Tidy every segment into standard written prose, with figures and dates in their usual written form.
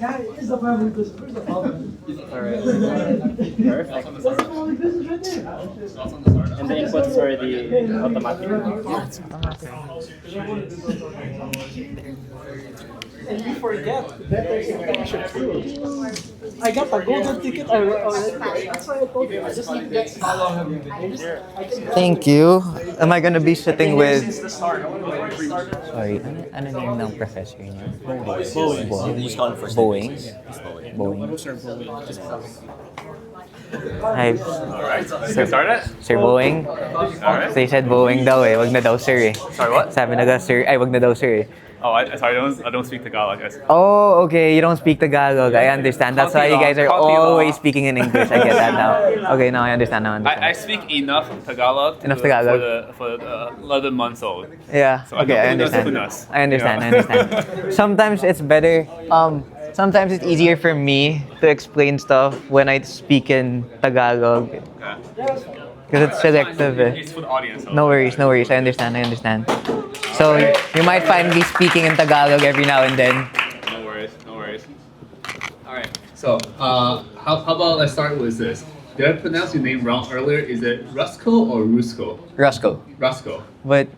Alright. Perfect. And the inputs are the automatic. Yeah, it's automatic. And you forget better intention too. I got a golden ticket already. That's why I told you. I just need to get. How long have you been here? Thank you. Am I gonna be sitting with... Since the start. Sorry, ano name ng professor niyo? Boeing. You just call it first Boeing? name. Boeing. Sir Boeing. Just Hi, Alright, let's get started. Sir Boeing. Alright. So you said Boeing daw eh, wag na daw sir eh. Sorry, what? Sabi na daw sir, ay wag na daw sir eh. Oh, sorry, I don't speak Tagalog, guys. Oh, okay, you don't speak Tagalog. I understand. That's why you guys are always speaking in English. I get that now. Okay, now I understand. I speak enough Tagalog, Enough Tagalog? for the 11 months old. Yeah. So I Okay, know I who knows understand. who knows. I understand. Yeah. I understand. Sometimes it's better. Sometimes it's easier for me to explain stuff when I speak in Tagalog because it's selective. Eh. It's for the audience. So. No worries. No worries. I understand. I understand. So you might find me speaking in Tagalog every now and then. No worries. No worries. All right. So, how about let's start with this. Did I pronounce your name wrong earlier? Is it Rusco or Rusco? Roscoe. Rusco. But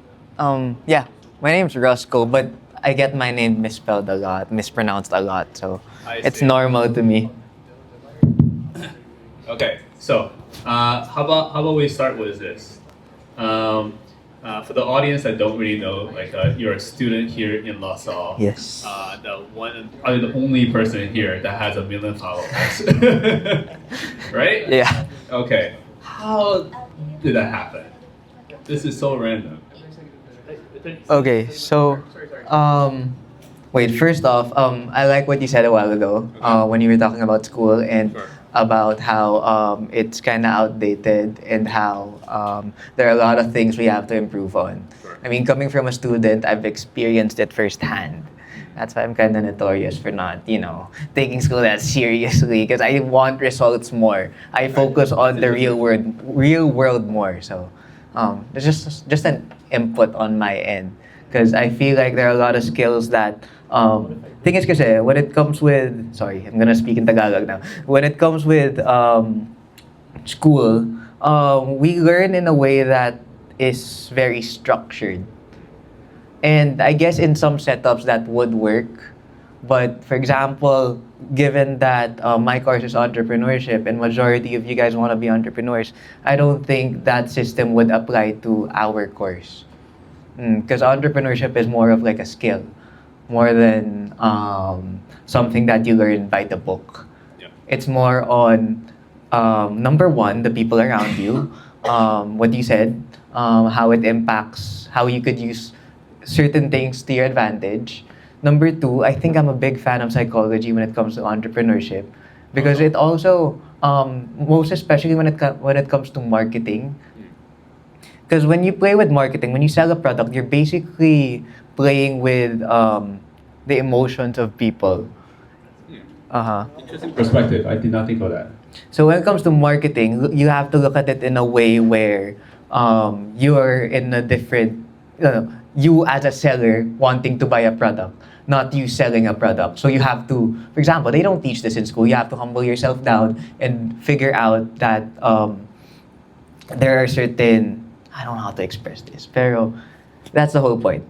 yeah, my name's Roscoe, but I get my name misspelled a lot, mispronounced a lot, so I it's see. normal to me. Okay. So, how about we start with this? For the audience that don't really know, like you're a student here in LaSalle. Yes. Probably the only person here that has 1 million followers. Right? Yeah. Okay. How did that happen? This is so random. Okay, so wait, first off, I like what you said a while ago when you were talking about school and Sure. about how it's kind of outdated and how there are a lot of things we have to improve on. Sure. I mean, coming from a student, I've experienced it firsthand. That's why I'm kind of notorious for not, taking school that seriously because I want results more. I focus on the real world more. So, there's just an input on my end because I feel like there are a lot of skills that. Thing is kasi, when it comes with, sorry, I'm gonna speak in Tagalog now. When it comes with school, we learn in a way that is very structured. And I guess in some setups that would work. But for example, given that my course is entrepreneurship and majority of you guys want to be entrepreneurs, I don't think that system would apply to our course. Because entrepreneurship is more of like a skill, more than something that you learn by the book. Yeah. It's more on number one, the people around you, what you said, how it impacts, how you could use certain things to your advantage. Number two, I think I'm a big fan of psychology when it comes to entrepreneurship because it also, most especially when it comes to marketing. Because when you play with marketing, when you sell a product, you're basically playing with the emotions of people. Interesting perspective. I did not think of that. So when it comes to marketing, you have to look at it in a way where you're in a different, you as a seller wanting to buy a product, not you selling a product. So you have to, for example, they don't teach this in school. You have to humble yourself down and figure out that there are certain, I don't know how to express this, pero that's the whole point.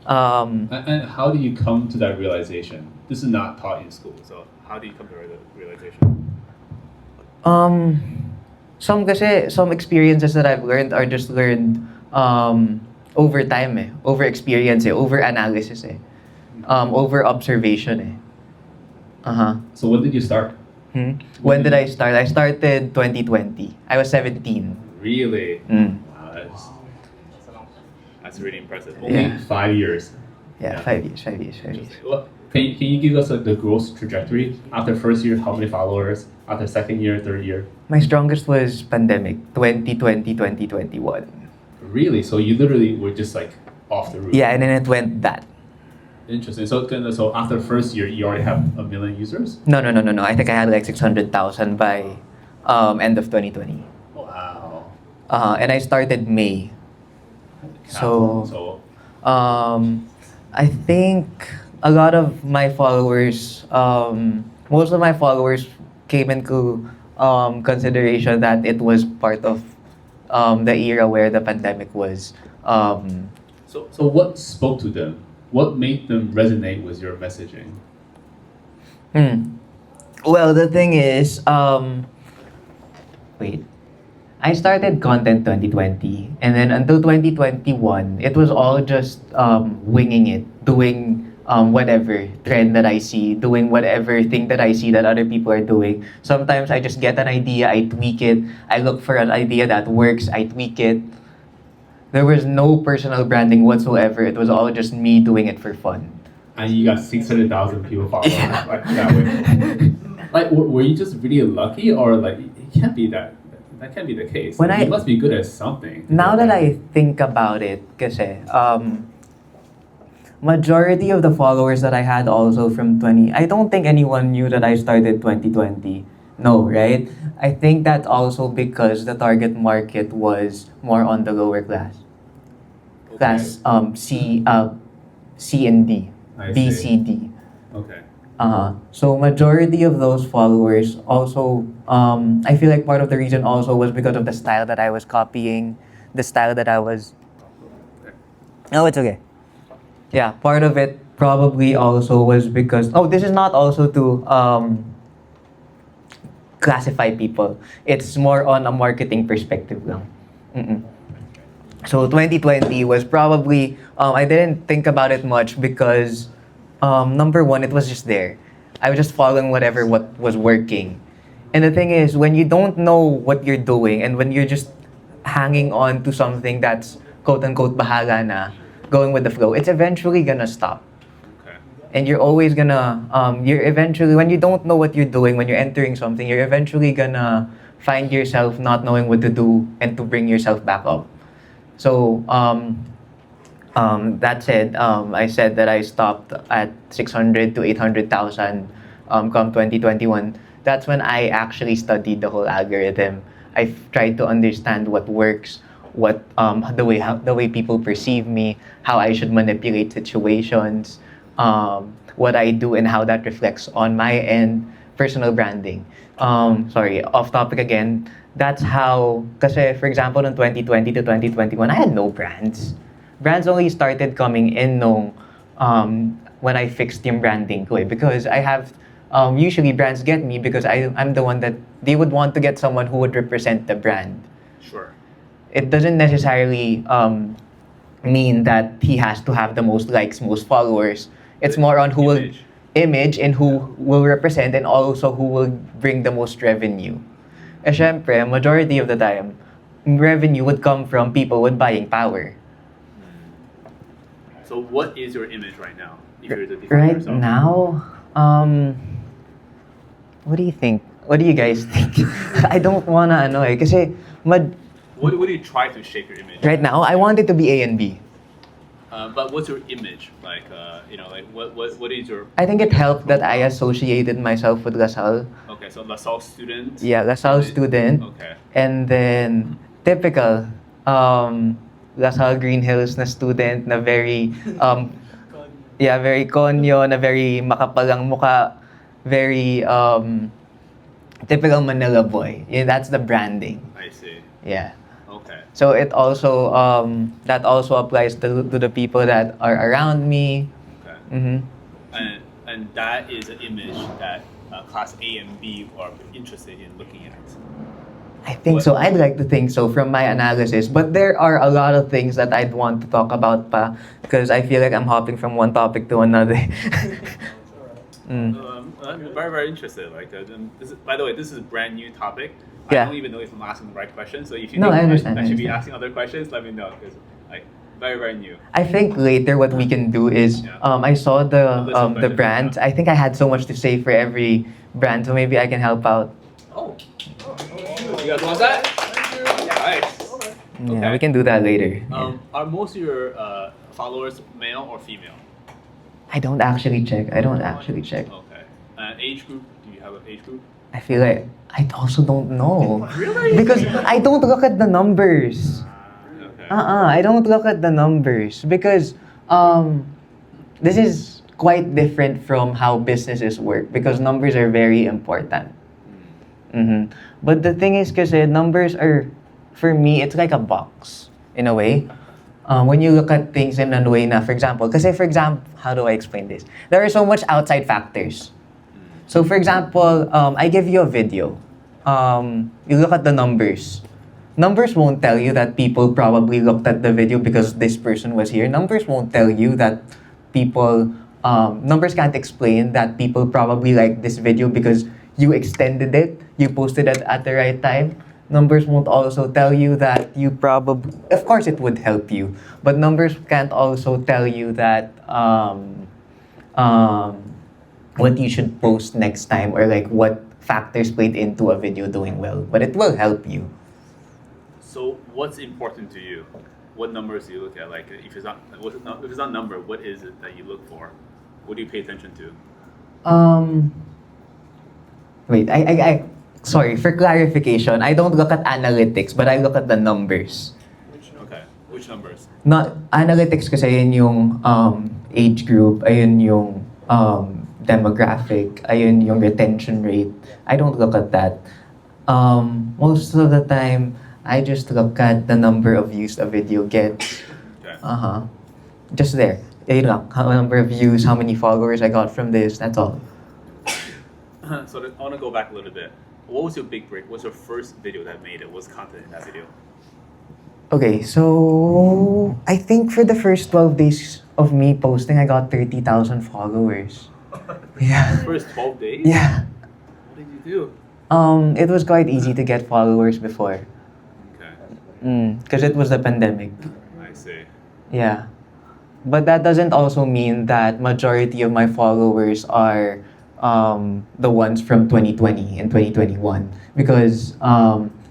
And how do you come to that realization? This is not taught in school, so how do you come to that realization? Some experiences that I've learned are just learned over time over experience over analysis over observation So when did you start? When did I start? I started 2020. I was 17. Really? Wow, that's really impressive. Only 5 years. Yeah, 5 years. Well, can you give us the growth trajectory? After first year, how many followers? After second year, third year? My strongest was pandemic, 2020, 2021. Really? So you literally were just like off the roof? Yeah, and then it went that. Interesting. So after first year, you already have 1 million users? No. I think I had like 600,000 by end of 2020. Wow. And I started May. So I think a lot of my followers, most of my followers came into consideration that it was part of the era where the pandemic was. So what spoke to them? What made them resonate with your messaging? Well, the thing is, wait. I started content 2020, and then until 2021, it was all just winging it, doing whatever trend that I see, doing whatever thing that I see that other people are doing. Sometimes I just get an idea, I tweak it, I look for an idea that works, I tweak it. There was no personal branding whatsoever. It was all just me doing it for fun. And you got 600,000 people following like that way. Like, were you just really lucky, or like it can't be that? That can't be the case. When You must be good at something. Now that I think about it, kasi, majority of the followers that I had also from 20, I don't think anyone knew that I started 2020. No, right? I think that's also because the target market was more on the lower class. Class C and D, I B, see. C, D. Okay. So majority of those followers also, I feel like part of the reason also was because of the style that I was copying, the style that I was. No, it's okay. Yeah, part of it probably also was because. Oh, this is not also to classify people. It's more on a marketing perspective lang. Mm-mm. So 2020 was probably, I didn't think about it much because number one, it was just there. I was just following what was working. And the thing is, when you don't know what you're doing and when you're just hanging on to something that's quote unquote bahala na, going with the flow, it's eventually gonna stop. Okay. And you're always gonna, you're eventually, when you don't know what you're doing, when you're entering something, you're eventually gonna find yourself not knowing what to do and to bring yourself back up. So, that said, I said that I stopped at 600 to 800,000 come 2021. That's when I actually studied the whole algorithm. I tried to understand what works, what the way people perceive me, how I should manipulate situations, what I do and how that reflects on my end, personal branding. Sorry, off topic again. That's how, kasi for example, in 2020 to 2021, I had no brands. Brands only started coming in nung when I fixed yung branding ko eh. Because I have, usually brands get me because I'm the one that they would want to get someone who would represent the brand. Sure. It doesn't necessarily mean that he has to have the most likes, most followers. It's more on who will image and who will represent and also who will bring the most revenue. Eh syempre, majority of the time, revenue would come from people with buying power. So what is your image right now? If you were to define Right yourself? now, what do you think? What do you guys think? I don't wanna ano eh, kasi What do you try to shape your image? right now, I want it to be A and B. But what's your image? Like, like what is your... I think it helped that I associated myself with LaSalle. Okay, so LaSalle student. Yeah, LaSalle student. Okay. And then, typical, LaSalle Green Hills na student na very, very konyo, na very makapalang muka, very typical Manila boy. Yeah, that's the branding. I see. Yeah. Okay. So it also, that also applies to the people that are around me. Okay. Mm-hmm. And that is an image that class A and B are interested in looking at. I think so. I'd like to think so from my analysis. But there are a lot of things that I'd want to talk about pa because I feel like I'm hopping from one topic to another. I'm very, very interested. Like, by the way, this is a brand new topic. Yeah. I don't even know if I'm asking the right question. So if you No, think I understand, I should be I understand. asking other questions, let me know because like very, very new. I think later what we can do is Yeah. I saw List of the questions, brands. yeah. I think I had so much to say for every brand, so maybe I can help out. Oh. You guys want that? Nice. Yeah, Okay. we can do that later. Are most of your followers male or female? I don't actually check. Okay. Age group? Do you have an age group? I feel like I also don't know. Really? Because I don't look at the numbers. Okay. I don't look at the numbers because this is quite different from how businesses work because numbers are very important. But the thing is, kasi numbers are, for me, it's like a box in a way. When you look at things in a way na, for example, how do I explain this? There are so much outside factors. So for example, I give you a video. You look at the numbers. Numbers won't tell you that people probably looked at the video because this person was here. Numbers won't tell you that numbers can't explain that people probably like this video because you extended it, you posted it at the right time. Numbers won't also tell you that you probably, of course it would help you, but numbers can't also tell you that what you should post next time or like what factors played into a video doing well, but it will help you. So what's important to you? What numbers do you look at? Like if it's not number, what is it that you look for? What do you pay attention to? Wait, I sorry, for clarification, I don't look at analytics, but I look at the numbers. Which numbers? Not analytics kasi yun yung age group, ayun yung demographic, ayun yung retention rate. I don't look at that. Most of the time, I just look at the number of views a video gets. Okay. Just there. Ayun lang, how number of views, how many followers I got from this, that's all. So I want to go back a little bit. What was your big break? What's your first video that made it? What's content in that video? Okay, so I think for the first 12 days of me posting, I got 30,000 followers. Yeah. First 12 days? Yeah. What did you do? It was quite easy to get followers before. Okay. Because it was the pandemic. I see. Yeah. But that doesn't also mean that majority of my followers are the ones from 2020 and 2021. Because,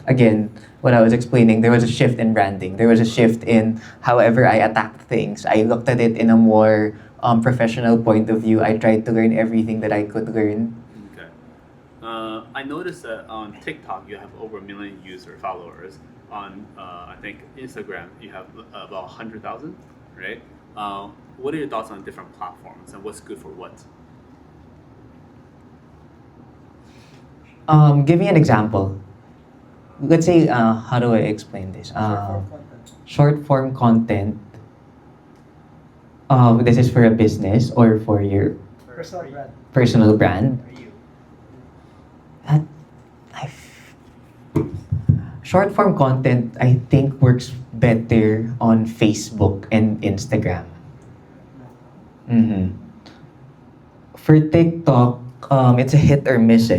again, what I was explaining, there was a shift in branding. There was a shift in however I attacked things. I looked at it in a more professional point of view. I tried to learn everything that I could learn. Okay. I noticed that on TikTok you have over 1 million followers. On I think Instagram you have about 100,000, right? What are your thoughts on different platforms and what's good for what? Give me an example. Let's say, how do I explain this? Short form content. This is for a business or for your Personal brand. personal brand. Short form content, I think, works better on Facebook and Instagram. For TikTok, it's a hit or miss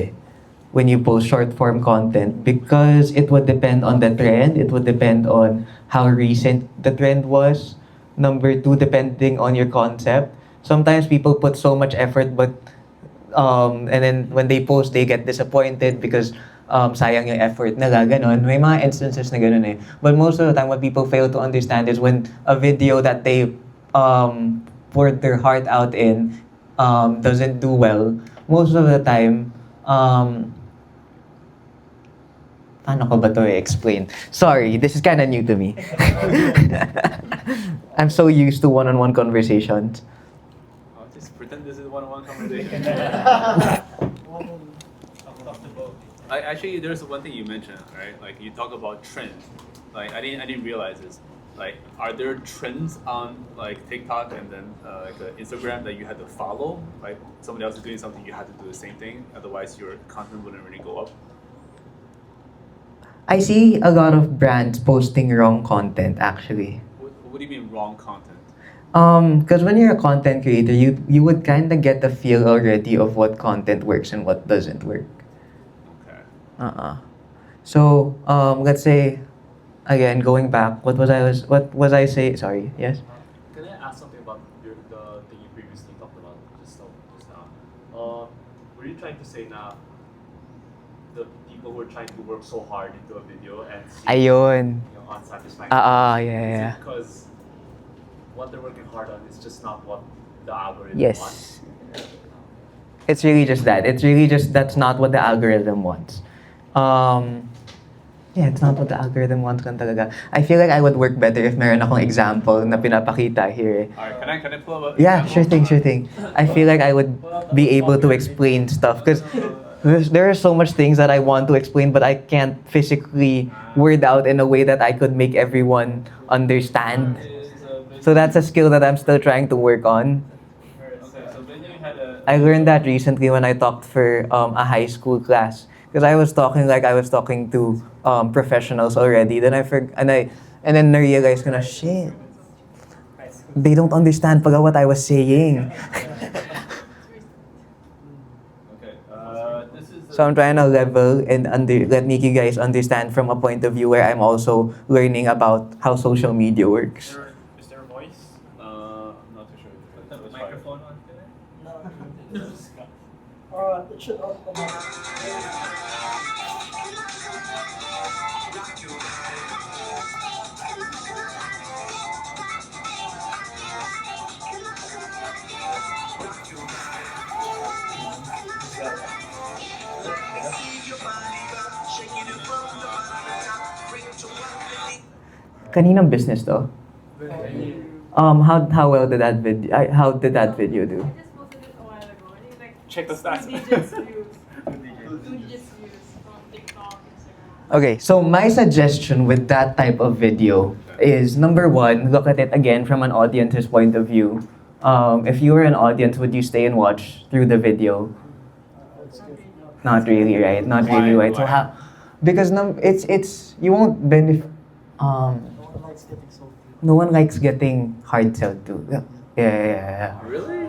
when you post short form content because it would depend on the trend. It would depend on how recent the trend was. Number two, depending on your concept. Sometimes people put so much effort, but and then when they post, they get disappointed because sayang yung effort nila, ganon. May mga instances na ganon eh. But most of the time, what people fail to understand is when a video that they poured their heart out in doesn't do well, most of the time, paano ko ba to explain? Sorry, this is kind of new to me. I'm so used to one-on-one conversations. Just pretend this is one-on-one conversation. Actually, there's one thing you mentioned, right? Like you talk about trends. Like I didn't realize this. Like, are there trends on like TikTok and then like Instagram that you had to follow? Like somebody else is doing something, you had to do the same thing. Otherwise, your content wouldn't really go up. I see a lot of brands posting wrong content actually. What do you mean wrong content? Because when you're a content creator, you would kind of get a feel already of what content works and what doesn't work. Okay. So let's say, again, going back, what was I say? Sorry. Yes. Can I ask something about the thing you previously talked about just now? Were you trying to say now the people who are trying to work so hard into a video and see Ayun. unsatisfying? Yeah. Because what they're working hard on is just not what the algorithm Yes. wants. It's really just that. It's really just that's not what the algorithm wants. Yeah, it's not what the algorithm wants lang talaga. I feel like I would work better if meron akong example na pinapakita here. Alright, can I pull up? Yeah, sure thing. I feel like I would be able to explain stuff because there are so much things that I want to explain, but I can't physically word out in a way that I could make everyone understand. So that's a skill that I'm still trying to work on. Okay, so then you had a. I learned that recently when I talked for a high school class because I was talking like I was talking to professionals already. Then and then na-realize ko na shit. They don't understand pala what I was saying. Okay, this is. So I'm trying to level and make you guys understand from a point of view where I'm also learning about how social media works. Is there a voice? I'm not too sure. That was microphone on there? It should Kaninang business to? How well did that video? How did that video do? I just posted it a while ago. I think like Check the stats. 2 digits views. 2 digits views from TikTok, Instagram. Okay, so my suggestion with that type of video is number one, look at it again from an audience's point of view. If you were an audience, would you stay and watch through the video? Not really, right? Not really, right? So Why? how? Because it's you won't benefit. No one likes getting hard sell too. Yeah. Really?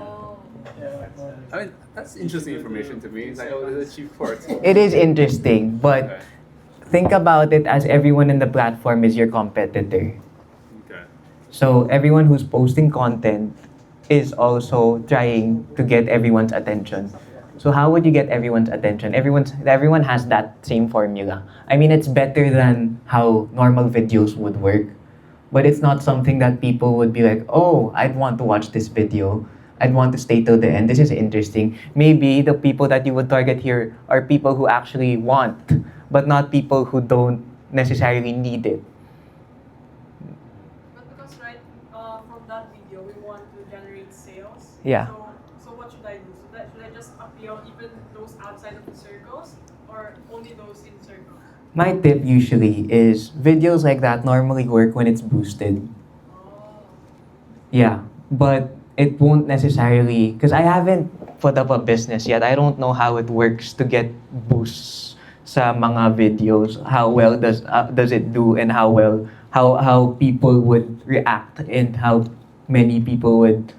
I mean, that's interesting information to me. It's like, oh, it's a cheap course. It is interesting, but Okay. think about it as everyone in the platform is your competitor. Okay. So everyone who's posting content is also trying to get everyone's attention. So how would you get everyone's attention? Everyone has that same formula. I mean, it's better than how normal videos would work, but it's not something that people would be like, oh, I'd want to watch this video. I'd want to stay till the end. This is interesting. Maybe the people that you would target here are people who actually want, but not people who don't necessarily need it. But because from that video we want to generate sales. Yeah. So what should I do? Should I just appeal even those outside of the circles or only those in circles? My tip usually is videos like that normally work when it's boosted. Oh. Yeah, but it won't necessarily, because I haven't put up a business yet. I don't know how it works to get boosts sa mga videos. How well does it do, and how people would react, and how many people would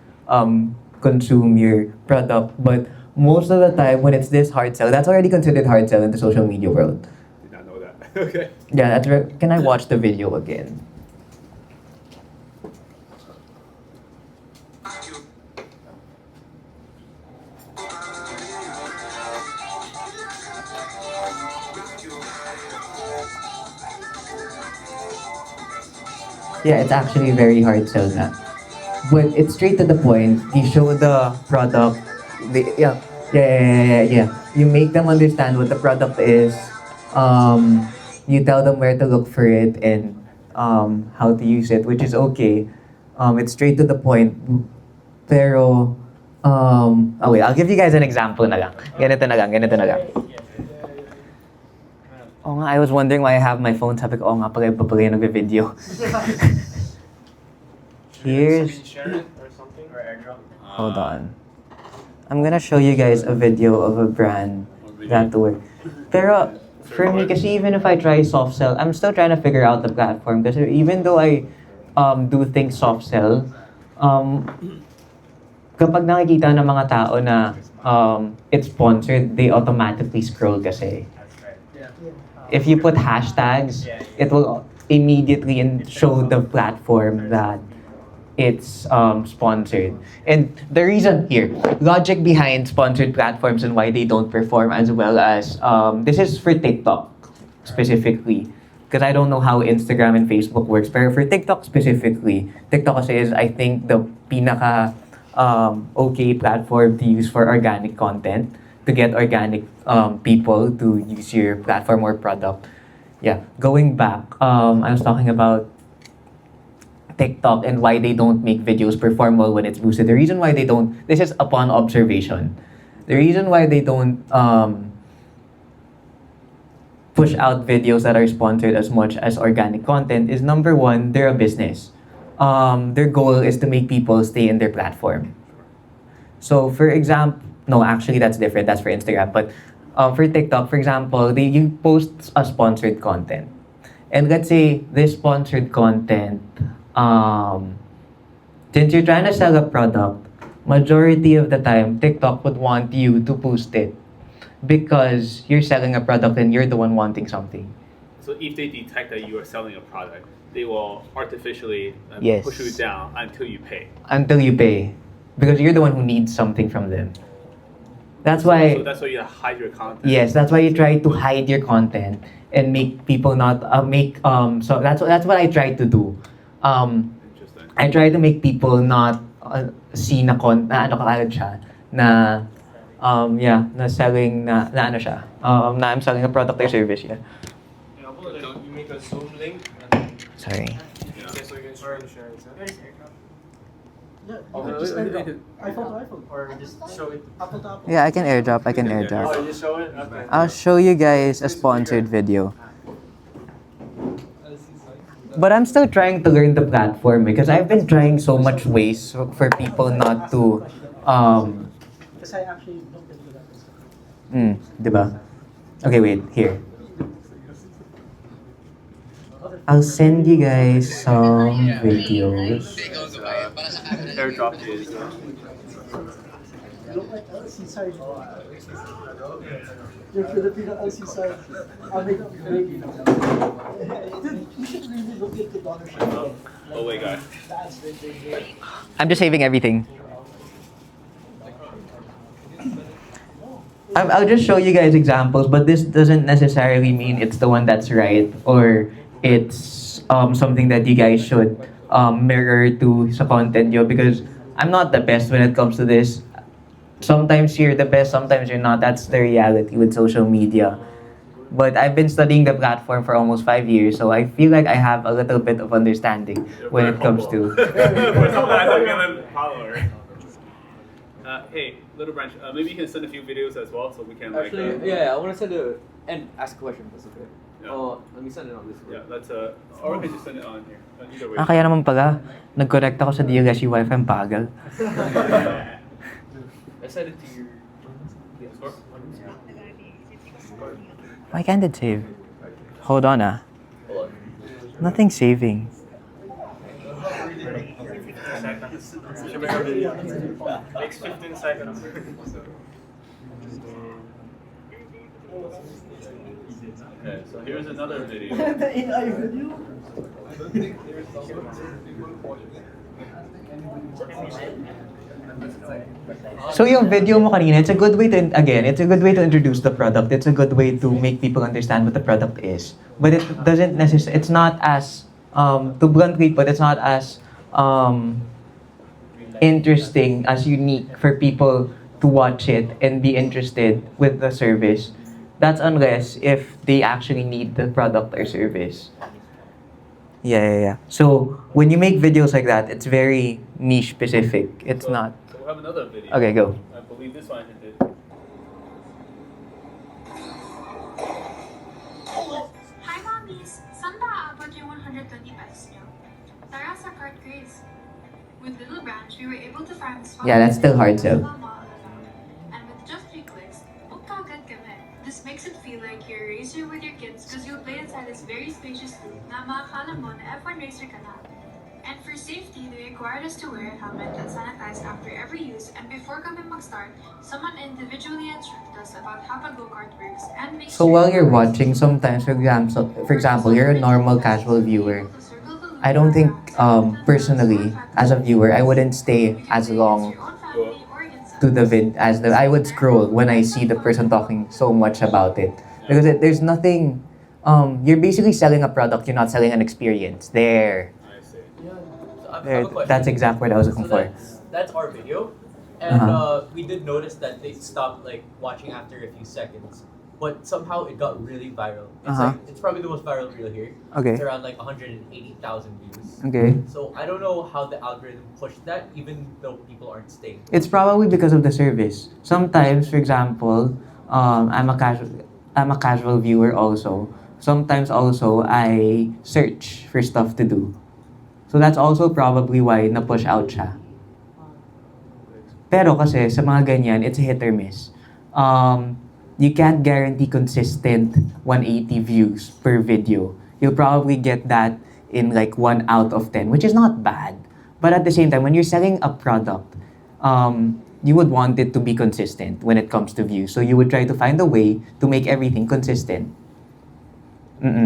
consume your product. But most of the time, when it's this hard sell, that's already considered hard sell in the social media world. Did not know that. Okay. Yeah, can I watch the video again? Yeah, it's actually very hard sell na. But it's straight to the point. You show the product. Yeah. You make them understand what the product is. You tell them where to look for it and how to use it, which is okay. It's straight to the point. Pero, wait, I'll give you guys an example na lang. Ganito na lang. Oh nga, I was wondering why I have my phone. Sabi ko, oh nga pala, papagay nag-video. Here's... Share it or something or airdrop. Hold on. I'm gonna show you guys a video of a brand that work. Pero, for me, kasi even if I try soft sell, I'm still trying to figure out the platform. Kasi even though I do think soft sell, kapag nakikita ng mga tao na it's sponsored, they automatically scroll kasi. If you put hashtags, it will immediately show the platform that it's sponsored. And the reason here, logic behind sponsored platforms and why they don't perform as well as, this is for TikTok specifically. Because I don't know how Instagram and Facebook works. But for TikTok specifically, TikTok kasi is, I think, the pinaka okay platform to use for organic content, to get organic people to use your platform or product. yeah, going back, I was talking about TikTok and why they don't make videos perform well when it's boosted. The reason why they don't, this is upon observation. The reason why they don't push out videos that are sponsored as much as organic content is number one, they're a business. Their goal is to make people stay in their platform. So for example, no, actually that's different. That's for Instagram. But for TikTok, for example, you post a sponsored content. And let's say this sponsored content, since you're trying to sell a product, majority of the time, TikTok would want you to post it because you're selling a product and you're the one wanting something. So if they detect that you are selling a product, they will artificially Yes. push you down until you pay. Until you pay. Because you're the one who needs something from them. That's why... So that's why you hide your content. Yes, that's why you try to hide your content and make people not so that's what I try to do. Interesting. I try to make people not see na ano kaagad siya na na selling na ano siya. Na I'm selling a product or service, yeah. Yeah, well, like, you make a Zoom link. Sorry. Yeah. So you can share it. Yeah, Oh, just wait, airdrop. wait. iPhone to iPhone. Or just show it. Apple to Apple. Yeah, I can airdrop. Oh, you just show it? Okay. I'll show you guys a sponsored video. But I'm still trying to learn the platform because I've been trying so much ways for people not to Because I actually looked into that. diba? Okay, wait, here. I'll send you guys some videos. Airdrop is. Look like LC side. Your Filipino LC side. I'll make it big. Dude, you should really look into dollar share. Oh wait, guys. That's the thing. I'm just saving everything. I'll just show you guys examples, but this doesn't necessarily mean it's the one that's right or it's something that you guys should mirror to sa content nyo because I'm not the best when it comes to this. Sometimes you're the best, sometimes you're not. That's the reality with social media. But I've been studying the platform for almost 5 years, so I feel like I have a little bit of understanding when it comes to... For someone that has a million followers. Hey, Little Branch, maybe you can send a few videos as well so we can like... Actually, yeah, I want to send and ask a question first, okay? Yeah. Let me send it on this one. Yeah, let's or we can just send it on here. Either way. kaya naman pala. Nag-correct ako sa DLSU Wi-Fi, ang bagal. I sent it to your... Why can't it save? Hold on, Hold on. Nothing's saving. Should make a video. Takes 15 seconds. Okay, so here's another video. The AI video? So yung video mo kanina, it's a good way to, again, it's a good way to introduce the product. It's a good way to make people understand what the product is. But it doesn't necessarily, it's not as, to bluntly put, it's not as interesting, as unique for people to watch it and be interested with the service. That's unless if they actually need the product or service. Yeah. So when you make videos like that, it's very niche specific. It's not. So we have another video. Okay, go. I believe this one is it. Hi, mommies! Saan ba aabot yung 120 pesos niyo? Tara sa cart quiz. With Little Branch, we were able to find this Yeah, that's still hard to. And with just 3 clicks, book kagad kami. This makes it feel like you're a racer with your kids because you'll play inside this very spacious room na makakala mo na F1 racer ka na. And for safety, they required us to wear a helmet and sanitize after every use, and before kami mag-start, someone individually instructed us about how a go-kart works and make So while you're watching, sometimes, for example, you're a normal casual viewer. I don't think, personally, as a viewer, I wouldn't stay as long to the I would scroll when I see the person talking so much about it. Because there's nothing, you're basically selling a product, you're not selling an experience. There. I see. So I have There, a question. that's exactly what I was looking for. That's our video. And Uh-huh. we did notice that they stopped like watching after a few seconds. but somehow it got really viral. It's Uh-huh. like it's probably the most viral reel here. Okay. It's around like 180,000 views. Okay. So I don't know how the algorithm pushed that, even though people aren't staying. It's probably because of the service. Sometimes, for example, I'm a casual viewer also. Sometimes also I search for stuff to do. So that's also probably why na-push out siya. Pero kasi sa mga ganyan, it's a hit or miss. You can't guarantee consistent 180 views per video. You'll probably get that in like 1 out of 10, which is not bad. But at the same time, when you're selling a product, you would want it to be consistent when it comes to views. So you would try to find a way to make everything consistent.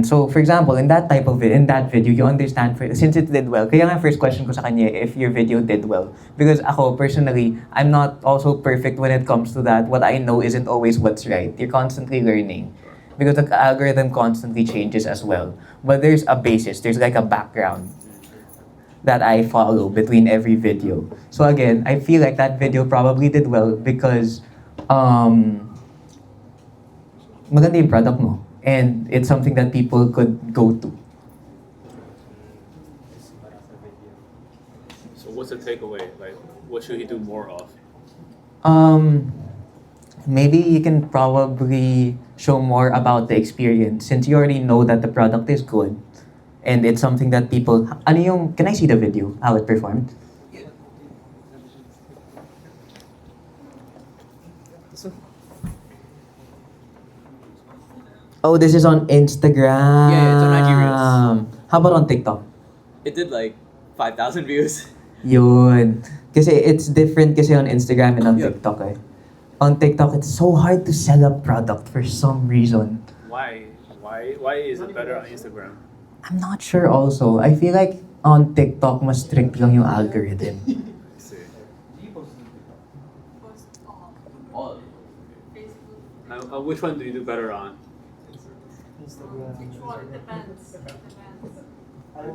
So, for example, in that video, you understand, since it did well, kaya nga first question ko sa kanya, if your video did well. Because ako, personally, I'm not also perfect when it comes to that. What I know isn't always what's right. You're constantly learning. Because the algorithm constantly changes as well. But there's a basis, there's like a background that I follow between every video. So again, I feel like that video probably did well because maganda yung product mo. And it's something that people could go to. So what's the takeaway? Like, what should he do more of? Maybe you can probably show more about the experience since you already know that the product is good and it's something that people. Can I see the video? How it performed? Oh, this is on Instagram. Yeah, it's on IG Reels. How about on TikTok? It did like 5,000 views. Yun. Kasi it's different kasi on Instagram and on Yeah. TikTok eh. On TikTok, it's so hard to sell a product for some reason. Why? Why is it better on Instagram? I'm not sure also. I feel like on TikTok, mas strict lang yung algorithm. Let's see. Post All. Facebook. Which one do you do better on? Which one? Depends.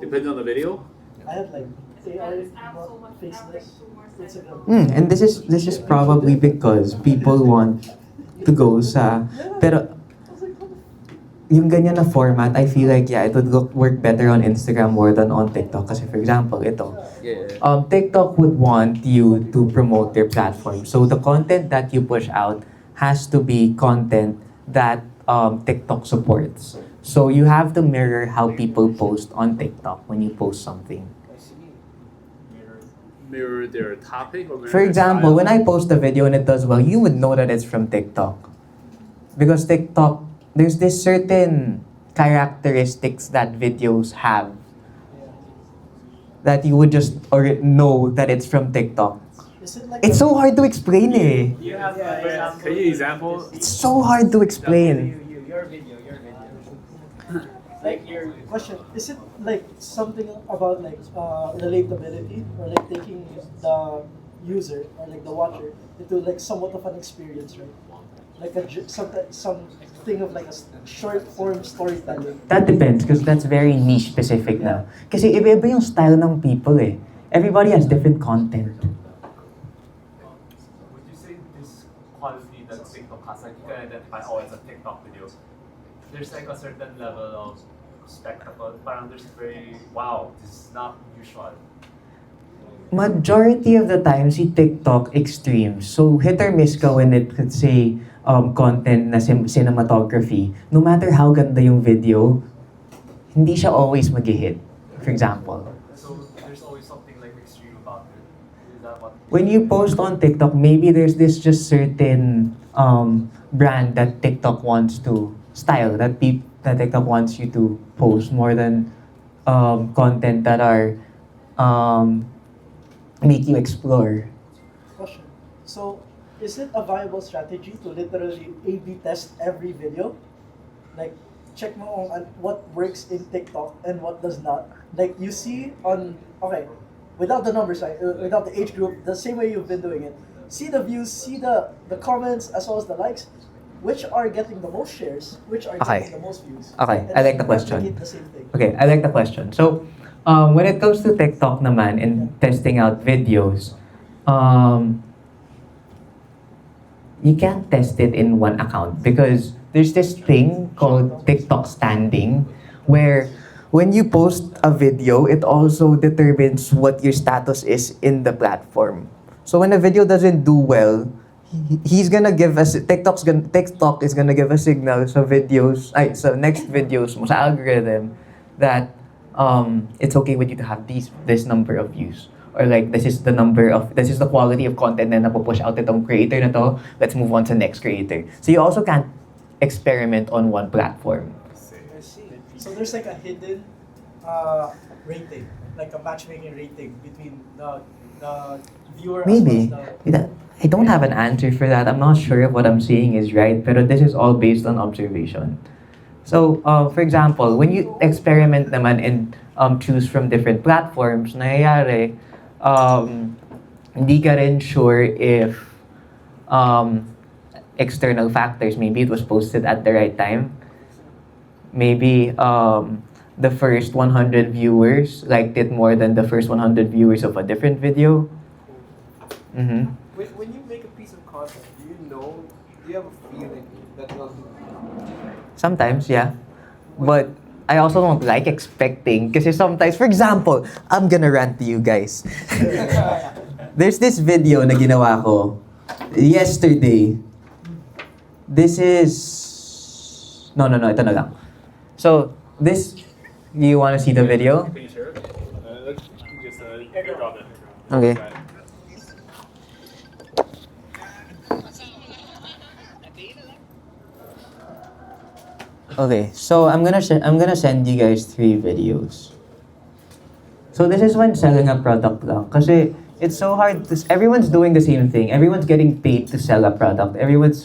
Depending on the video? I have like Depends. I have so much. I have like faceless 2 more Instagram. And this is probably because people want to go sa... Pero yung ganyan na format, I feel like, yeah, it would work better on Instagram more than on TikTok. Kasi for example, ito. Yeah. TikTok would want you to promote their platform. So the content that you push out has to be content that TikTok supports. So you have to mirror how people post on TikTok when you post something. Mirror their topic or mirror For their example, style? when I post a video and it does well, you would know that it's from TikTok. Because TikTok, there's this certain characteristics that videos have that you would just know that it's from TikTok. Is it like It's so hard to explain eh. You have Can you example? It's so hard to explain. your video. Like your question, is it like something about like relatability or like taking the user or like the watcher into like somewhat of an experience, right? Like something of like a short form storytelling. That depends because that's very niche specific now. Kasi iba-iba yung style ng people eh. Everybody has different content. Would you say this quality that TikTok has, like you can identify, oh, it's a TikTok video. There's like a certain level of spectacle. Parang there's very, wow, this is not usual. Majority of the time, si TikTok extremes. So, hit or miss ka when it could say content na cinematography. No matter how ganda yung video, hindi siya always mag-hit. For example. So there's always something like extreme about it. Is that what? When you post on TikTok, maybe there's this just certain brand that TikTok wants to style, that TikTok wants you to post more than content that are make you explore. Question. So, is it a viable strategy to literally A/B test every video? Like, check mo on what works in TikTok and what does not. Like, you see on, okay, without the numbers, right, without the age group, the same way you've been doing it. See the views, see the comments, as well as the likes. Which are getting the most shares? Which are Okay. getting the most views? Okay, And I like the then question. replicate the same thing. Okay, I like the question. So, when it comes to TikTok naman and testing out videos, you can't test it in one account because there's this thing called TikTok standing where when you post a video, it also determines what your status is in the platform. So when a video doesn't do well, he's gonna give us TikTok is gonna give a signal sa videos so next videos mo sa algorithm that it's okay with you to have this number of views or like this is the quality of content na napupush out itong creator na to, let's move on to next creator. So you also can't experiment on one platform. I see. So there's like a hidden rating, like a matchmaking rating between the viewer Maybe. as well as the... I don't have an answer for that. I'm not sure if what I'm saying is right, but this is all based on observation. So, for example, when you experiment naman and choose from different platforms, nangyayari, hindi ka rin sure if external factors, maybe it was posted at the right time, maybe the first 100 viewers liked it more than the first 100 viewers of a different video. Mm-hmm. When you make a piece of content, do you have a feeling that will do? Sometimes, yeah. But I also don't like expecting kasi sometimes, for example, I'm gonna rant to you guys. There's this video na ginawa ko yesterday. This is... No, ito na lang. So, this... Do you want to see the video? Can you share it? Let's just drop it. Okay. Okay, so I'm gonna send you guys 3 videos. So this is when selling a product lang. Kasi it's so hard. Everyone's doing the same thing. Everyone's getting paid to sell a product. Everyone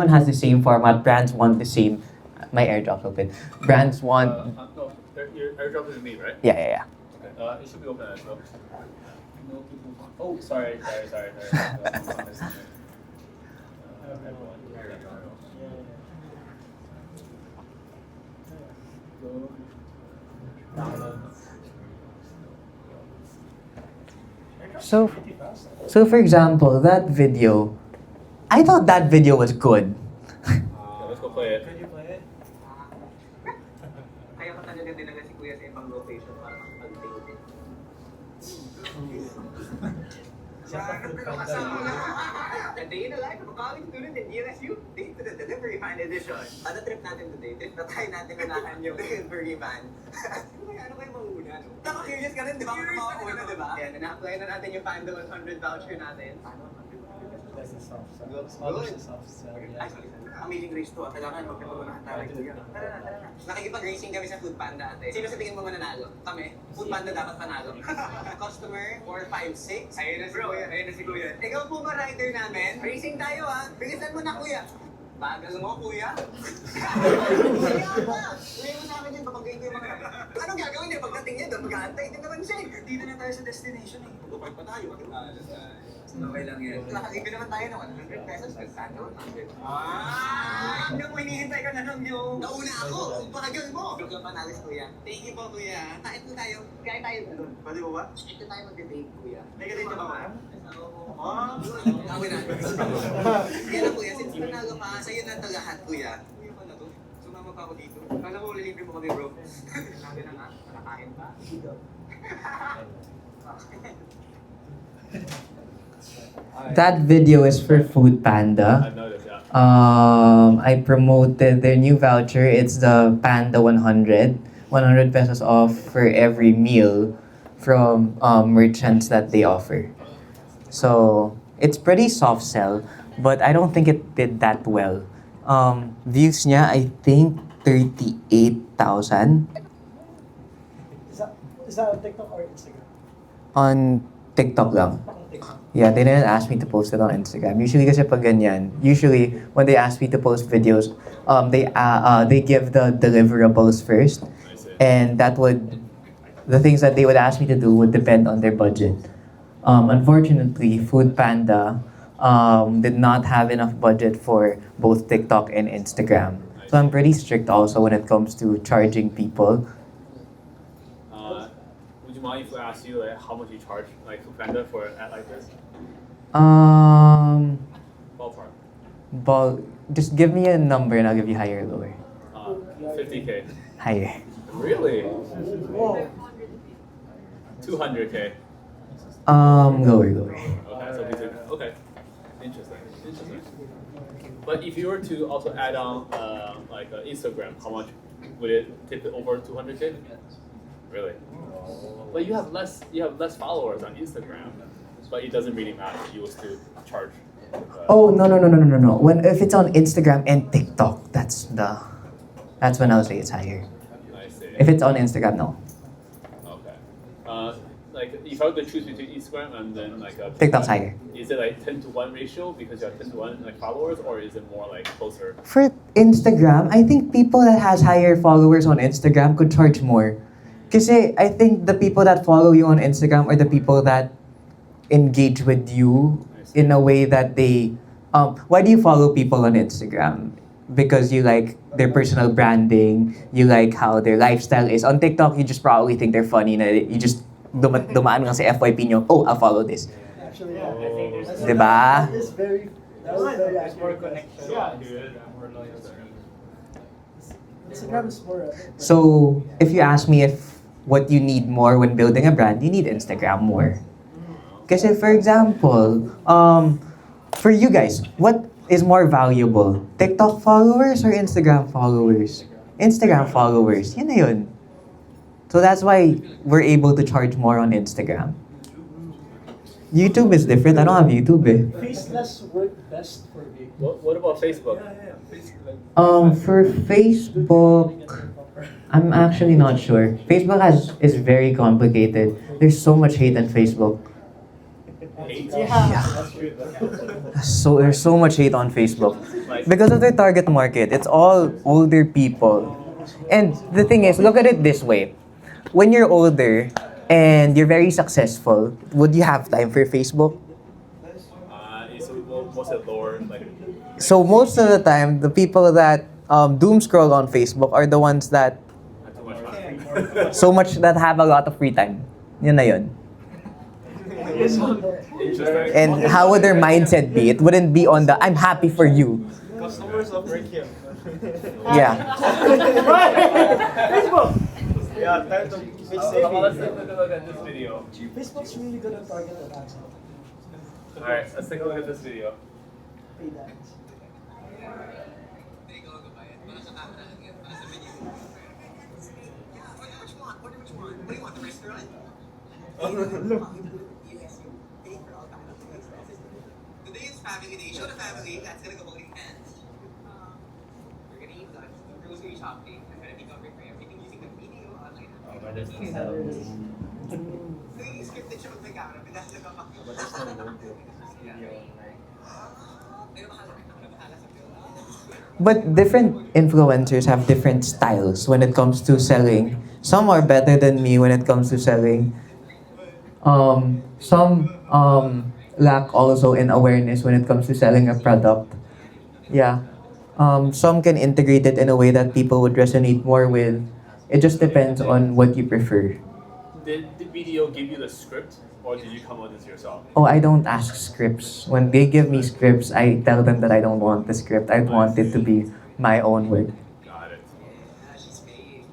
has the same format. Brands want the same. My airdrop's open. Brands want. No, your airdrop is me, right? Yeah. Okay. It should be open as well. Oh, sorry. Everyone. So for example, that video, I thought that video was good. Let's go play it. Can you play it? Kaya ko talaga dinaga si Kuya sa ibang location para makapag-take. A day in the life of a college student in ELSU, date to the delivery van edition. Ano trip natin today? Trip na tayo natin unahan yung delivery van. Ano kayo mauna? Nakaka-curious ka rin, di ba? Ano makauna, di ba? Yan, na-apply na natin yung Panda 100 voucher natin. Paano 100? That's a soft sell. Good. That's a soft sell, yeah. Amazing race to. Kailangan magpapatunahan tayo. Tara na. Nakikipag-racing kami sa Food Panda ate. Sino sa tingin mo mananalo? Kami. Food Panda dapat panalo. Customer 456. Ayun na si Kuya. Ayun na si Kuya. Ikaw po ba rider namin? Racing tayo ha. Bilisan mo na Kuya. Bagal mo Kuya. Kaya pa. Ngayon mo sa akin yun. Papagayin ko yung mga... Anong gagawin niya? Pagdating niya doon, mag-aantay din naman siya. Dito na tayo sa destination eh. Pag-park pa tayo. Okay lang yan. Nakakibig naman tayo ng 100 pesos. Nagkano? Hanggang mo hinihintay ka na lang yung... Nauna ako! Bagal mo! Huwag kang panalis, Kuya. Thank you po, Kuya. Kain po tayo. Kain tayo doon. Pwede mo ba? Ito tayo mag-date, Kuya. Nag-date ka ba, ma'am? Kawin natin. Kaya lang, Kuya, since panalo ka, sa'yo na ito lahat, Kuya. Kuya pa na to. Sumama pa ako dito. Kala mo, lilibre mo kami, bro. Sabi na nga, nakakain pa. That video is for Food Panda. I noticed, yeah. I promoted their new voucher. It's the Panda 100. 100 pesos off for every meal from merchants that they offer. So, it's pretty soft sell, but I don't think it did that well. Views niya, I think 38,000 Is that on TikTok or Instagram? on TikTok lang. On TikTok. Yeah, they didn't ask me to post it on Instagram. Usually kasi pag ganyan, when they ask me to post videos, they give the deliverables first. And the things that they would ask me to do would depend on their budget. Unfortunately, Food Panda did not have enough budget for both TikTok and Instagram. So I'm pretty strict also when it comes to charging people. Would you mind if I ask you like how much you charge like Food Panda for an ad like this? Um, Ballpark. Ball. Just give me a number and I'll give you higher or lower. 50K. Higher. Really? Whoa. 200K. Lower. Okay, so these are okay. Interesting. But if you were to also add on Instagram, how much would it tip it over 200K? Really? But you have less followers on Instagram, but it doesn't really matter. You will still charge. Oh no. If it's on Instagram and TikTok, that's when I'll say it's higher. I see. If it's on Instagram, no. Okay. Like if I were to choose between Instagram and then TikTok's higher. is it like 10-to-1 ratio because you have 10-to-1 followers, or is it more like closer? For Instagram, I think people that has higher followers on Instagram could charge more. Kasi I think the people that follow you on Instagram are the people that engage with you in a way that they why do you follow people on Instagram? Because you like their personal branding, you like how their lifestyle is. On TikTok, you just probably think they're funny na you just dumaan lang sa FYP nyo, oh, I'll follow this. Actually, yeah. Diba? That is very accurate. Instagram is more. So, if you ask me if what you need more when building a brand, you need Instagram more. Kasi for example, for you guys, what is more valuable? TikTok followers or Instagram followers? Instagram followers. Yun na yun. So that's why we're able to charge more on Instagram. YouTube is different. I don't have YouTube eh. Faceless work best for me. What about Facebook? For Facebook, I'm actually not sure. Facebook is very complicated. There's so much hate on Facebook. So there's so much hate on Facebook because of their target market. It's all older people. And the thing is, look at it this way. When you're older and you're very successful, would you have time for Facebook? Is most of lower So most of the time, the people that doom scroll on Facebook are the ones that too much money. so much that have a lot of free time. Yun na yun. Interesting. And how would their mindset be? It wouldn't be on the I'm happy for you. Customers of Ricky. Yeah. Facebook. Yeah, time to make Let's savings. take a look at this video. Facebook's really good at target and ads. Alright, let's take a look at this video. Paid ads. Order which one? What do you want, the restaurant? Yes, you pay for all kinds of expenses. Today is family day. Show the family that's gonna go holding hands. We're gonna eat lunch, do grocery shopping. I'm gonna be covering for everything using the video online. So yung scripted siya magpagkara, bilang nagpapakita. Pero bahala sa film. But different influencers have different styles when it comes to selling. Some are better than me when it comes to selling. Some lack also in awareness when it comes to selling a product. Yeah. Some can integrate it in a way that people would resonate more with. It just depends on what you prefer. Did the video give you the script, or did you come up with this yourself? Oh, I don't ask scripts. When they give me scripts, I tell them that I don't want the script. I want it to be my own word. Got it. She's paying.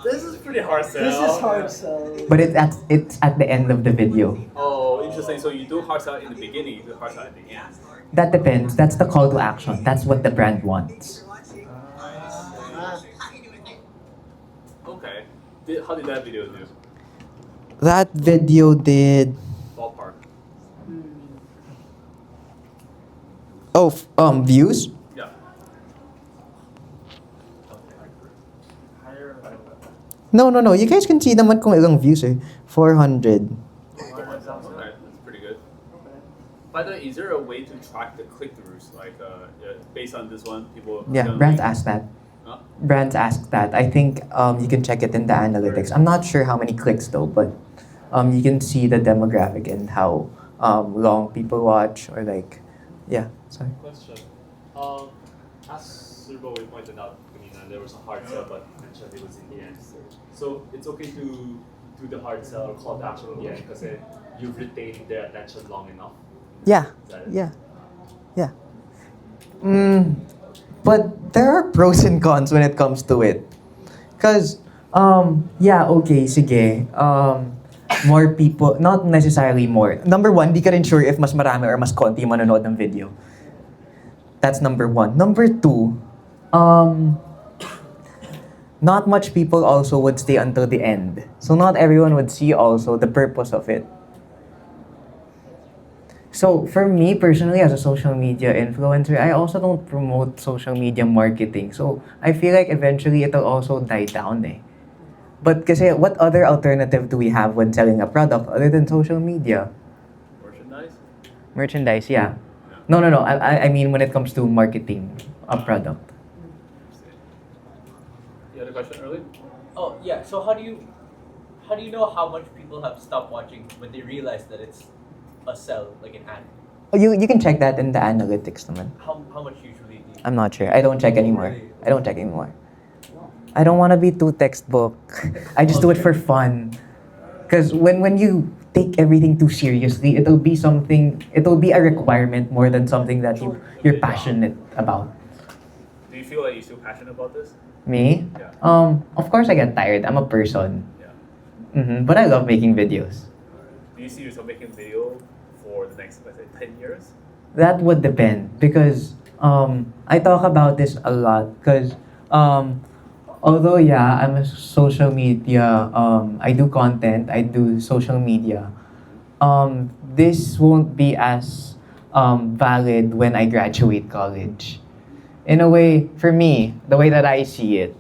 This is pretty hard sell. This is hard sell. But it's at the end of the video. Oh, interesting. So you do hard sell in the beginning, you do hard sell at the end. That depends. That's the call to action. That's what the brand wants. Okay. How did that video do? That video did. Ballpark. Oh, views? Yeah. No. You guys can see naman kung ilang views eh. 400. Okay, that's pretty good. By the way, is there a way to track the click-throughs? Like, based on this one, people. Yeah, brands ask that. Huh? Brands ask that. I think you can check it in the analytics. I'm not sure how many clicks though, but you can see the demographic and how long people watch or like, yeah. Sorry. Question. As Surbo pointed out, there was a hard sell, but mentioned it was in the end. So it's okay to do the hard sell or call to action in the end because you've retained their attention long enough. Yeah, Is that it? yeah, yeah. But there are pros and cons when it comes to it. Cause, yeah, okay, sige. More people, not necessarily more. Number one, di ka rin sure if mas marami or mas konti yung manonood ng video. That's number one. Number two, not much people also would stay until the end. So not everyone would see also the purpose of it. So for me personally, as a social media influencer, I also don't promote social media marketing. So I feel like eventually it'll also die down eh. But kasi what other alternative do we have when selling a product other than social media? Merchandise? Merchandise, yeah. No. I mean when it comes to marketing a product. You had a question earlier? Oh yeah. So how do you know how much people have stopped watching when they realize that it's a sell, like an ad? Oh, you can check that in the analytics naman. How much usually do you? I'm not sure. I don't check anymore. I don't check anymore. I don't want to be too textbook. I just do it for fun. Because when you take everything too seriously, it'll be a requirement more than something that you're passionate about. Do you feel like you're still passionate about this? Me? Yeah. Of course I get tired. I'm a person. Yeah. But I love making videos. Do you see yourself making video for the next, let's say, 10 years? That would depend because I talk about this a lot because although yeah, I'm a social media, I do content, I do social media. This won't be as valid when I graduate college. In a way, for me, the way that I see it,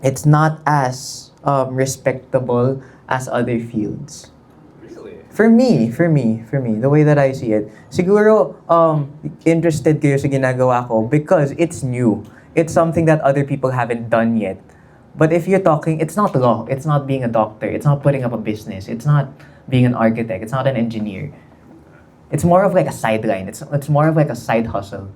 it's not as respectable as other fields. Really? For me, the way that I see it, siguro interested kayo sa ginagawa ko because it's new. It's something that other people haven't done yet. But if you're talking, it's not law, it's not being a doctor, it's not putting up a business, it's not being an architect, it's not an engineer. It's more of like a sideline, it's more of like a side hustle.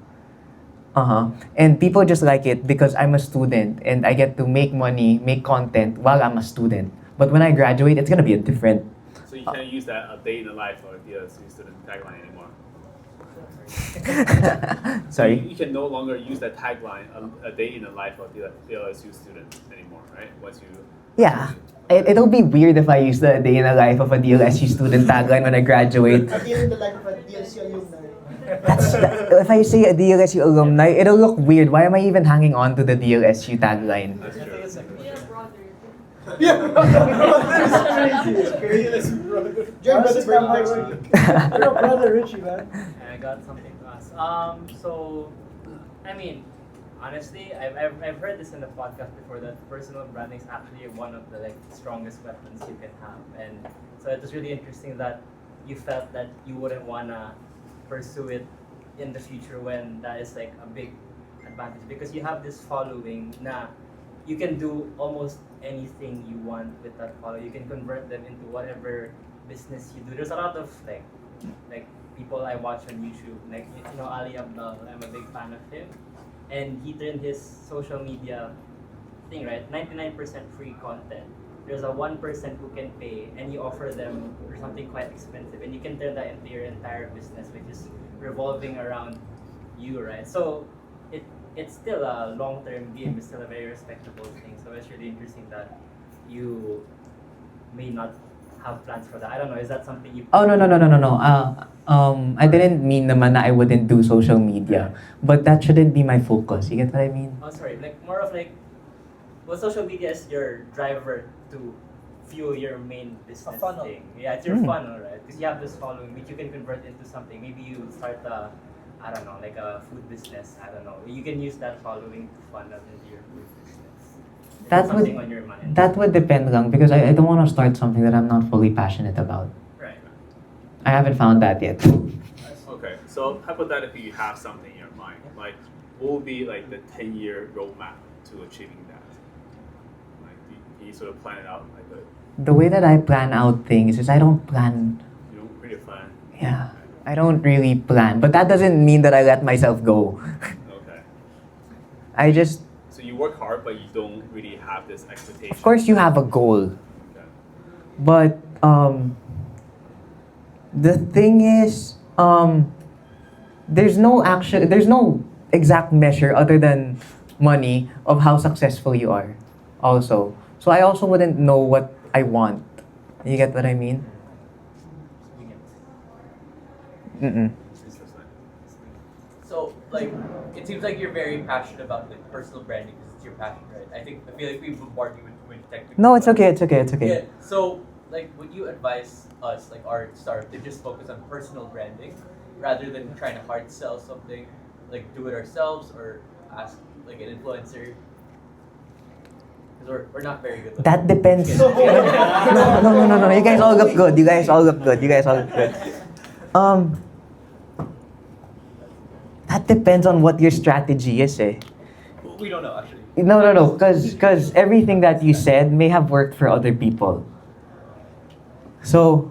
And people just like it because I'm a student and I get to make money, make content while I'm a student. But when I graduate, it's gonna be a different. So you can't use that a day in the life of the student tagline anymore. Sorry. You can no longer use that tagline a day in the life of the LSU student anymore, right? Once you. Yeah. It'll be weird if I use the day in the life of a DLSU student tagline when I graduate. A day in the life of a DLC alumni. If I say a DLSU alumni, it'll look weird. Why am I even hanging on to the DLSU tagline? That's true. Dear brother. It's crazy. Your brother's coming next week. Your brother Richie, man. I got something to ask. So, I mean, honestly, I've heard this in the podcast before that personal branding is actually one of the strongest weapons you can have, and so it was really interesting that you felt that you wouldn't wanna pursue it in the future when that is like a big advantage because you have this following. Nah, you can do almost anything you want with that follow. You can convert them into whatever business you do. There's a lot of like people I watch on YouTube, like Ali Abdal. I'm a big fan of him, and he turned his social media thing 99% free content. There's a 1% who can pay, and you offer them for something quite expensive, and you can turn that into your entire business, which is revolving around you, right? So it's still a long-term game. It's still a very respectable thing. So it's really interesting that you may not have plans for that. I don't know. Is that something you? Oh no. I didn't mean naman na I wouldn't do social media, but that shouldn't be my focus. You get what I mean? Oh, sorry. More of well, social media is your driver to fuel your main business funnel. thing. Yeah, it's your funnel, right? Because you have this following, which you can convert into something. Maybe you start a food business. I don't know. You can use that following to funnel into your food business. That something would on your mind. that would depend lang because I don't want to start something that I'm not fully passionate about. Right. I haven't found that yet. Okay, so hypothetically, you have something in your mind. Like, what would be like the 10-year roadmap to achieving that? Like, do you sort of plan it out like that? The way that I plan out things is I don't plan. You don't really plan. Yeah, I don't really plan, but that doesn't mean that I let myself go. Okay. I just, So you work hard, but you don't really have this expectation. of course, you have a goal, Okay. but The thing is, there's no exact measure other than money of how successful you are. Also, so I also wouldn't know what I want. You get what I mean? Mm-mm. So, like, it seems like you're very passionate about like personal branding because it's your passion, right? I feel like we bombard you with too many technical. No, it's questions. okay. It's okay. Yeah. So, like, would you advise us, like our startup, to just focus on personal branding rather than trying to hard sell something, like do it ourselves or ask like an influencer? Because we're not very good. With That depends. No. You guys all look good. You guys all look good. That depends on what your strategy is, eh. We don't know actually. No. Because everything that you said may have worked for other people. So,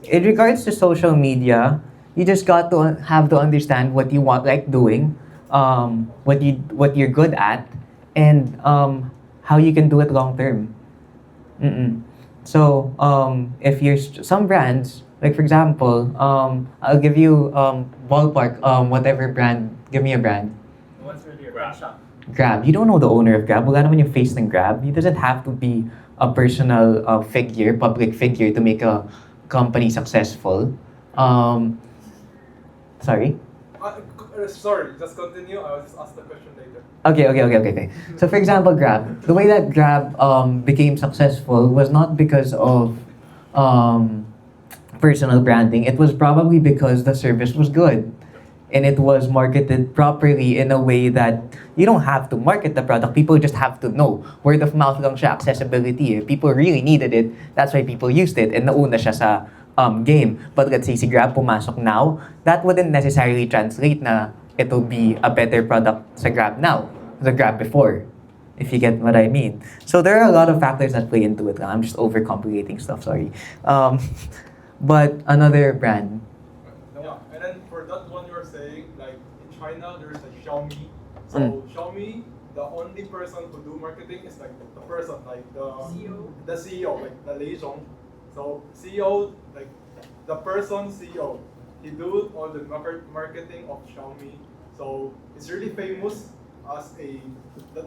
in regards to social media, you just got to have to understand what you want, like doing, what you're good at, and how you can do it long term. So, if you're some brands, like for example, I'll give you ballpark, whatever brand. Give me a brand. What's really your brand shop? Grab. You don't know the owner of Grab. Wala naman yung face ng Grab. He doesn't have to be a personal figure, public figure to make a company successful. Sorry? Sorry, just continue. I'll just ask the question later. Okay. So for example, Grab. The way that Grab became successful was not because of personal branding. It was probably because the service was good. And it was marketed properly in a way that you don't have to market the product. People just have to know. Word of mouth lang siya, accessibility. If people really needed it, that's why people used it. And nauna siya sa game. But let's say si Grab pumasok now, that wouldn't necessarily translate na it'll be a better product sa Grab now, the Grab before. If you get what I mean. So there are a lot of factors that play into it. I'm just overcomplicating stuff, sorry. But another brand. Yeah, and then for that one you're saying, like in China there's like Xiaomi. So Xiaomi, the only person who do marketing is like the person, like the CEO, like the Lei Zhong. So CEO, like the person CEO, he do all the marketing of Xiaomi. So it's really famous as the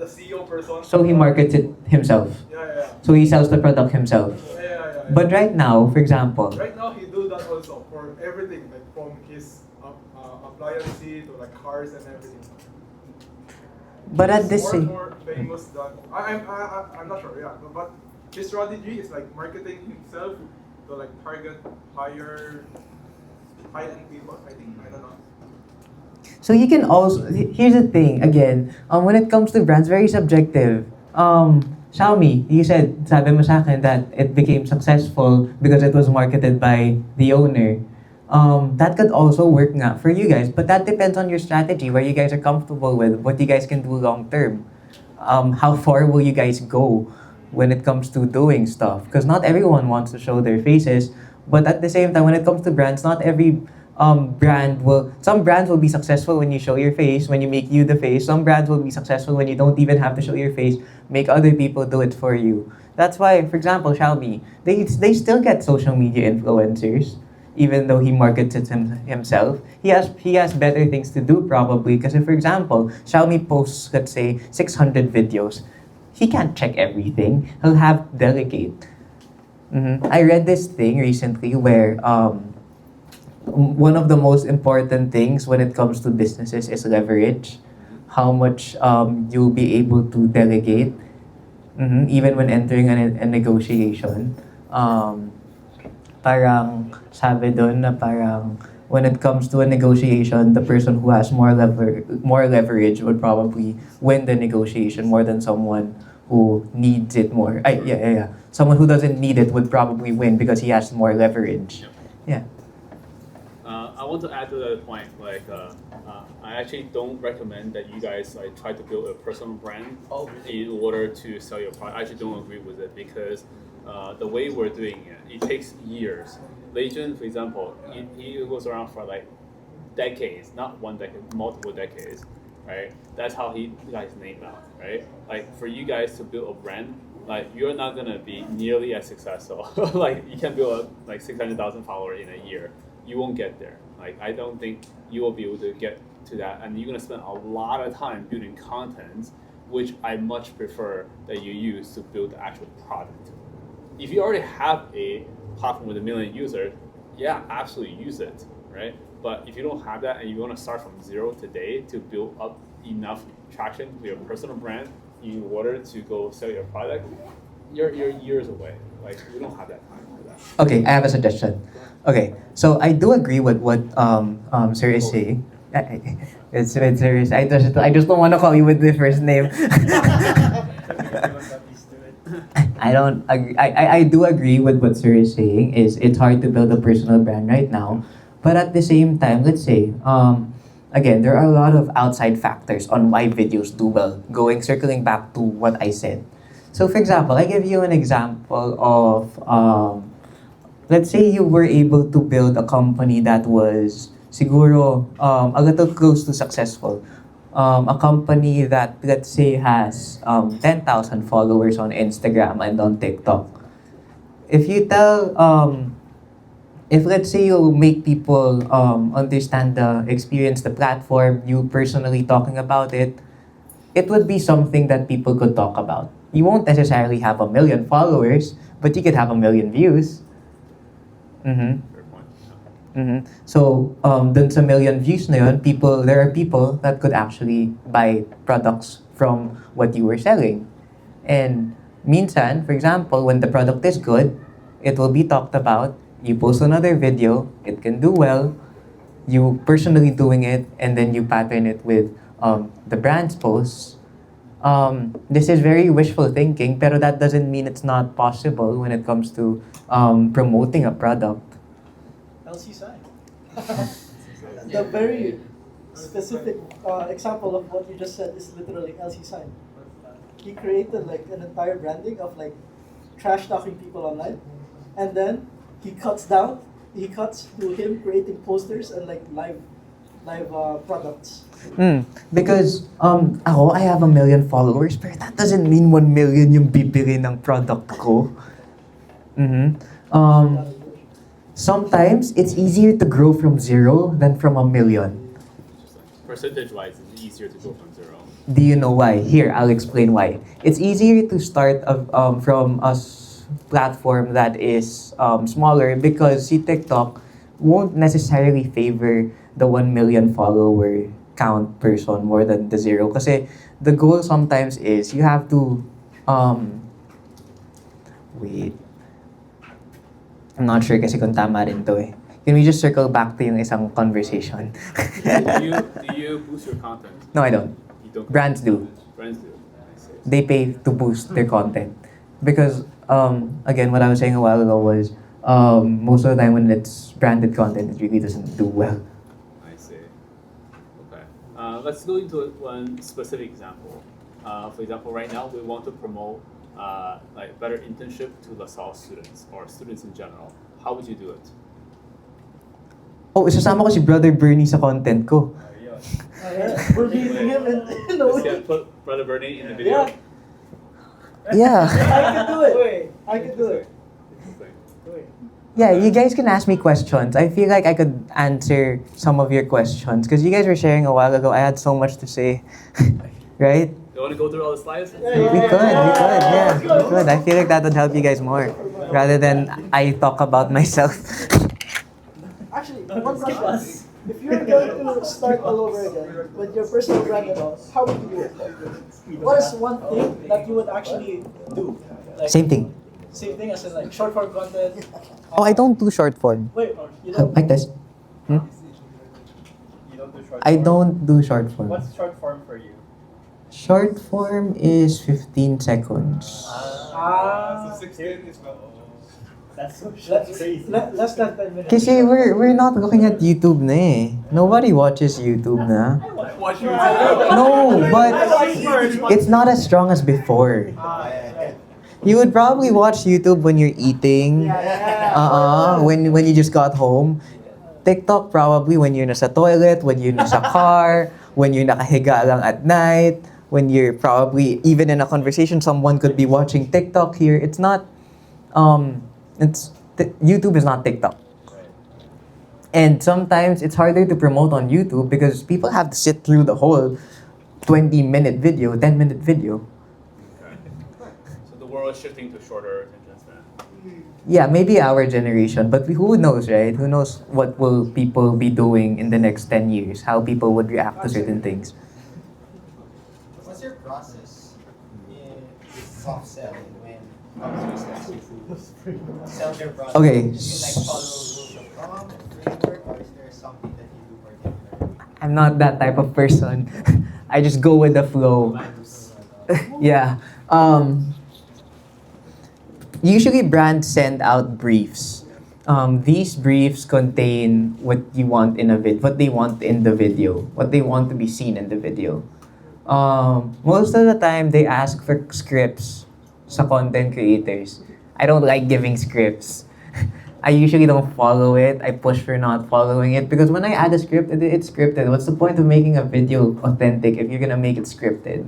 CEO person. So he markets it himself. Yeah. So he sells the product himself. Yeah. But right now, for example, Right now he do that also for everything, like from his appliance to like cars and everything. but at this more famous than I'm not sure, yeah. But his strategy is like marketing himself to like target high-end people. I think, I don't know. so you can also, here's the thing again, when it comes to brands, very subjective. Xiaomi, you sabi mo sa akin that it became successful because it was marketed by the owner. That could also work nga for you guys, but that depends on your strategy, where you guys are comfortable with, what you guys can do long term. How far will you guys go when it comes to doing stuff? Because not everyone wants to show their faces, but at the same time, when it comes to brands, not every some brands will be successful when you show your face, when you make you the face. Some brands will be successful when you don't even have to show your face, make other people do it for you. That's why, for example, Xiaomi, they still get social media influencers, even though he markets it himself. He has better things to do probably, because if, for example, Xiaomi posts, let's say, 600 videos, he can't check everything. He'll have to delegate. I read this thing recently where one of the most important things when it comes to businesses is leverage. How much you'll be able to delegate, even when entering a negotiation. Parang sabi doon na parang when it comes to a negotiation, the person who has more leverage would probably win the negotiation more than someone who needs it more. Yeah. Someone who doesn't need it would probably win because he has more leverage. Yeah. I want to add to that point. I actually don't recommend that you guys try to build a personal brand in order to sell your product. I actually don't agree with it because the way we're doing it takes years. Legend, for example, he goes around for like decades, not one decade, multiple decades, right? That's how he got his name out, right? Like for you guys to build a brand like you're not gonna be nearly as successful. Like you can build like 600,000 followers in a year. You won't get there. Like I don't think you will be able to get to that, and you're gonna spend a lot of time building content, which I much prefer that you use to build the actual product. If you already have a platform with 1 million users, yeah, absolutely use it, right? But if you don't have that and you want to start from zero today to build up enough traction with your personal brand in order to go sell your product, you're years away. Like we don't have that time for that. Okay, I have a suggestion. Okay, so I do agree with what Sir is saying. It's serious. I just don't want to call you with the first name. I don't agree. I do agree with what Sir is saying. Is it's hard to build a personal brand right now, but at the same time, let's say again, there are a lot of outside factors on why videos do well. Circling back to what I said. So, for example, I give you an example of let's say you were able to build a company that was siguro a little close to successful. A company that, let's say, has 10,000 followers on Instagram and on TikTok. If you tell, if let's say you make people understand the experience, the platform, you personally talking about it, it would be something that people could talk about. You won't necessarily have 1 million followers, but you could have 1 million views. Mm-hmm. Fair point. Mm-hmm. So, dun sa million views na yun, there are people that could actually buy products from what you were selling. And minsan, for example, when the product is good, it will be talked about. You post another video, it can do well. You personally doing it, and then you pattern it with the brand's posts. This is very wishful thinking, pero that doesn't mean it's not possible when it comes to promoting a product. LC sign. The very specific example of what you just said is literally LC sign. He created like an entire branding of like trash talking people online, and then he cuts to him creating posters and like live products. Because I have 1 million followers, but that doesn't mean 1 million yung bibili ng product ko. Sometimes it's easier to grow from 0 than from 1 million. Percentage-wise, it's easier to go from zero. Do you know why? Here, I'll explain why. It's easier to start from a platform that is smaller because si TikTok won't necessarily favor the 1 million follower count person more than the 0. Kasi the goal sometimes is you have to wait. I'm not sure kasi kung tama rin to eh. Can we just circle back to yung isang conversation? do you boost your content? No, I don't. You don't. Brands do. Brands do. I see. They pay to boost their content. Because, again, what I was saying a while ago was, most of the time when it's branded content, it really doesn't do well. I see. Okay. Let's go into one specific example. For example, right now we want to promote like better internship to LaSalle students or students in general. How would you do it? Oh, isasama ko si Brother Bernie sa content ko. We're meeting him and Let's get put Brother Bernie in the video. Yeah. Yeah. I can do it. I can do it. Yeah, you guys can ask me questions. I feel like I could answer some of your questions because you guys were sharing a while ago. I had so much to say. Right? You want to go through all the slides? We could. I feel like that would help you guys more rather than I talk about myself. Actually, one question. If you're going to start all over again with your personal brand and all, how would you do it? What is one thing that you would actually do? Like, Same thing. Same thing as in like short form content. Oh, I don't do short form. Wait, you don't? Like this. You don't do short form? I don't do short form. What's short form for you? Short form is 15 seconds. So 16 is not. That's so crazy. Less than 10 minutes. Kasi we're not looking at YouTube na eh. Nobody watches YouTube na. Watch you. No, but it's not as strong as before. You would probably watch YouTube when you're eating. When you just got home. TikTok probably when you're nasa toilet, when you're nasa car, when you're nakahiga lang at night, when you're probably even in a conversation, someone could be watching TikTok here. It's not, YouTube is not TikTok. And sometimes it's harder to promote on YouTube because people have to sit through the whole 20-minute video, 10-minute video. Okay. So the world is shifting to shorter attention span. Yeah, maybe our generation, but who knows, right? Who knows what will people be doing in the next 10 years? How people would react to certain things. What's your process in soft selling when consumers sell their product? Okay. Do you like follow rules of thumb, framework, or is there something that you do particularly? I'm not that type of person. I just go with the flow. Yeah. Usually brands send out briefs. These briefs contain what you want in what they want in the video, what they want to be seen in the video. Most of the time, they ask for scripts sa content creators. I don't like giving scripts. I usually don't follow it. I push for not following it because when I add a script, it's scripted. What's the point of making a video authentic if you're gonna make it scripted?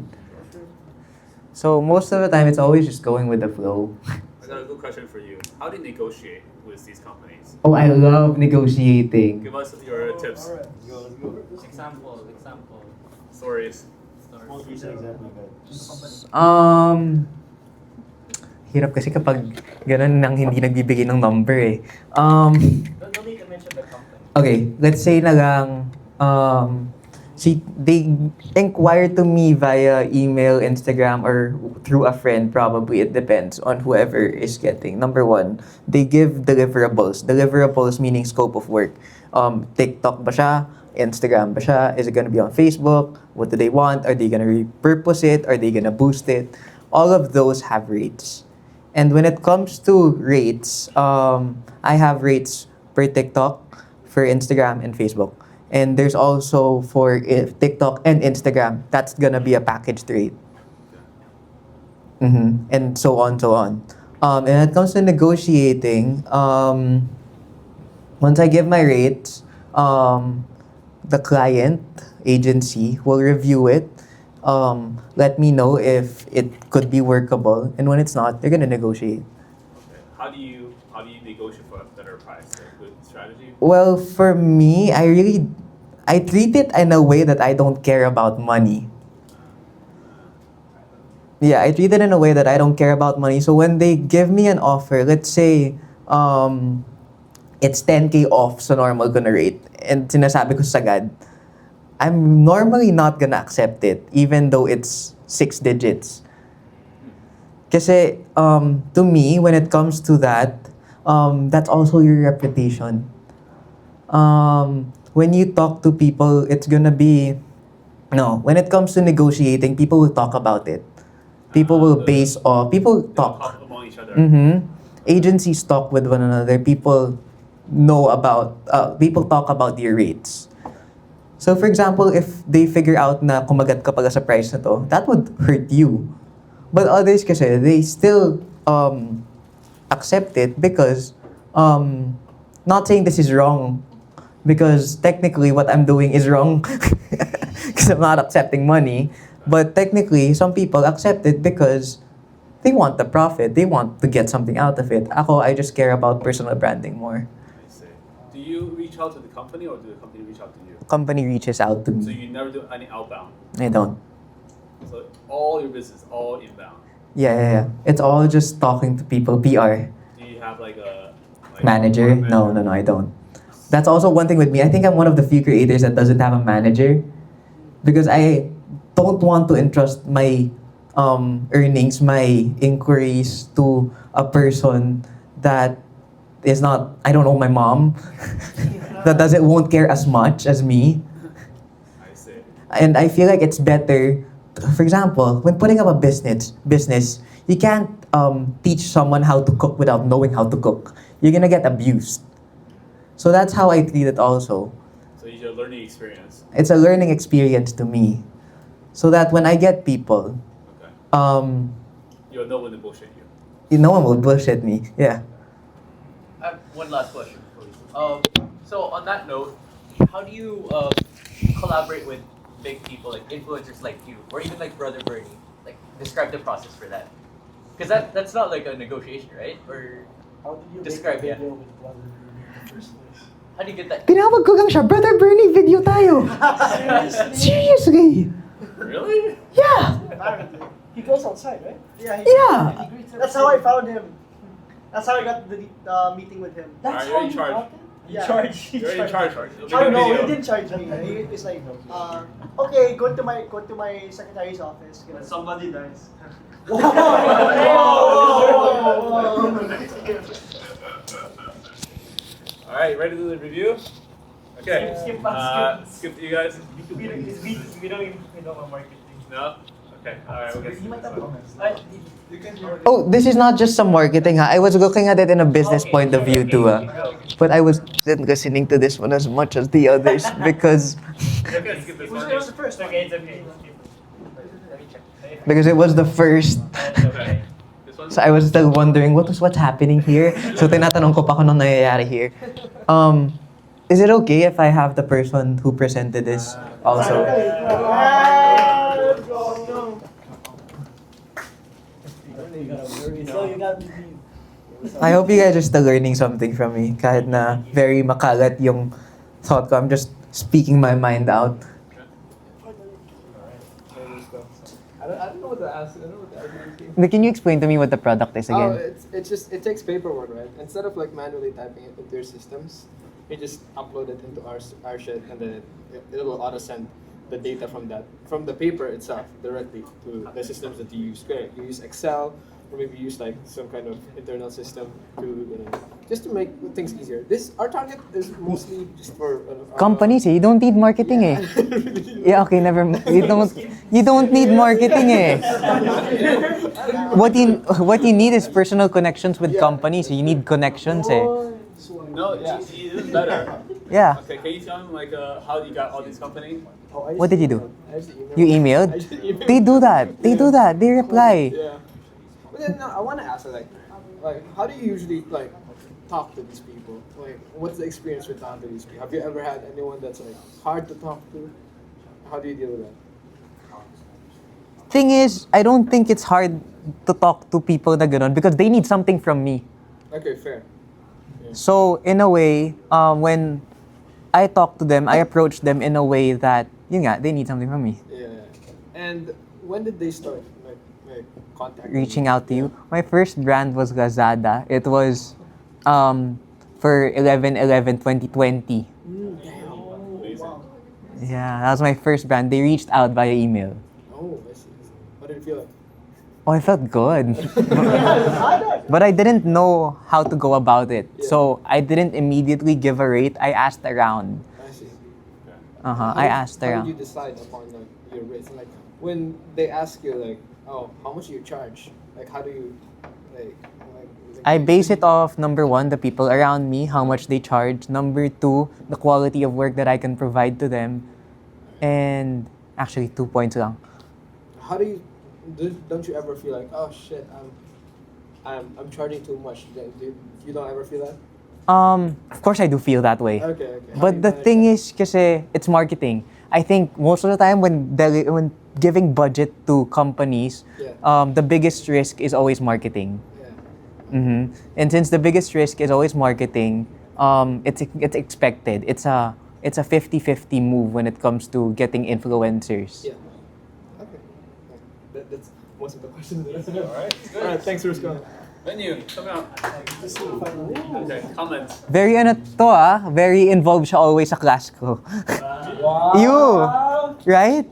So most of the time, it's always just going with the flow. I got a good question for you. How do you negotiate with these companies? Oh, I love negotiating. Give us your tips. Alright. Example. Stories. Most recent example, guys. Hirap kasi kapag ganun nang hindi nagbibigay ng number eh. Don't need to mention the company. Okay, let's say na lang, they inquire to me via email, Instagram, or through a friend probably. It depends on whoever is getting. Number one, they give deliverables. Deliverables meaning scope of work. TikTok ba siya? Instagram ba siya? Is it gonna be on Facebook? What do they want? Are they gonna repurpose it? Are they gonna boost it? All of those have rates. And when it comes to rates, I have rates per TikTok, for Instagram and Facebook. And there's also for TikTok and Instagram, that's gonna be a packaged rate. And so on, so on. And when it comes to negotiating, once I give my rates, the client agency will review it, let me know if it could be workable, and when it's not, they're gonna negotiate. Okay. How do you negotiate for a better price? A good strategy? Well, for me, I treat it in a way that I don't care about money. Yeah, I treat it in a way that I don't care about money. So when they give me an offer, let's say, it's 10K off sa normal ko na rate, and sinasabi ko sagad, I'm normally not gonna accept it, even though it's 6 digits. Kasi, to me, when it comes to that, that's also your reputation. When you talk to people, it's gonna be, when it comes to negotiating, people will talk about it. People will people talk. Talk among each other. Agencies talk with one another. People talk about your rates. So for example, if they figure out na kumagat ka pala sa price na to, that would hurt you. But others kasi, they still accept it because, not saying this is wrong, because technically what I'm doing is wrong because I'm not accepting money. But technically, some people accept it because they want the profit. They want to get something out of it. I just care about personal branding more. I see. Do you reach out to the company or do the company reach out to you? Company reaches out to So me. you never do any outbound? I don't. So all your business, all inbound? Yeah. It's all just talking to people, PR. Do you have like a Manager? No, I don't. That's also one thing with me. I think I'm one of the few creators that doesn't have a manager because I don't want to entrust my earnings, my inquiries to a person that is not, I don't know, my mom, that won't care as much as me. I see. And I feel like it's better, for example, when putting up a business, you can't teach someone how to cook without knowing how to cook. You're gonna get abused. So that's how I treat it also. So it's a learning experience. It's a learning experience to me. So that when I get people, Okay. you No one will bullshit you. no one will bullshit me. Yeah. I have one last question for you. So on that note, how do you collaborate with big people, like influencers like you, or even like Brother Bernie, like describe the process for that. Because that's not like a negotiation, right? Or How did you describe make a it. video with Brother Bernie in the first place? How do you get that? Tinawag ko lang siya, Brother Bernie, video tayo. Seriously? Really? Yeah. He goes outside, right? Yeah. Yeah. That's how I found him. That's how I got the meeting with him. That's Alright, how you're in you charge. got it? You're in charge, right? You'll Oh make a no, he video. didn't charge me. It's like, okay, go to my secretary's office. When somebody dies. All right, ready to do the review? Okay. Skip you guys. We don't want marketing. No. Okay. All right. We'll get to this one. You can hear Oh, this is not just some marketing, ha? I was looking at it in a business point of view too, but I wasn't listening to this one as much as the others because Okay, skip this one. Who's the first? It's okay. Let me check. because it was the first. Okay. This one. So I was still wondering what's happening here. So tinatanong ko pa kung anong nangyayari here. Is it okay if I have the person who presented this also? So you got me. I hope you guys are still learning something from me. Kahit na very makalat yung thought ko, I'm just speaking my mind out. I don't know what to ask. I don't know what to ask. Can you explain to me what the product is Oh, again? it's just it takes paperwork, right? Instead of like manually typing it into your systems, you just upload it into our shit, and then it will auto send the data from the paper itself directly to the systems that you use. Great, you use Excel, or maybe use like some kind of internal system to just to make things easier. Our target is mostly just for Companies, you don't need marketing eh. Yeah, okay, never. You don't need marketing eh. What you need is personal connections with companies. You need connections eh. No, it is better. Yeah. Okay, can you tell me like how you got all these companies? What did you do? I just emailed. You emailed? I just emailed. They do that. They do that. They reply. Yeah. But then I want to ask like how do you usually like talk to these people? Like, what's the experience with talking to these people? Have you ever had anyone that's like hard to talk to? How do you deal with that? Thing is, I don't think it's hard to talk to people na ganon because they need something from me. Okay, fair. So in a way, when I talk to them, I approach them in a way that yun nga, they need something from me. Yeah. And when did they start like contacting you? Reaching out to you. My first brand was Lazada. It was for 11/11/2020. Wow. Yeah, that was my first brand. They reached out via email. Oh, I see. What did it feel like? Oh, I felt good. But I didn't know how to go about it. So I didn't immediately give a rate. I asked around. I see. I asked How around. did you decide upon like your rates? Like when they ask you like, oh, how much do you charge? Like how do you like I base it off number one, the people around me, how much they charge. Number two, the quality of work that I can provide to them. And actually 2 points lang. How do you don't you ever feel like, oh shit, I'm charging too much? You don't ever feel that? Of course I do feel that way. Okay. How do But you the manage thing that? is, kasi it's marketing. I think most of the time when giving budget to companies, Yeah. the biggest risk is always marketing. Yeah. And since the biggest risk is always marketing, it's expected. It's a 50-50 move when it comes to getting influencers. Yeah. Okay. That's most of the questions. All right. Thanks, Rusco. Menu, come out. Okay, comments. Very very involved siya always sa class ko. Wow. You, right?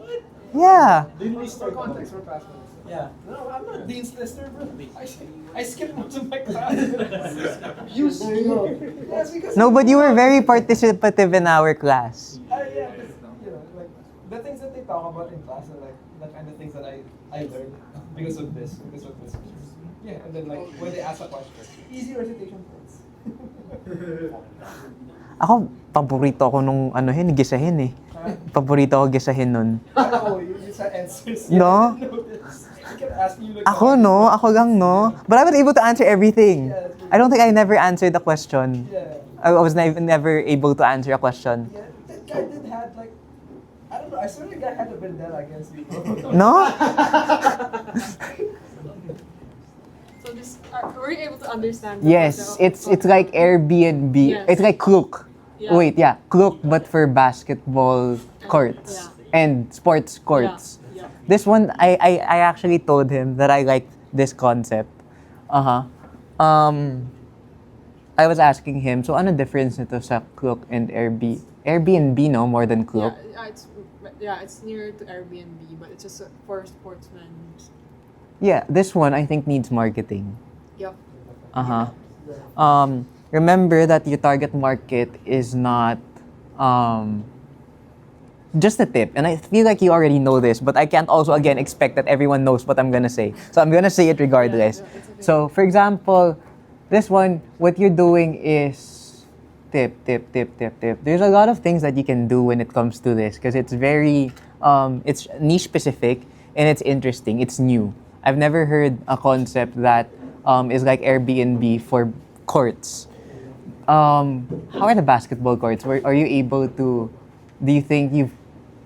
Yeah. Dean's for context for past minutes. Yeah. No, I'm not Dean's Lister, bro. I skipped most of my classes. You know. Yes, because No, but you were very participative in our class. yeah, because, like the things that they talk about in class are like the kind of things that I learned because of this. Yeah, and then like when they ask a question, easy recitation points. Ako, paborito ako nung gisahin eh. Paborito ako gisahin nun. Oh, you said answers. No? I kept asking you like. Ako lang no. But I was able to answer everything. I don't think I never answered the question. Yeah. I was never able to answer a question. Yeah, that guy did had like, I don't know. I swear the guy had a vendetta against you, bro. No? So this, were you able to understand? the Yes, concept of- it's like Airbnb. Yes. It's like Klook. Yeah. Wait, yeah, Klook, but for basketball courts and sports courts. Yeah. This one, I actually told him that I liked this concept. Uh-huh. I was asking him, so ano difference nito sa Klook and Airbnb, no? More than Klook? It's near to Airbnb, but it's just for sportsmen. Yeah, this one I think needs marketing. Yep. Remember that your target market is not just a tip, and I feel like you already know this, but I can't also again expect that everyone knows what I'm gonna say. So I'm gonna say it regardless. Yeah, it's okay. So for example, this one, what you're doing is tip. There's a lot of things that you can do when it comes to this because it's very it's niche specific and it's interesting. It's new. I've never heard a concept that is like Airbnb for courts. How are the basketball courts? Are you able to? Do you think you've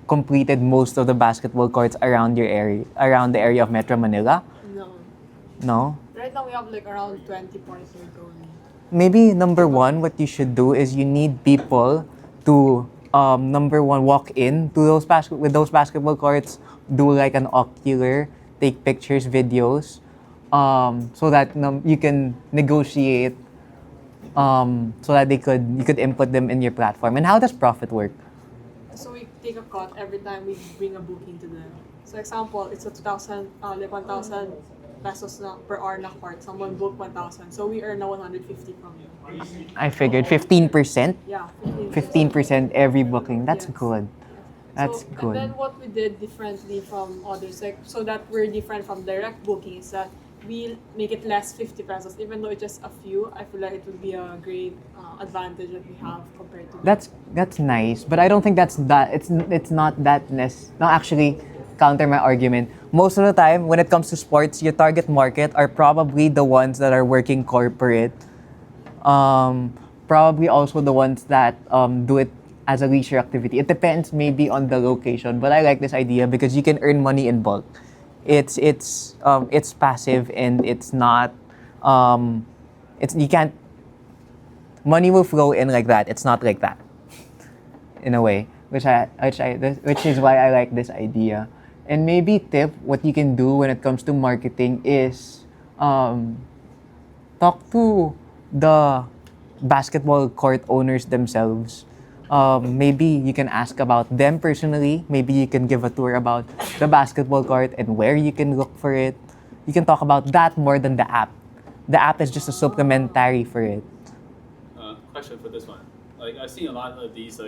completed most of the basketball courts around your area, around the area of Metro Manila? No. No. Right now we have like around 20 points only. Maybe number one, what you should do is you need people to number one walk in to those with those basketball courts, do like an ocular, take pictures, videos, so that you can negotiate, so that you could input them in your platform. And how does profit work? So we take a cut every time we bring a booking to them. So example, it's a 2,000, like 1,000 pesos na per hour na court. Someone booked 1,000. So we earn na 150 from you. I figured 15%. Yeah, 15% every booking. That's Yes. good. That's so, good. And then what we did differently from others, like so that we're different from direct booking, is that we make it less 50 pesos. Even though it's just a few, I feel like it would be a great advantage that we have compared to. That's nice, but I don't think that's that. It's not that No, actually, counter my argument. Most of the time, when it comes to sports, your target market are probably the ones that are working corporate. Probably also the ones that do it as a leisure activity. It depends maybe on the location, but I like this idea because you can earn money in bulk. It's passive and it's not you can't money will flow in like that. It's not like that in a way, which is why I like this idea. And maybe tip what you can do when it comes to marketing is talk to the basketball court owners themselves. Maybe you can ask about them personally. Maybe you can give a tour about the basketball court and where you can look for it. You can talk about that more than the app. The app is just a supplementary for it. Question for this one. Like I've seen a lot of these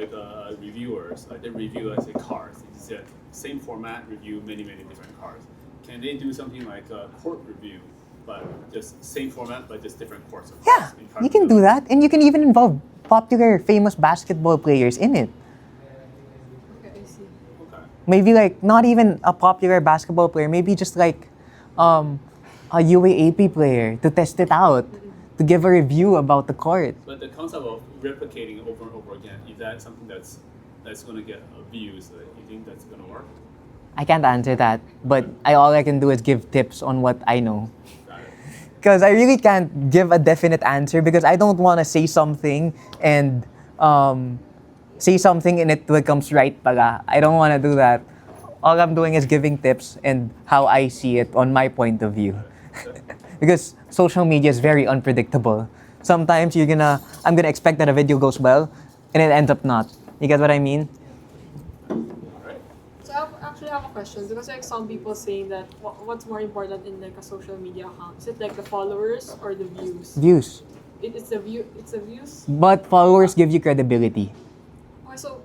reviewers, they review cars. They just same format, review many different cars. Can they do something like a court review, but just same format but just different courts? Yeah, you can do that, and you can even involve popular, famous basketball players in it. Okay, I see. Okay. Maybe like not even a popular basketball player. Maybe just like a UAAP player to test it out, to give a review about the court. But the concept of replicating over and over again, is that something that's going to get views? You think that's going to work? I can't answer that, but all I can do is give tips on what I know. Because I really can't give a definite answer because I don't want to say something and it becomes right pala. I don't want to do that. All I'm doing is giving tips and how I see it on my point of view. Because social media is very unpredictable. Sometimes I'm gonna expect that a video goes well and it ends up not. You get what I mean? So I actually have a question because like some people saying that what's more important in like a social media account? Is it like the followers or the views? Views. It's the views. But followers give you credibility. Okay, so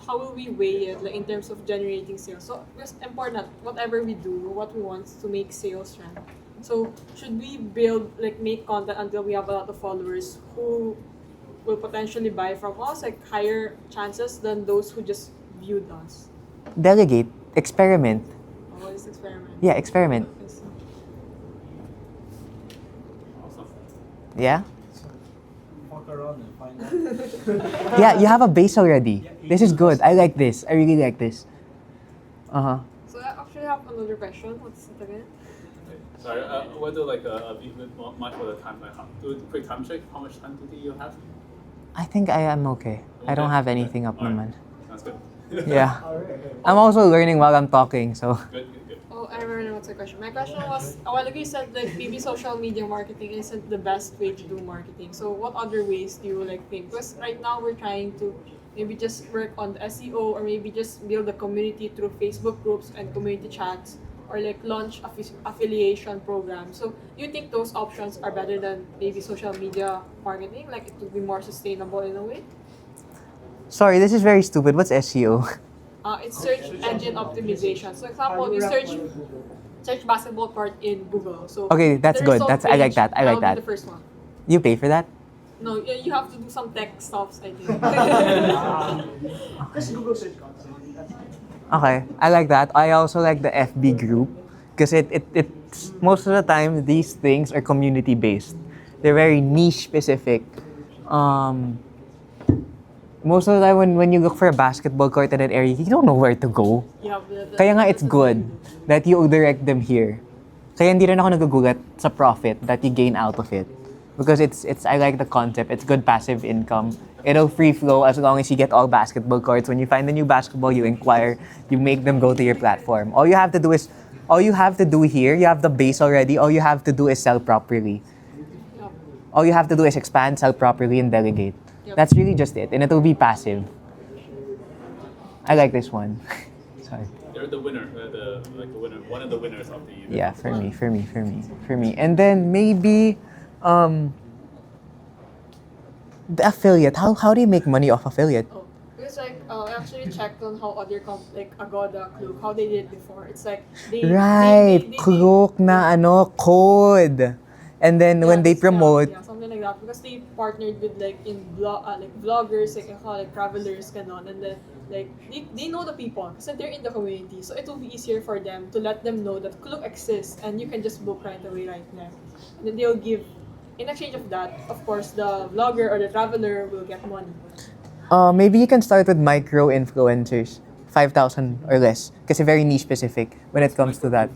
how will we weigh it like in terms of generating sales? So it's important whatever we do, what we want to make sales run. So should we make content until we have a lot of followers who will potentially buy from us, like higher chances than those who just viewed us? Delegate. Experiment. What is experiment? Yeah, experiment. Awesome. Yeah? Fuck around and find out. Yeah, you have a base already. This is good. I like this. I really like this. So I actually have another question. What's it again? Sorry, we'll do like a bit much for the time. Like, do a quick time check. How much time do you have? I think I am okay. I don't have anything up naman. Sounds good. Yeah. I'm also learning while I'm talking, so. Good. Oh, I remember what's the question. My question was, a while ago you said like maybe social media marketing isn't the best way to do marketing. So what other ways do you like think? Because right now we're trying to maybe just work on the SEO or maybe just build a community through Facebook groups and community chats or like launch affiliation programs. So do you think those options are better than maybe social media marketing? Like it would be more sustainable in a way? Sorry, this is very stupid. What's SEO? It's search engine optimization. So example, you search basketball court in Google. So Okay, that's the good. result I like page, that. I like that'll be that. the first one. You pay for that? No, you have to do some tech stuffs, I think. Just Google search console. Okay, I like that. I also like the FB group because it's most of the time these things are community based. They're very niche specific. Most of the time when you look for a basketball court in an area, you don't know where to go. Yeah, Kaya nga it's good that you direct them here. Kaya hindi rin ako nagugulat sa profit that you gain out of it. Because it's I like the concept. It's good passive income. It'll free flow as long as you get all basketball courts. When you find a new basketball, you inquire, you make them go to your platform. All you have to do here, you have the base already. All you have to do is sell properly. All you have to do is expand, sell properly, and delegate. That's really just it, and it'll be passive. I like this one. Sorry. They're the winner, one of the winners of the event. Yeah, for me. And then maybe the affiliate. How do you make money off affiliate? Oh, because like I actually checked on how other like Agoda, Klook, how they did before. It's like they Klook na code. And then when they promote, something like that, because they partnered with like vloggers, like travelers, kanon, and then like they know the people because they're in the community, so it will be easier for them to let them know that Klook exists and you can just book right away right there, and then they'll give, in exchange of that, of course, the vlogger or the traveler will get money. Maybe you can start with micro influencers, 5,000 or less, kasi very niche specific when it comes to that.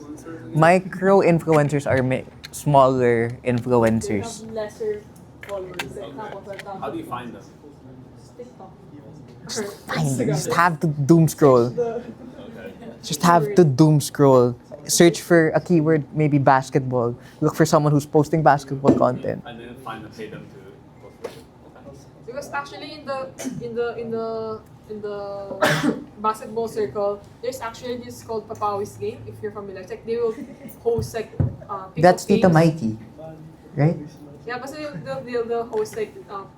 Micro influencers are smaller influencers. They have lesser followers. How do you find them? TikTok. Fine, just have to doom scroll. Just have to doom scroll. Search for a keyword, maybe basketball. Look for someone who's posting basketball content. And then pay them to post for it. Because actually in the basketball circle, there's actually this called Papawi's game. If you're familiar, it's like they will host like That's pick-up Tita games. Mikey, right? Yeah, but they'll host like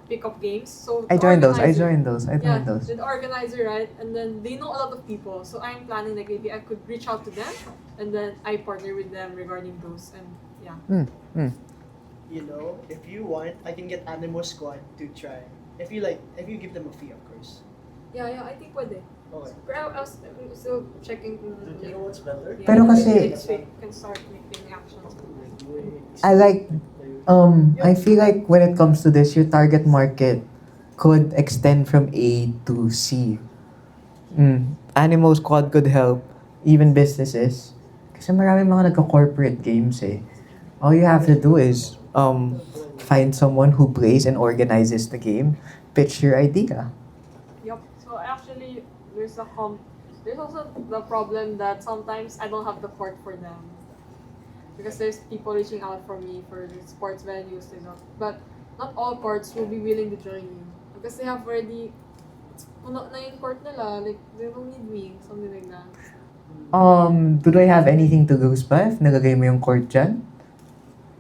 pick-up games. So I the joined those. organizer- the organizer, right? And then they know a lot of people. So I'm planning like maybe I could reach out to them, and then I partner with them regarding those. And yeah. You know, if you want, I can get Animo Squad to try. If you give them a fee, of course. Yeah, I think pwede. Okay. But I was still checking. You know what's better? Yeah, Pero maybe kasi- next week can start making actions. I like, I feel like when it comes to this, your target market could extend from A to C. Animal Squad could help, even businesses. Kasi marami mga nagka-corporate games eh. All you have to do is find someone who plays and organizes the game, pitch your idea. Yep. So actually, there's also the problem that sometimes I don't have the court for them. Because there's people reaching out for me for the sports venues, but not all courts will be willing to join me because they have already puno na yung court nila, like they don't need me, something like that. Do they have anything to lose ba if nagagay mo yung court dyan?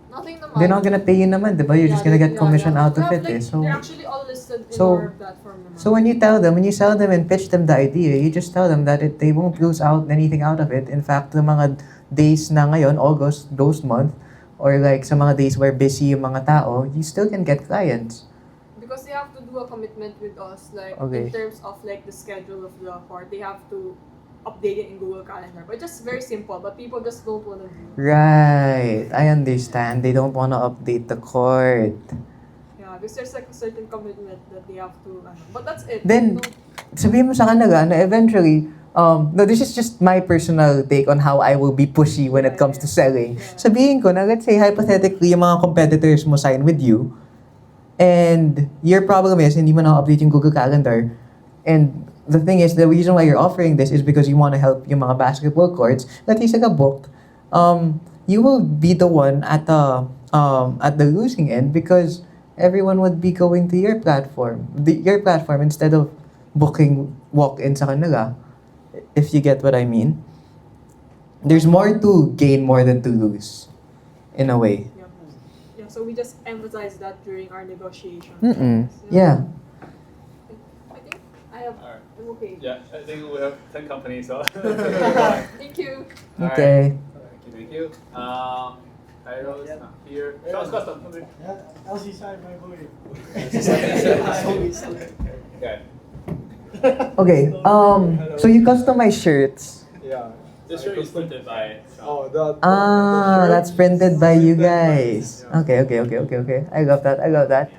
Nothing naman. They're not gonna pay you naman, di ba? You're just gonna get commission out of it eh. So, they're actually all listed in so- our platform naman. so when you sell them and pitch them the idea, you just tell them that they won't lose out anything out of it. In fact, the mga days na ngayon, August, those month, or like sa mga days where busy yung mga tao, you still can get clients. Because they have to do a commitment with us, like Okay. in terms of like the schedule of the court, they have to update it in Google Calendar. But just very simple, but people just don't want to do. Right. I understand. They don't wanna update the court. Yeah, because there's like a certain commitment that they have to. But that's it. Then, No- sabihin mo sa kanila na eventually, no, this is just my personal take on how I will be pushy when it comes to selling. Sabihin ko na, let's say, hypothetically, yung mga competitors mo sign with you, and your problem is, hindi mo na-update yung Google Calendar. And the thing is, the reason why you're offering this is because you want to help yung mga basketball courts that is booked. You will be the one at the losing end because everyone would be going to your platform, your platform instead of booking walk-in sa kanila. If you get what I mean. There's more to gain more than to lose, in a way. Yeah, so we just emphasize that during our negotiation. Yeah. I think I have. Alright. I'm okay. Yeah, I think we have 10 companies, so. Thank you. Okay. Thank you. Kairo's not here. Sean's custom. Come here. Yeah, LC side, my boy. Okay. Okay. So you customize shirts. Yeah. This shirt is printed by Sean. Oh, the Ah, shirt that's printed by you guys. Yeah. Okay. I love that.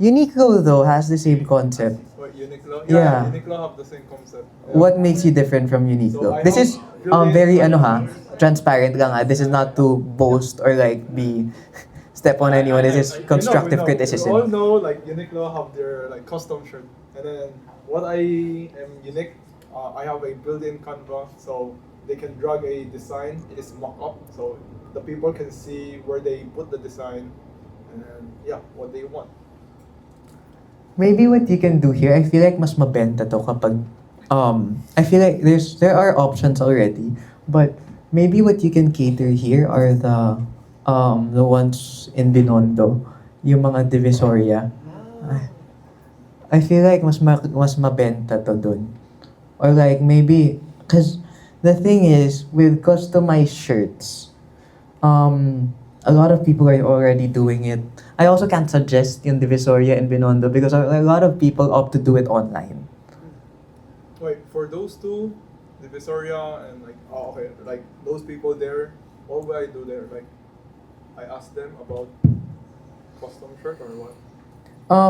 Uniqlo though has the same concept. What, Uniqlo? Yeah. Uniqlo have the same concept. Yeah. What makes you different from So Uniqlo? I This have is built-in very content. transparent lang. This is not to boast or like be step on anyone. This is constructive We all criticism. know like Uniqlo have their like custom shirt, and then what I am unique, I have a built-in Canva, so they can drag a design. It is mock-up, so the people can see where they put the design, and yeah, what they want. Maybe what you can do here, I feel like mas mabenta to kapag I feel like there are options already, but maybe what you can cater here are the ones in Binondo, yung mga Divisoria. I feel like mas mabenta to dun. Or like maybe, cause the thing is with customized shirts, a lot of people are already doing it. I also can't suggest yung Divisoria and Binondo because a lot of people opt to do it online. Wait, for those two, the Visoria and like, oh okay, like those people there, what would I do there? Like, I ask them about custom shirt or what?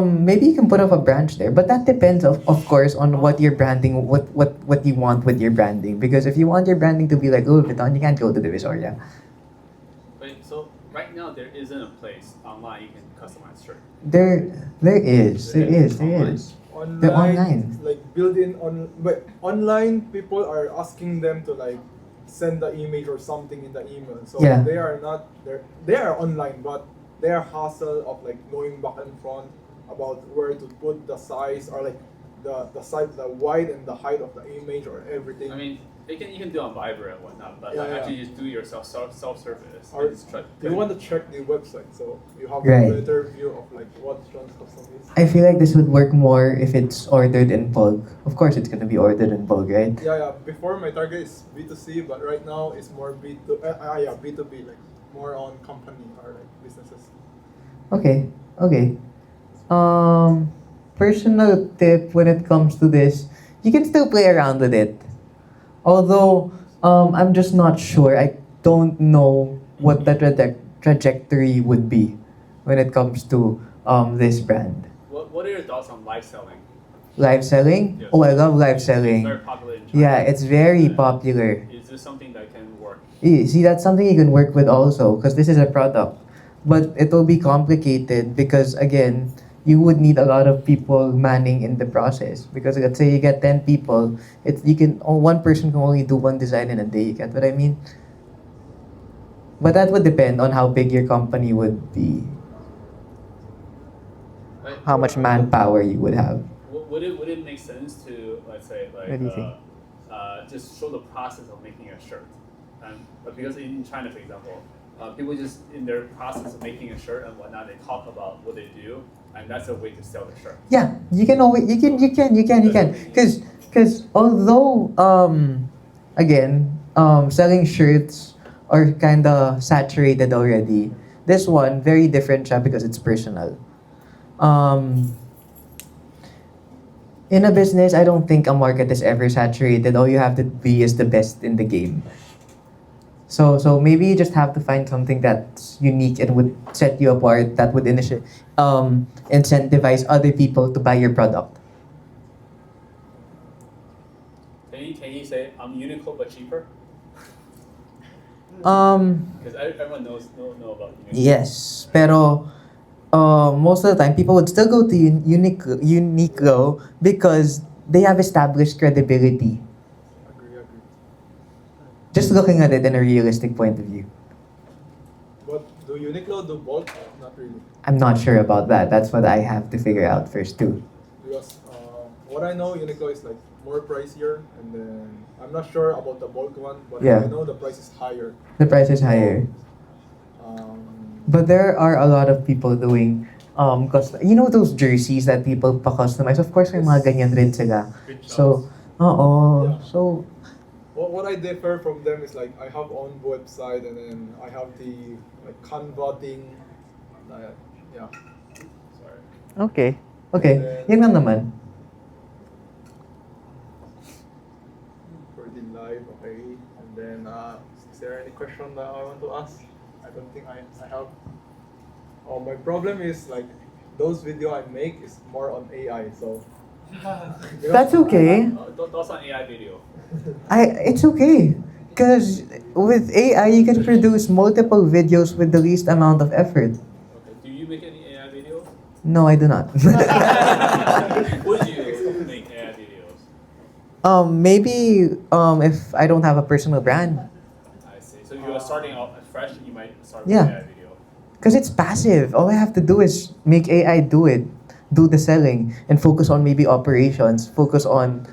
Maybe you can put up a branch there, but that depends of course on what your branding, what you want with your branding. Because if you want your branding to be like Louis Vuitton, you can't go to Divisoria. Wait, so right now there isn't a place online you can customize shirt. There is. Online, They're online. like built-in on, but online people are asking them to like send the image or something in the email. So Yeah. they are not there. They are online, but they are hassle of like going back and front about where to put the size or like the size, the width and the height of the image or everything. I mean, you can do on Viber and whatnot, but Yeah, like, yeah. actually just do it yourself, self-service. Or Just try- you want to check the website, so you have Right. a better view of like what Sean's custom is. I feel like this would work more if it's ordered in bulk. Of course, it's gonna be ordered in bulk, right? Yeah. Before my target is B2C, but right now it's more B2B, like more on company or like businesses. Okay. Personal tip when it comes to this, you can still play around with it. Although, I'm just not sure. I don't know what the trajectory would be when it comes to this brand. What are your thoughts on live selling? Live selling? Yes. Oh, I love live It's selling. very popular in China. Yeah, it's very popular. Is this something that can work? See, that's something you can work with also because this is a product. But it will be complicated because, again, you would need a lot of people manning in the process. Because let's say you get 10 people, one person can only do one design in a day. You get what I mean? But that would depend on how big your company would be, Like, how much manpower you would have. Would it make sense to, let's say, like What do you think? just show the process of making a shirt? But because in China, for example, people just in their process of making a shirt and whatnot, they talk about what they do, and that's a way to sell the shirt. Yeah, you can. Because although, again, selling shirts are kind of saturated already, this one, very different siya because it's personal. In a business, I don't think a market is ever saturated. All you have to be is the best in the game. So maybe you just have to find something that's unique and would set you apart, that would incentivize other people to buy your product. Can you say I'm Uniqlo but cheaper? Because everyone know about Uniqlo. Yes, pero most of the time people would still go to Uniqlo because they have established credibility. Agree. Just looking at it in a realistic point of view. But do Uniqlo do bulk? Not really. I'm not sure about that. That's what I have to figure out first too. Because what I know, Uniqlo is like more pricier, and then I'm not sure about the bulk one, but Yeah. I know the price is higher. The price is higher. But there are a lot of people doing you know those jerseys that people pa-customize? Of course, may mga ganyan rin sila. So, oo. Yeah. So, What I differ from them is like I have own website, and then I have the like Canva thing. Yeah. Sorry. okay. Okay. Yun lang naman. For the live, okay. And then is there any question that I want to ask? I don't think I have. Oh, my problem is like those video I make is more on AI, so. That's okay. That's an AI video. It's okay. Because with AI, you can produce multiple videos with the least amount of effort. Okay. Do you make any AI videos? No, I do not. Would you make AI videos? Maybe if I don't have a personal brand. I see. So you are starting out fresh. You might start with Yeah. AI video. Because it's passive. All I have to do is make AI do it, do the selling, and focus on maybe operations, focus on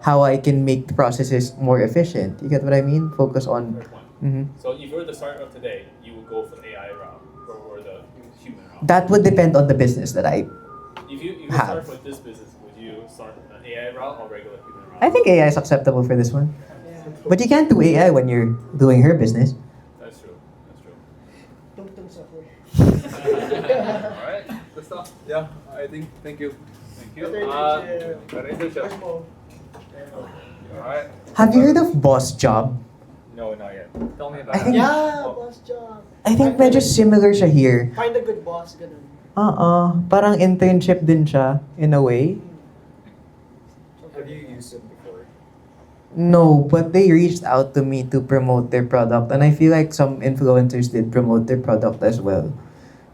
how I can make the processes more efficient. You get what I mean? Focus on. Fair point. Mhm. So if you were the startup today, you would go for the AI route or the human route. That would depend on the business that I. If you have. start with this business, would you start an AI route or regular human route? I think AI is acceptable for this one. But you can't do AI when you're doing her business. That's true. That's true. Tungtong sa ako. All right. Good stuff. Yeah, I think. Thank you. Thank you. Better internship. All right. Have you heard of Boss Job? No, not yet. Tell me about I think- Yeah, boss job. I think medyo similar siya here. Find a good boss, ganun. Parang internship din siya in a way. Have you used it before? No, but they reached out to me to promote their product, and I feel like some influencers did promote their product as well.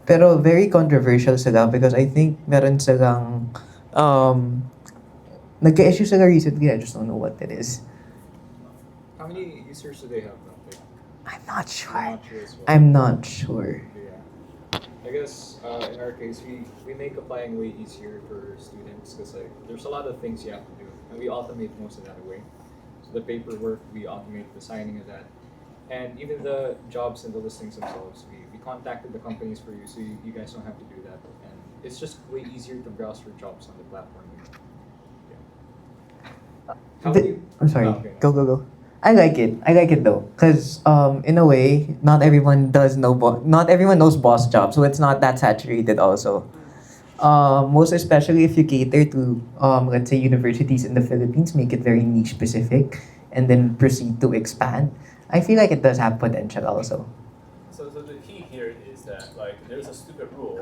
Pero very controversial sila because I think meron silang nagka-issue sila recently. I just don't know what it is. How many users do they have now? Like, I'm not sure. I'm not sure as well. I'm not sure. Yeah. I guess in our case, we make applying way easier for students because like there's a lot of things you have to do, and we automate most of that away. So the paperwork, we automate the signing of that, and even the jobs and the listings themselves, we contacted the companies for you, so you guys don't have to do that, and it's just way easier to browse for jobs on the platform. Yeah. How do you? I'm sorry. Oh, okay. Go. I like it though, because in a way, not everyone knows Boss Job, so it's not that saturated also. Most especially if you cater to let's say universities in the Philippines, make it very niche specific, and then proceed to expand. I feel like it does have potential also. So the key here is that like there's a stupid rule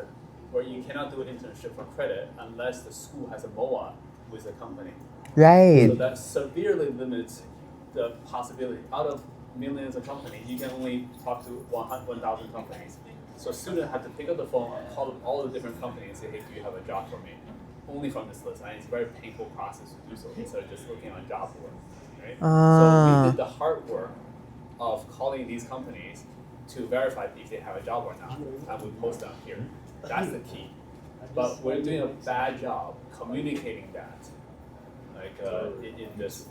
where you cannot do an internship for credit unless the school has a MOA with the company. Right. So that severely limits the possibility. Out of millions of companies, you can only talk to 1,000 companies. So students have to pick up the phone and call all the different companies and say, hey, do you have a job for me? Only from this list. And it's a very painful process to do so instead of just looking on job board. Right? So we did the hard work of calling these companies to verify if they have a job or not. And we post them here. That's the key. But we're doing a bad job communicating that. Like in this,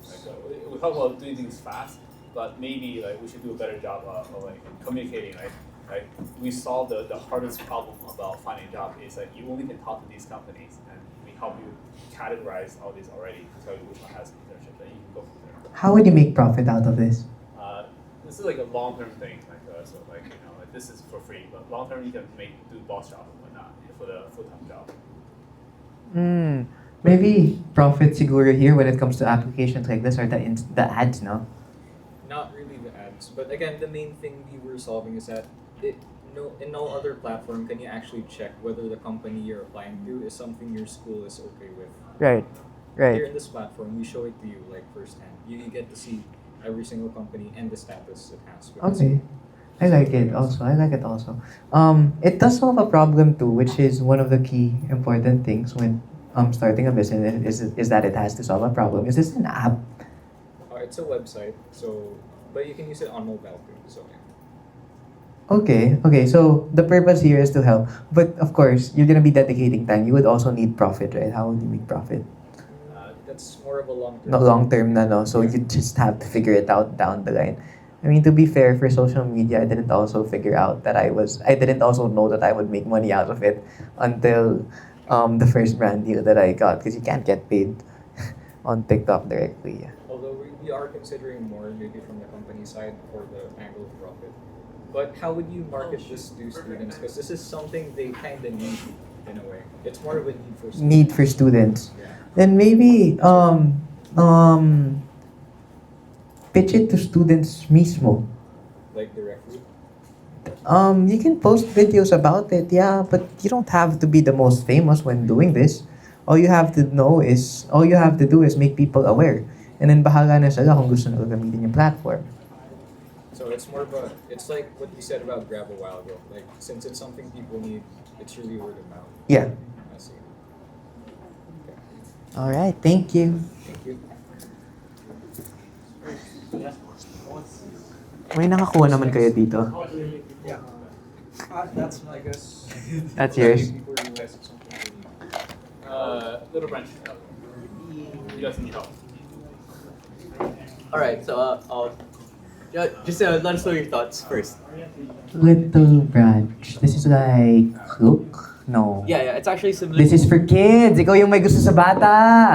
we talk about doing things fast, but maybe like we should do a better job of like communicating. Like we solve the hardest problem about finding a job is that you only can talk to these companies, and we help you categorize all these already to tell you which one has internship. Then you can go from there. How would you make profit out of this? This is like a long-term thing. So like like this is for free, but long-term you can do boss job and whatnot for the full-time job. Maybe profit siguro here when it comes to applications like this or the ads, no? Not really the ads, but again, the main thing we were solving is that in no other platform can you actually check whether the company you're applying to is something your school is okay with. Right. Right. Here in this platform, we show it to you like firsthand. You get to see every single company and the status it has. Okay. I like it also. I like it also. It does solve a problem too, which is one of the key important things when starting a business is that it has to solve a problem. Is this an app? It's a website, so but you can use it on mobile too. So yeah. Okay. So the purpose here is to help, but of course you're gonna be dedicating time. You would also need profit, right? How would you make profit? That's more of a long term. No, long term na no. So you just have to figure it out down the line. I mean, to be fair, for social media, I didn't also figure out that I didn't also know that I would make money out of it until the first brand deal that I got, because you can't get paid on TikTok directly. Yeah. Although we are considering more maybe from the company side for the angle of profit. But how would you market this to students? Because this is something they kind of need in a way. It's more of a need for students. Need for students. Yeah. Then maybe pitch it to students mismo. Like directly. You can post videos about it, yeah, but you don't have to be the most famous when doing this. All you have to do is make people aware. And then bahala na sila kung gusto nila gamitin yung platform. So it's more of it's like what you said about Grab a while ago. Like, since it's something people need, it's really word of mouth. Yeah. I see. Okay. All right, thank you. Thank you. May nakakuha naman kayo dito. Yeah. That's my guess. That's yours. Little branch. You guys need help. All right, so just let us know your thoughts first. Little branch. This is like look? No. Yeah, it's actually similar. This is for kids. Ikaw yung may gusto sa bata.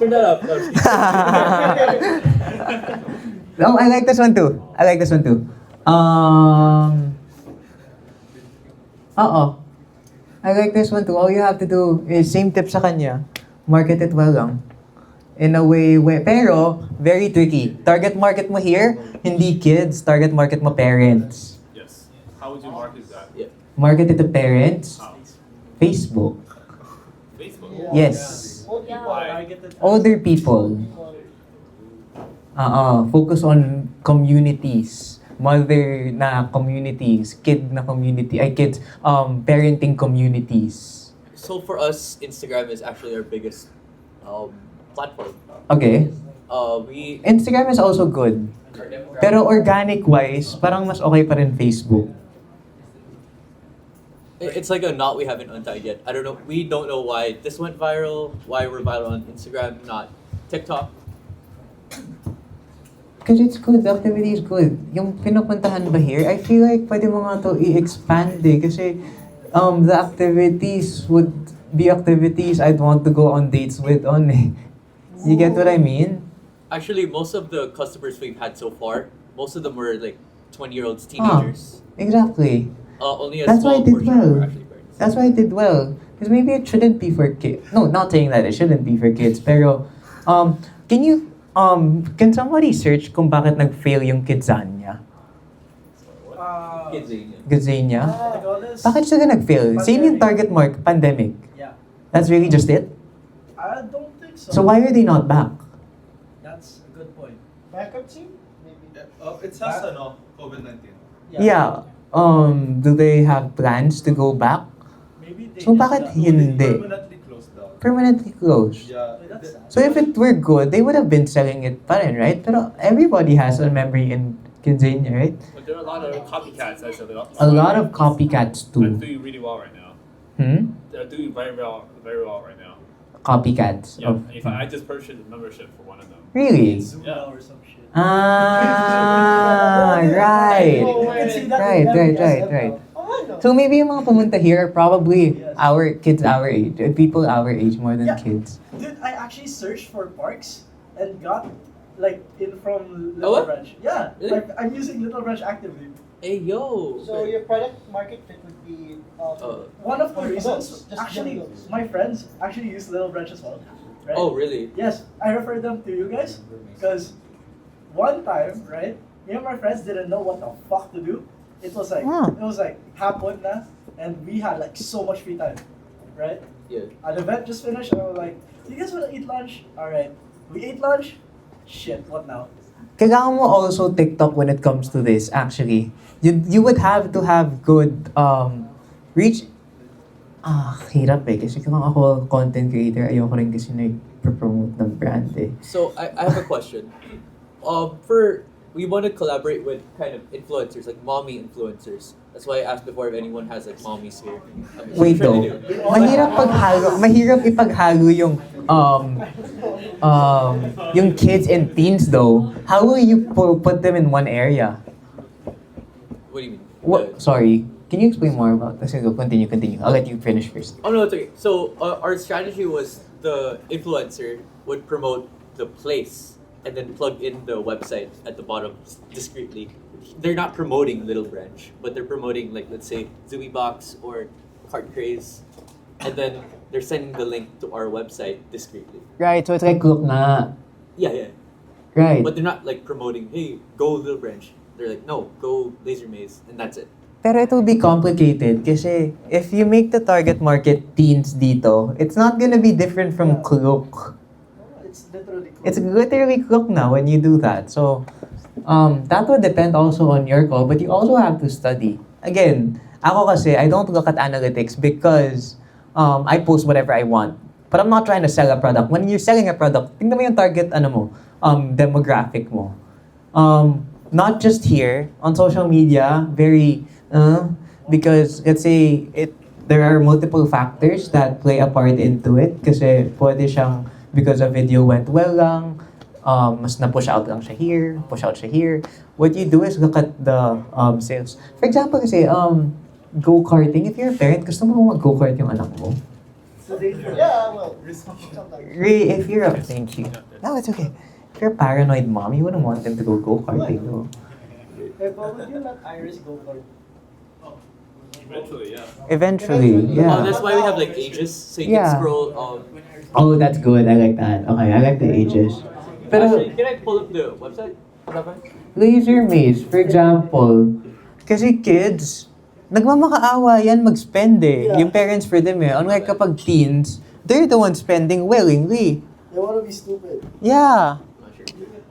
Turn that up. No, I like this one too. I like this one too. All you have to do is same tip sa kanya. Market it well lang. In a way, pero very tricky. Target market mo here, hindi kids. Target market mo parents. Yes. How would you market that? Yeah. Market it to parents. How? Facebook. Facebook. Yes. Why? Older people. Focus on communities. Mother na communities, kid na community, kids, parenting communities. So for us, Instagram is actually our biggest platform. Okay. We Instagram is also good. Pero organic-wise, parang mas okay pa rin Facebook. It's like a knot we haven't untied yet. I don't know. We don't know why this went viral. Why we're viral on Instagram, not TikTok. Because it's good, the activity is good. Yung pinupuntahan ba here, I feel like pwede mo nga to i-expand eh. Kasi the activities would be activities I'd want to go on dates with on eh. You get what I mean? Actually, most of the customers we've had so far, most of them were like 20-year-olds, teenagers. Exactly. Only a That's why I small did portion were well. actually parents. That's why I did well. Because maybe it shouldn't be for kids. No, not saying that it shouldn't be for kids. Pero, can somebody search kung bakit nag-fail yung Kidzania? Kidzania? Bakit sila nag-fail? Same yung target mark, pandemic. Yeah. That's really just it? I don't think so. So why are they not back? That's a good point. Bankruptcy? Maybe. It has COVID-19. Yeah. Do they have plans to go back? Maybe they So just, bakit hindi? Permanently closed down. Permanently closed. Yeah. That's sad. So if it were good, they would have been selling it pa rin, right? Pero everybody has a memory in Kidzania, right? But there are a lot of copycats. A lot of copycats They're too. doing really well right now. They're doing very well right now. Copycats. Yeah. Of, In fact, I just purchased a membership for one of them. really? Yeah. Or some shit. Right. You can see that Right, in right, every right, SM right. now. Oh, I know. So maybe yung mga pumunta here are probably Yes. our kids our age, people our age more than Yeah. kids. Dude, I actually searched for parks and got like in from Oh, Little what? Branch. Yeah, Really? like I'm using Little Branch actively. Hey yo. So your product market fit would be One of the for reasons, adults, just actually, young adults. my friends actually use Little Branch as well. Right? Oh really? Yes, I referred them to you guys because one time, right, me and my friends didn't know what the fuck to do. It was like hapon na, and we had like so much free time, right? Yeah. An event just finished, and I'm like, "Do you guys want to eat lunch?" All right, we ate lunch. Shit, what now? Kailangan mo also TikTok when it comes to this, actually. You would have to have good reach. Hirap eh. Kasi kung ako content creator, ayoko rin kasi nag-promote ng brand eh. So I have a question. For we want to collaborate with kind of influencers, like mommy influencers. That's why I asked before if anyone has like mommies here. Wait though, mahirap ipaghalo yung kids and teens though. How will you put them in one area? What do you mean? What? Sorry. Can you explain more about this? Continue. I'll let you finish first. Oh no, it's okay. So our strategy was the influencer would promote the place and then plug in the website at the bottom discreetly. They're not promoting Little Branch, but they're promoting, like, let's say Zooey Box or Cart Craze, and then they're sending the link to our website discreetly. Right, so it's like look na. Yeah. Right. But they're not like promoting, hey, go Little Branch. They're like, no, go Laser Maze, and that's it. Pero it will be complicated kasi if you make the target market teens dito, it's not gonna be different from Klook. It's literally Klook now when you do that. So, that would depend also on your call, but you also have to study. Again, ako kasi, I don't look at analytics because I post whatever I want. But I'm not trying to sell a product. When you're selling a product, tingnan mo yung target demographic mo. Not just here, on social media, very, because let's say there are multiple factors that play a part into it. Kasi pwede siyang, because a video went well lang, mas na-push out lang siya here, push out siya here. What you do is look at the sales. For example, kasi go-karting, if you're a parent, gusto mo mag-go-kart yung anak mo? Yeah, well, If you're a, thank you. No, it's okay. If you're a paranoid mom, you wouldn't want them to go go-karting, no? But would you let Iris go for it? Eventually, yeah. Eventually, yeah. Oh, that's why we have like ages, so you Yeah. can scroll. Oh, that's good. I like that. Okay, I like the ages. Pero, Actually, can I pull up the website? Laser Maze, for example, kasi kids, nagmamakaawa yan mag-spend eh. Yeah. Yung parents for them eh. Unlike kapag teens, they're the ones spending willingly. They want to be stupid. Yeah.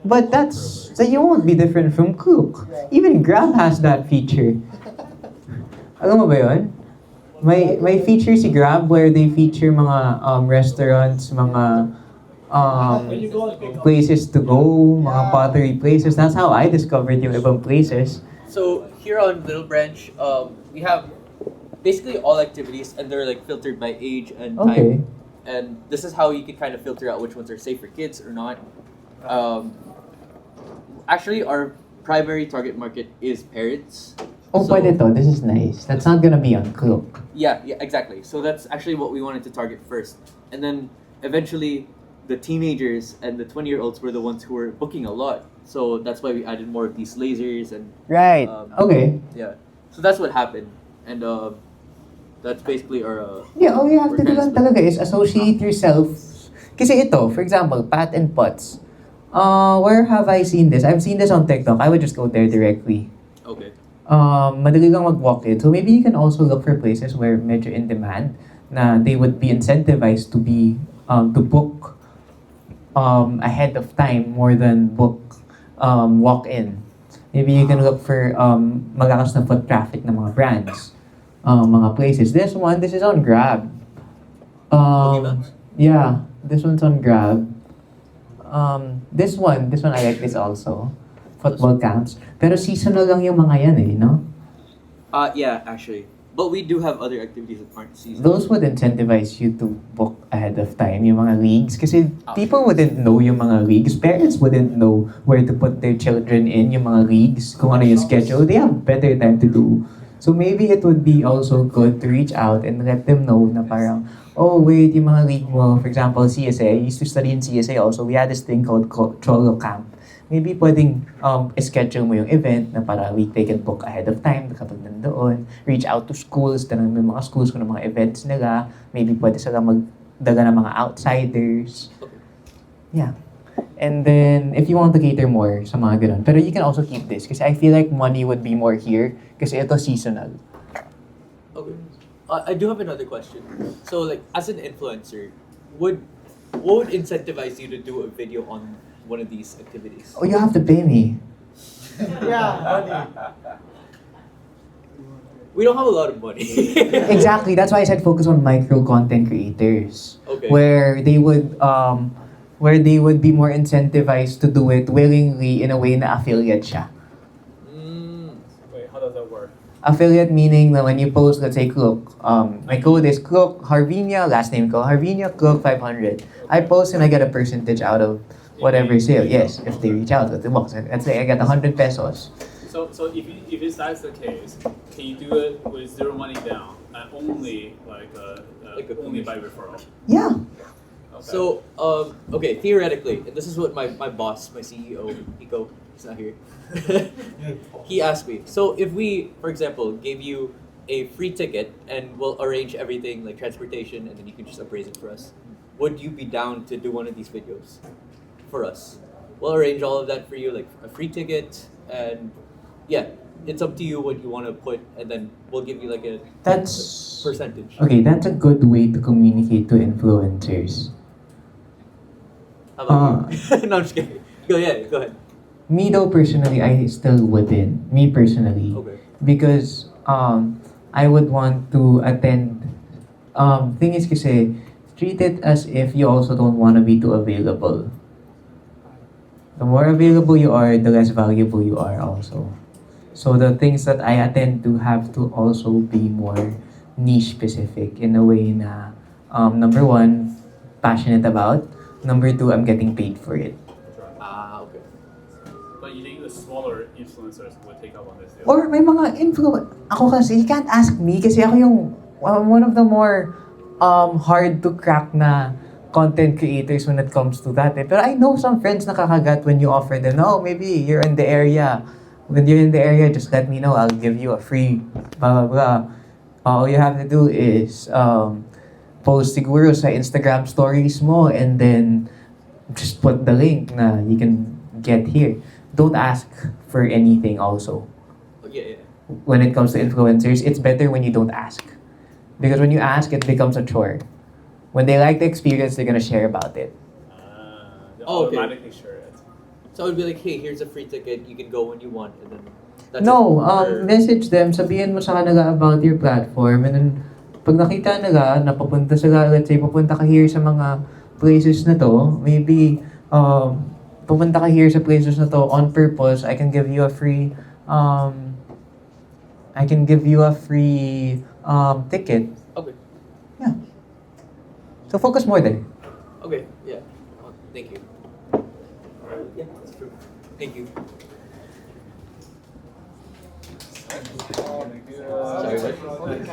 But so you won't be different from Klook. Even Grab has that feature. Alam mo ba yun? May feature si Grab where they feature mga restaurants, mga places to go, mga pottery places. That's how I discovered yung ibang places. So here on Little Branch, we have basically all activities, and they're like filtered by age and time. Okay. And this is how you can kind of filter out which ones are safe for kids or not. Actually, our primary target market is parents. Oh, So- pwede to. This is nice. That's not gonna be on Klook. Yeah, exactly. So that's actually what we wanted to target first. And then eventually the teenagers and the 20-year-olds were the ones who were booking a lot. So that's why we added more of these lasers and Right. Okay. yeah. So that's what happened. And that's basically our Yeah, all you have we're to do kinda lang talaga is associate yourself. Kasi ito, for example, Pat and Putz. Where have I seen this? I've seen this on TikTok. I would just go there directly. Okay. Madali lang mag-walk in. So maybe you can also look for places where medyo in demand na they would be incentivized to book ahead of time more than book walk-in. Maybe you can look for malakas na foot traffic ng mga brands, mga places. This is on Grab. Yeah, this one's on Grab. This one I like this also. Football camps. Pero seasonal lang yung mga yan eh, no? Yeah, actually. But we do have other activities that aren't seasonal. Those would incentivize you to book ahead of time yung mga leagues. Kasi people wouldn't know yung mga leagues. Parents wouldn't know where to put their children in yung mga leagues. Kung ano yung schedule. They have better time to do. So maybe it would be also good to reach out and let them know na parang, oh wait, yung mga league mo, for example, CSA. I used to study in CSA also. We had this thing called Cholo Camp. Maybe pwedeng schedule mo yung event na para they can book ahead of time kapag nandoon. Reach out to schools, tanong mo mga schools kung ano mga events nila. Maybe pwede sila magdaga ng mga outsiders. Yeah. And then, if you want to cater more sa mga ganun. Pero you can also keep this kasi I feel like money would be more here kasi ito seasonal. Okay. I do have another question. So, like, as an influencer, would what would incentivize you to do a video on one of these activities? Oh, you have to pay me. Yeah, We don't have a lot of money. Exactly. That's why I said focus on micro content creators, Okay. where they would be more incentivized to do it willingly in a way na affiliate siya. Mm. Wait, how does that work? Affiliate meaning that when you post, let's say Klook, my code is Klook Harvinia, last name ko Harvinia Klook 500. I post and I get a percentage out of whatever sale. Yes, if they reach out to the box, let's say I get 100 pesos. So if that's the case, can you do it with zero money down and only only by referral? Yeah. Okay. So, okay, theoretically, and this is what my boss, my CEO, Pico, he's not here. He asked me, so if we, for example, gave you a free ticket and we'll arrange everything like transportation and then you can just appraise it for us, would you be down to do one of these videos for us? We'll arrange all of that for you, like a free ticket, and yeah, it's up to you what you want to put, and then we'll give you like a That's percentage. okay. That's a good way to communicate to influencers. How about you? No, I'm just kidding. Go ahead. Me though personally, I still wouldn't. Me personally, Okay. because I would want to attend. Thing is kasi, treat it as if you also don't want to be too available. The more available you are, the less valuable you are also. So the things that I attend to have to also be more niche specific in a way na number one, passionate about. Number two, I'm getting paid for it. Okay. But you think the smaller influencers would take up on this deal? Or may mga ako kasi, you can't ask me kasi ako yung one of the more hard to crack na content creators when it comes to that. Eh. Pero I know some friends nakakagat when you offer them, oh, maybe you're in the area. When you're in the area, just let me know. I'll give you a free blah, blah, blah. All you have to do is post siguro sa Instagram stories mo and then just put the link na you can get here. Don't ask for anything also. Yeah. When it comes to influencers, it's better when you don't ask. Because when you ask, it becomes a chore. When they like the experience, they're gonna share about it. They Oh, okay. automatically share it. So it would be like, hey, here's a free ticket. You can go when you want, and then that's No, it. Or- message them, sabihin mo sa kanila about your platform, and then pag nakita nila, napapunta sila, let's say, pupunta ka here sa mga places na to, maybe, pupunta ka here sa places na to on purpose, I can give you a free, ticket. Okay. Yeah. So focus more there. Okay. Yeah. Thank you. Yeah, that's true. Thank you.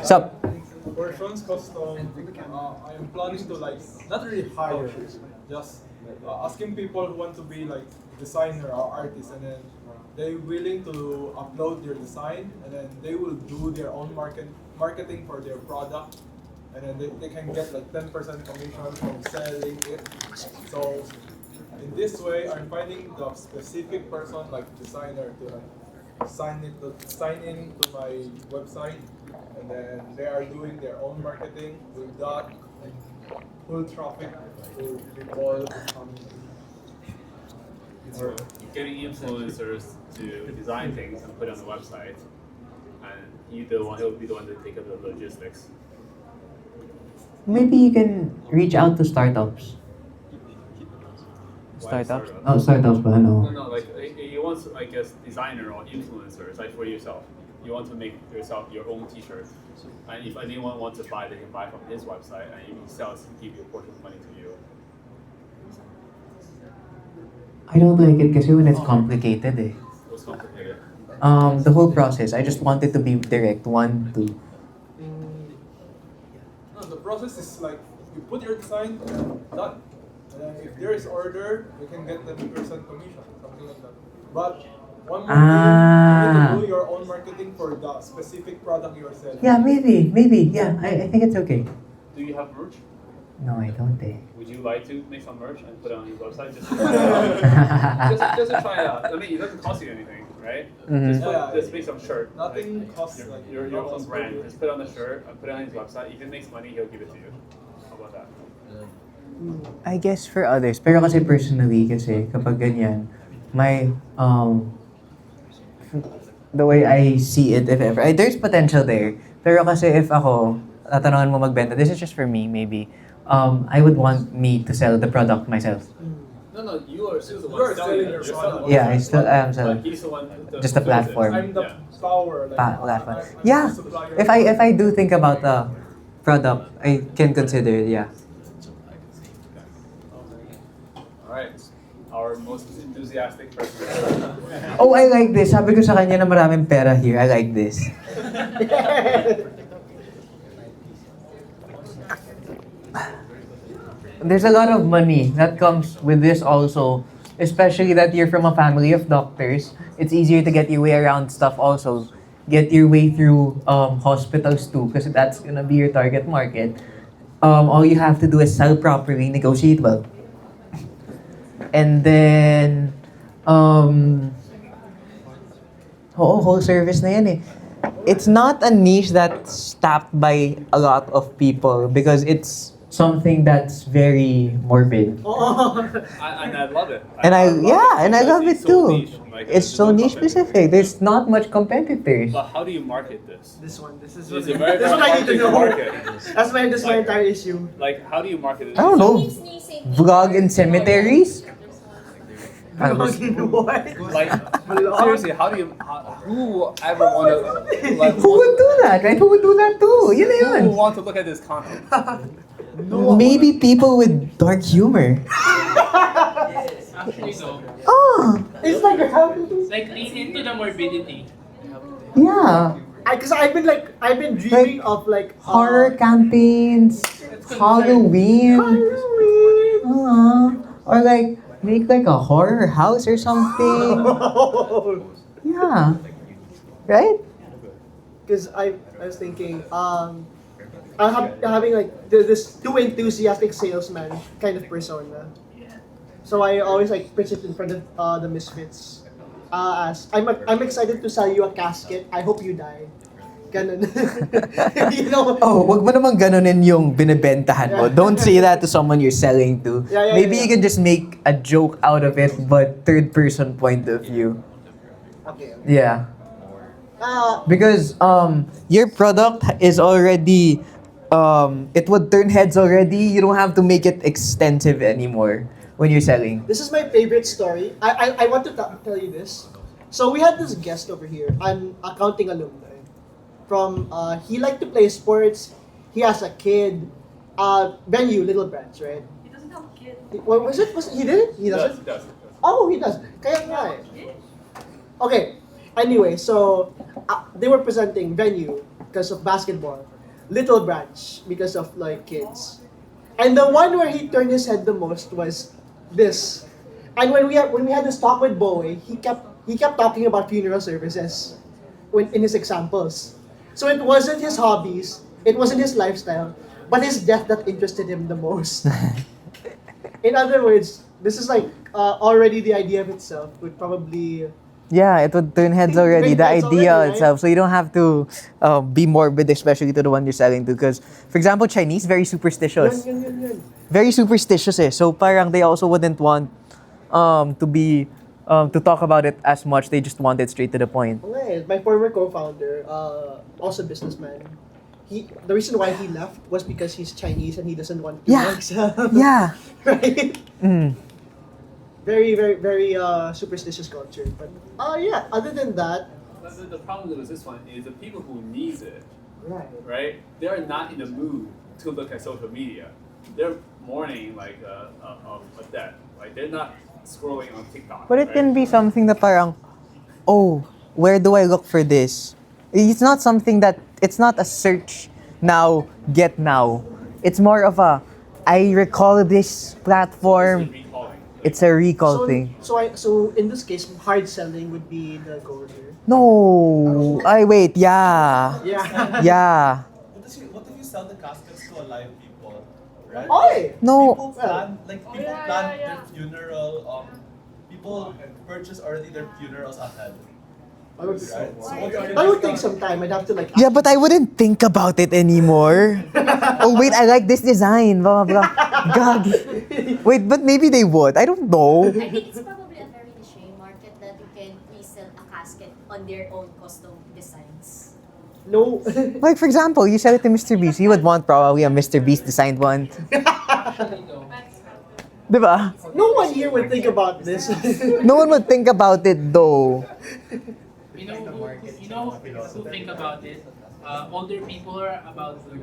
Sup? For Sean's custom, I am planning to not really hire, just asking people who want to be like designer or artist, and then they willing to upload their design, and then they will do their own marketing for their product, and then they can get like 10% commission from selling it. So in this way, I'm finding the specific person like designer to sign in to my website, and then they are doing their own marketing with that full traffic to people coming. Or getting influencers to design things and put it on the website, and he'll be the one to take up the logistics. Maybe you can reach out to startups. Why Startups? startup? Oh, startups ba? No. No, like you want, I guess, designer or influencers, like for yourself. You want to make yourself your own T-shirt, and if anyone wants to buy, they can buy from his website, and if he sells, he give you a portion of money to you. I don't like it kasi when it's complicated eh. What's complicated? The whole process. I just want it to be direct. 1, 2. No, the process is like you put your design, done. And then if there is order, you can get 10% commission, something like that. But one more thing, you need to do your own marketing for the specific product you are selling. Yeah, maybe. Yeah, I think it's okay. Do you have merch? No, I don't eh. Would you like to make some merch and put it on your website just to try it out? just to try it out. I mean, it doesn't cost you anything, right? Just make some shirt. Nothing like, costs your own brand. Just put it on the shirt and put it on his website. If it makes money, he'll give it to you. How about that? I guess for others. Pero kasi personally, kasi kapag ganyan, my, the way I see it, if ever, there's potential there. Pero kasi if ako, tatanungan mo magbenta, this is just for me, maybe. I would want me to sell the product myself. No, you are still the one selling your product. Yeah, I still am selling. He's the one. Just a platform. I'm the power. Like, Platform. Yeah. If I do think about the product, I can consider it, yeah. Alright. Our most enthusiastic person. Oh, I like this. Sabi ko sa kanya na maraming pera here. I like this. There's a lot of money that comes with this also. Especially that you're from a family of doctors. It's easier to get your way around stuff also. Get your way through hospitals too, because that's gonna be your target market. All you have to do is sell properly, negotiate well. And then, whole service na yan eh. It's not a niche that's tapped by a lot of people because it's something that's very morbid. And I love it. I love it too. Niche. Like, it's so niche specific. There's not much competitors. But how do you market this? This one. This is It's what, a very this is what I need to know. market. That's my entire issue. Like, how do you market it? I don't know. Vlog in cemeteries? What? Like, seriously, how do you? Who ever want to? Like, Who would do that? Right? Who would do that too? Yun na yun. Who want to look at this content? Maybe people with dark humor. Actually, so. Oh, It's like Like, lean into the morbidity. yeah. Because I've been dreaming of like Horror campaigns, Halloween. Or like make like a horror house or something. Yeah. Right? Because I was thinking having like this too enthusiastic salesman kind of persona. So I always like pitch it in front of the Misfits. As I'm excited to sell you a casket. I hope you die. Ganun. You know? Oh, wag mo namang ganunin yung binibentahan mo. Don't say that to someone you're selling to. Maybe you can just make a joke out of it, but third person point of view. Okay. Yeah. Because your product is already it would turn heads already. You don't have to make it extensive anymore when you're selling. This is my favorite story. I want to tell you this. So we had this guest over here, an accounting alumni. From he liked to play sports. He has a kid. Venue, Little Branch, right? He doesn't have a kid. What was it? He didn't? He doesn't? Does. Oh, he does. Kaya nga eh. Okay. Anyway, so they were presenting Venue because of basketball. Little Branch because of like kids. And the one where he turned his head the most was this. And when we had this talk with Bowie, he kept talking about funeral services in his examples. So it wasn't his hobbies, it wasn't his lifestyle, but his death that interested him the most. In other words, this is like already the idea of itself would probably. Yeah, it would turn heads already. The Heads idea already, right? itself. So you don't have to be morbid, especially to the one you're selling to. Because, for example, Chinese, very superstitious. Yun. Very superstitious eh. So parang they also wouldn't want to talk about it as much. They just want it straight to the point. Okay, my former co-founder, also businessman. The reason why he left was because he's Chinese and he doesn't want to sell. Yeah. Right? Mm. Very, very, very superstitious culture. But yeah, other than that. But the problem with this one is the people who need it, right? They are not in the mood to look at social media. They're mourning like a death. Like they're not scrolling on TikTok. But it can be something that parang, oh, where do I look for this? It's not something that, it's not a search now, get now. It's more of a, I recall this platform. It's a recall thing. So in this case, hard selling would be the goal here. No, wait, yeah. Yeah. Yeah. What if you sell the caskets to alive people? right? Oy! No. People plan, like people yeah, plan yeah, yeah. their funeral. People purchase already their funerals ahead. I would, Right? So what I would take some time. I'd have to like. Yeah, but I wouldn't think about it anymore. Oh wait, I like this design. Blah blah blah. God. Wait, but maybe they would. I don't know. I think it's probably a very niche market that you can resell a casket on their own custom designs. No. Like for example, you sell it to Mr. Beast. You would want probably a Mr. Beast designed one. Diba? No one here would think about this. No one would think about it though. You know who think about it? Older people are about to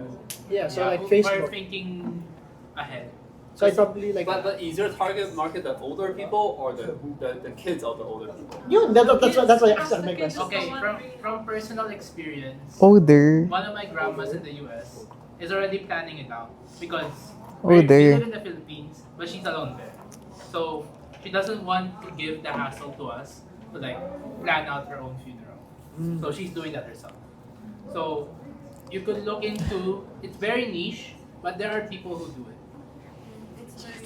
Yeah, so like who are Facebook. thinking ahead. So I probably like. But is your target market the older people or the kids of the older people? You. That's why I asked my question. Okay, from personal experience, Older. one of my grandmas in the US is already planning it out because Oh, we there. live in the Philippines, but she's alone there. So she doesn't want to give the hassle to us to like plan out her own funeral. So she's doing that herself. So you could look into, it's very niche, but there are people who do it.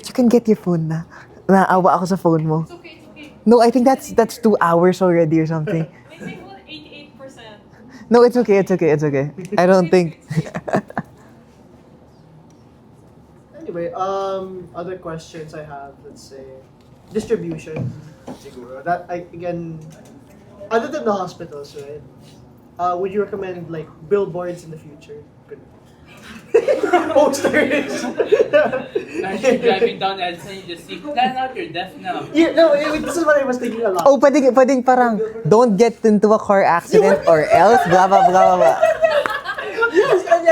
You can get your phone na. Naawa ako sa phone mo. It's okay, it's okay. No, I think that's 2 hours already or something. May take 88%. No, it's okay, it's okay, it's okay. I don't think. Anyway, other questions I have, let's say, distribution, siguro. That again, other than the hospitals, right? Would you recommend like billboards in the future? Posters. As you're driving down Edson, you just see, plan out your death now. Yeah, no, this is what I was thinking a lot. Oh, pwedeng parang, don't get into a car accident or else, blah, blah, blah, blah, blah. Yes, and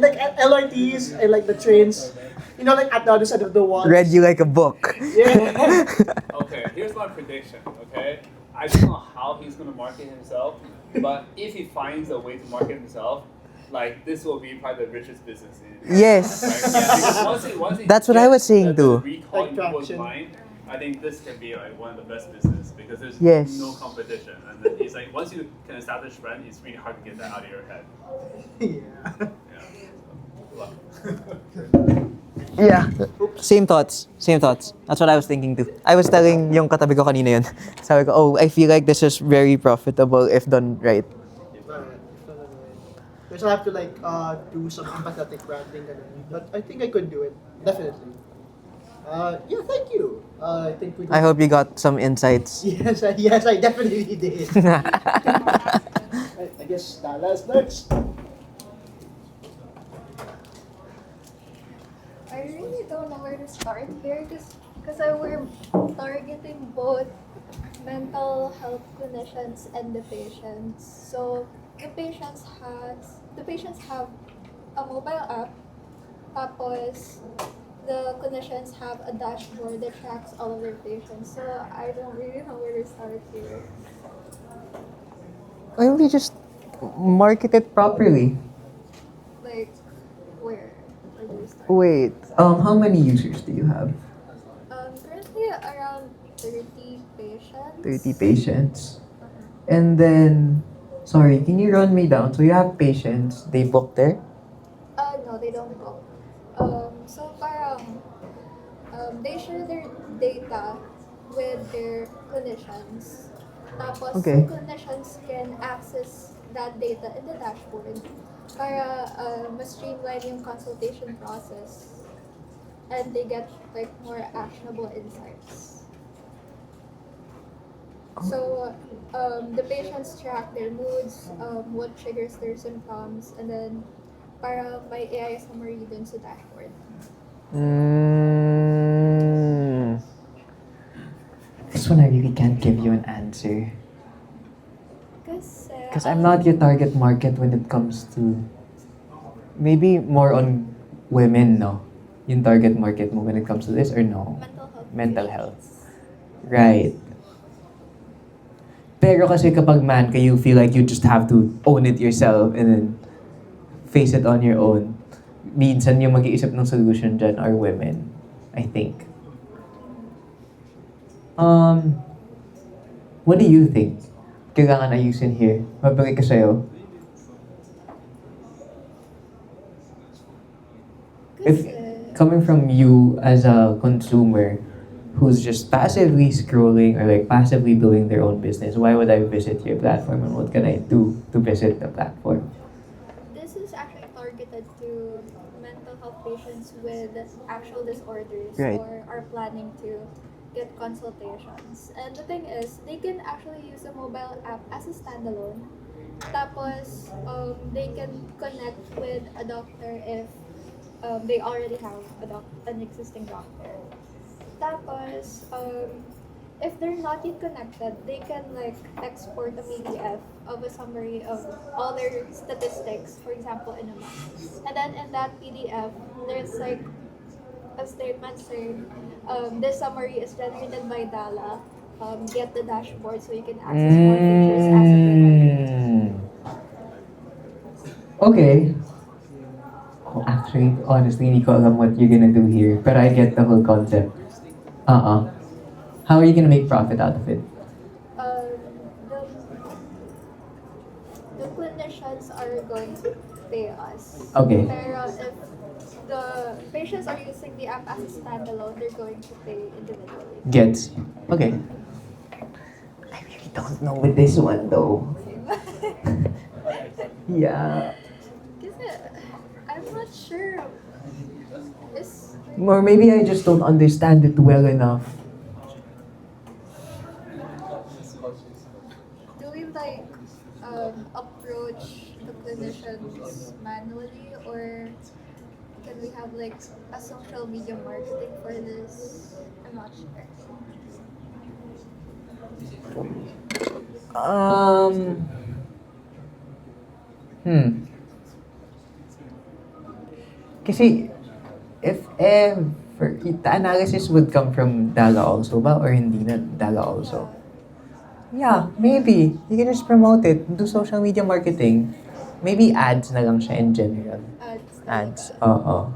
like LRTs and like the trains. You know, like at the other side of the wall. Read you like a book. Yeah. Okay, here's my prediction, okay? I don't know how he's gonna market himself, but if he finds a way to market himself, like this will be probably the richest business in Yes. right? Yeah, because once he That's what I was saying the too. recall in Like people's traction. mind, I think this can be like one of the best business because there's Yes. no competition. And then it's like once you can establish brand, it's really hard to get that out of your head. Yeah. Yeah. Same thoughts. That's what I was thinking too. I was telling yung katabi ko kanina yun. Sabi ko, oh, I feel like this is very profitable if done right. Because I have to like do some empathetic branding, but I think I could do it definitely. Yeah, thank you. I think we. I hope you got some insights. Yes, I definitely did. I guess Dallas next. I really don't know where to start here because we're targeting both mental health clinicians and the patients. So the patients have a mobile app, tapos the clinicians have a dashboard that tracks all of their patients. So I don't really know where to start here. Why don't you just market it properly? Like where do we start? Wait, how many users do you have? Currently around 30 patients. 30 patients. And then, sorry, can you run me down? So you have patients, they book there? No, they don't book. So parang they share their data with their clinicians. Tapos Okay. clinicians can access that data in the dashboard para mas streamline yung consultation process and they get like more actionable insights. So the patients track their moods, what triggers their symptoms, and then para may AI summary dun sa dashboard. This one I really can't give you an answer. Kasi Because I'm not your target market when it comes to... Maybe more on women, no? Yung target market mo when it comes to this, or no? Mental health. Right. Pero kasi kapag man ka, you feel like you just have to own it yourself and then face it on your own. Minsan yung mag-iisip ng solution dyan are women, I think. What do you think? Kailangan ayusin here. Mabagay ka sa'yo. If coming from you as a consumer who's just passively scrolling or like passively doing their own business, why would I visit your platform and what can I do to visit the platform? This is actually targeted to mental health patients with actual disorders Right. or are planning to get consultations. And the thing is, they can actually use the mobile app as a standalone. Tapos, they can connect with a doctor if they already have an existing doctor. Tapos, if they're not yet connected, they can like export a PDF of a summary of all their statistics, for example, in a month. And then in that PDF, there's like a statement saying, this summary is generated by Dala. Get the dashboard so you can access more features as a provider. Okay. Oh, actually, honestly, hindi ko alam what you're gonna do here, but I get the whole concept. How are you gonna make profit out of it? Um, the, the clinicians are going to pay us. Okay. Pero if the patients are using the app as a standalone, they're going to pay individually. Gets. Okay. I really don't know with this one though. Yeah. Kasi, I'm not sure. Is Or maybe I just don't understand it well enough. do we like approach the clinicians manually, or can we have like a social media marketing for this? I'm not sure. Kasi, if ever, the analysis would come from Dala also ba? Or hindi na Dala also? Yeah, maybe. You can just promote it. Do social media marketing. Maybe ads na lang siya in general. Ads. Oo.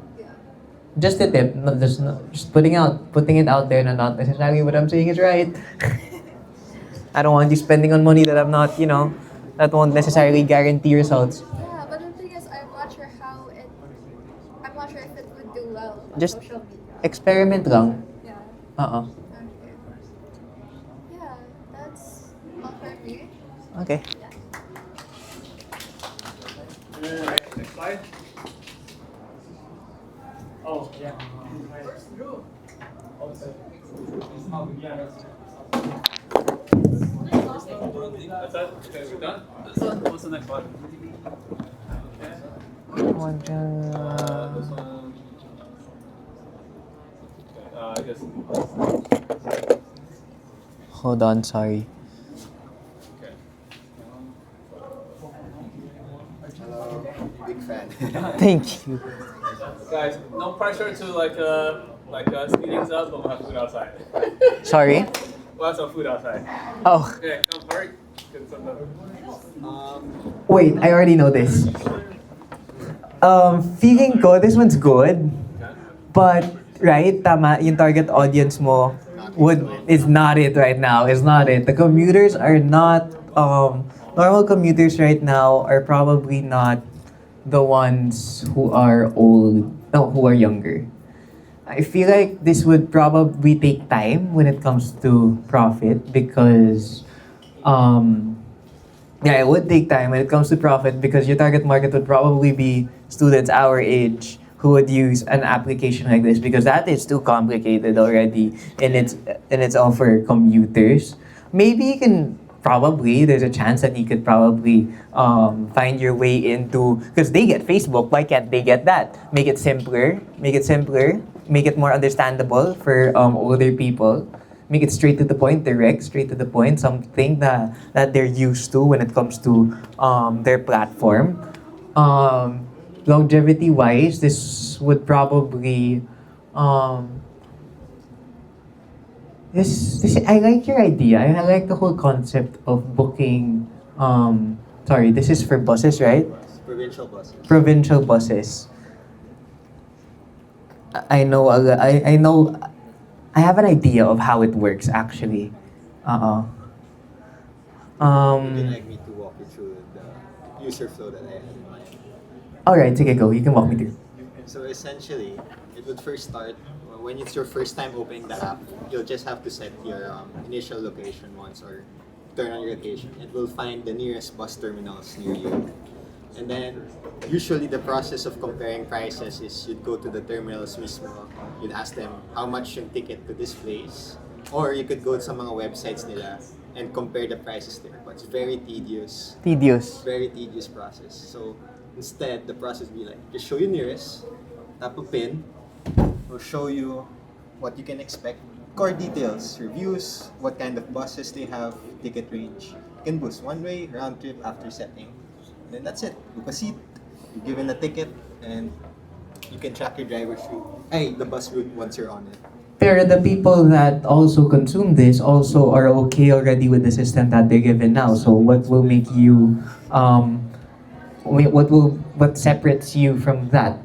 Just a tip. Just putting it out there na not necessarily what I'm saying is right. I don't want you spending on money that I'm not, that won't necessarily guarantee results. Yeah, but the thing is, I'm not sure if it would do well on Just social media. experiment lang. Yeah. Oo. Okay. Yeah, that's all for me. Okay. Next slide. Oh, yeah. Where's Drew? That's it? Okay, we're done? What's the next one? This one. Okay, I guess. Hold on, sorry. Okay. Big fan. Thank you. Guys, no pressure to speed things up, but we'll have food outside. Sorry? We'll have some food outside. Oh. Okay, come Mark. Get some. Wait, I already know this. Feeling ko, this one's good. But, right, tama, yung target audience mo is not it right now. Is not it. The commuters are not, normal commuters right now are probably not the ones who are old, no, who are younger. I feel like this would probably take time when it comes to profit because, yeah, it would take time when it comes to profit because your target market would probably be students our age who would use an application like this because that is too complicated already in its own for commuters. Maybe you can there's a chance that you could probably find your way into because they get Facebook. Why can't they get that? Make it simpler. Make it more understandable for older people. Make it straight to the point, direct, straight to the point, something that they're used to when it comes to their platform. Longevity-wise, this would probably I like your idea. I like the whole concept of booking. Sorry, this is for buses, right? Provincial buses. Provincial buses. I know. I know. I have an idea of how it works actually. Would you like me to walk you through the user flow that I had in mind? Alright, sige, go. You can walk me through. So essentially, it would first start when it's your first time opening the app. You'll just have to set your initial location once or turn on your location. It will find the nearest bus terminals near you. And then usually the process of comparing prices is you'd go to the terminals mismo, you'd ask them how much yung ticket to this place, or you could go sa mga websites nila and compare the prices there. But it's very tedious. Tedious. Very tedious process. So instead, the process would be like, just show you nearest, tap a pin, will show you what you can expect. Core details, reviews, what kind of buses they have, ticket range. You can boost one way, round trip after setting. Then that's it. Book a seat, you're given a ticket, and you can track your driver's route. The bus route once you're on it. Pero the people that also consume this also are okay already with the system that they're given now. So what will make you, what separates you from that?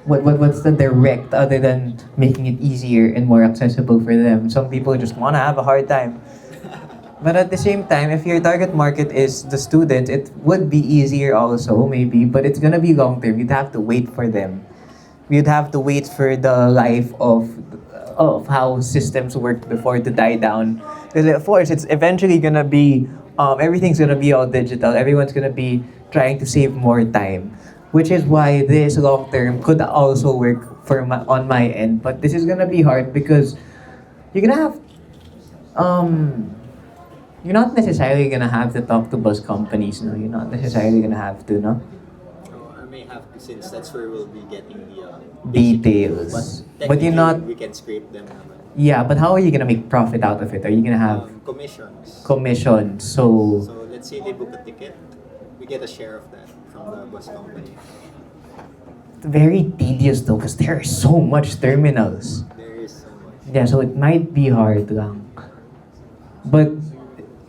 What's the direct other than making it easier and more accessible for them? Some people just want to have a hard time. But at the same time, if your target market is the student, it would be easier also, maybe, but it's gonna be long term. You'd have to wait for them. You'd have to wait for the life of how systems work before to die down. Because of course, it's eventually gonna be, everything's gonna be all digital. Everyone's gonna be trying to save more time, which is why this long term could also work on my end. But this is gonna be hard because you're gonna have, you're not necessarily gonna have to talk to bus companies, no? You're not necessarily gonna have to, no? I may have to, since that's where we'll be getting the Details. But you're not. We can scrape them naman. Yeah, but how are you gonna make profit out of it? Are you gonna have Commissions. commissions? So So let's say they book a ticket, we get a share of that from the bus company. very tedious though, because there are so much terminals. There is so much. Yeah, so it might be hard lang. But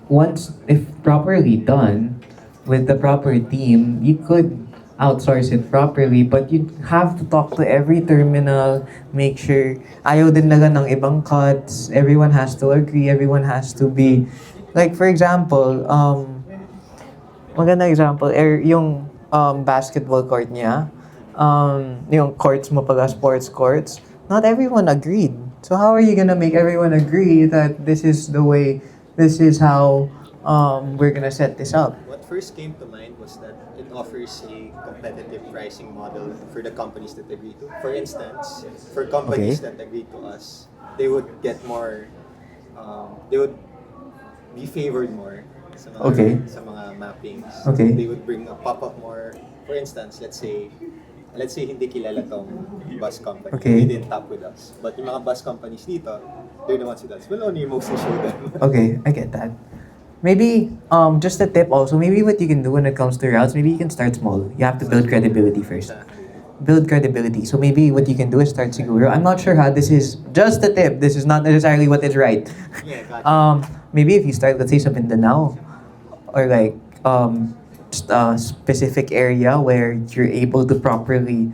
once, if properly done with the proper team, you could outsource it properly, but you have to talk to every terminal, make sure ayaw din nila ng ibang cuts, everyone has to agree, everyone has to be, like for example, magandang example, yung basketball court niya, yung courts mo pala, sports courts, not everyone agreed. So how are you gonna make everyone agree that this is the way, this is how we're gonna set this up? What first came to mind was that it offers a competitive pricing model for the companies that agree to. For instance, for companies that agree to us, they would get more, they would be favored more sa mga, sa mga mappings. Okay. They would bring a pop-up more. For instance, let's say hindi kilala tong bus company. Okay. They didn't tap with us. But yung mga bus companies dito, they're the ones with us. We'll only mostly show them. Okay, I get that. Maybe, just a tip also, maybe what you can do when it comes to routes, maybe you can start small. You have to build credibility first. Build credibility. So maybe what you can do is start siguro. I'm not sure how this is, just a tip. This is not necessarily what is right. Yeah, gotcha. Maybe if you start, let's say, sa Mindanao, or like, just a specific area where you're able to properly,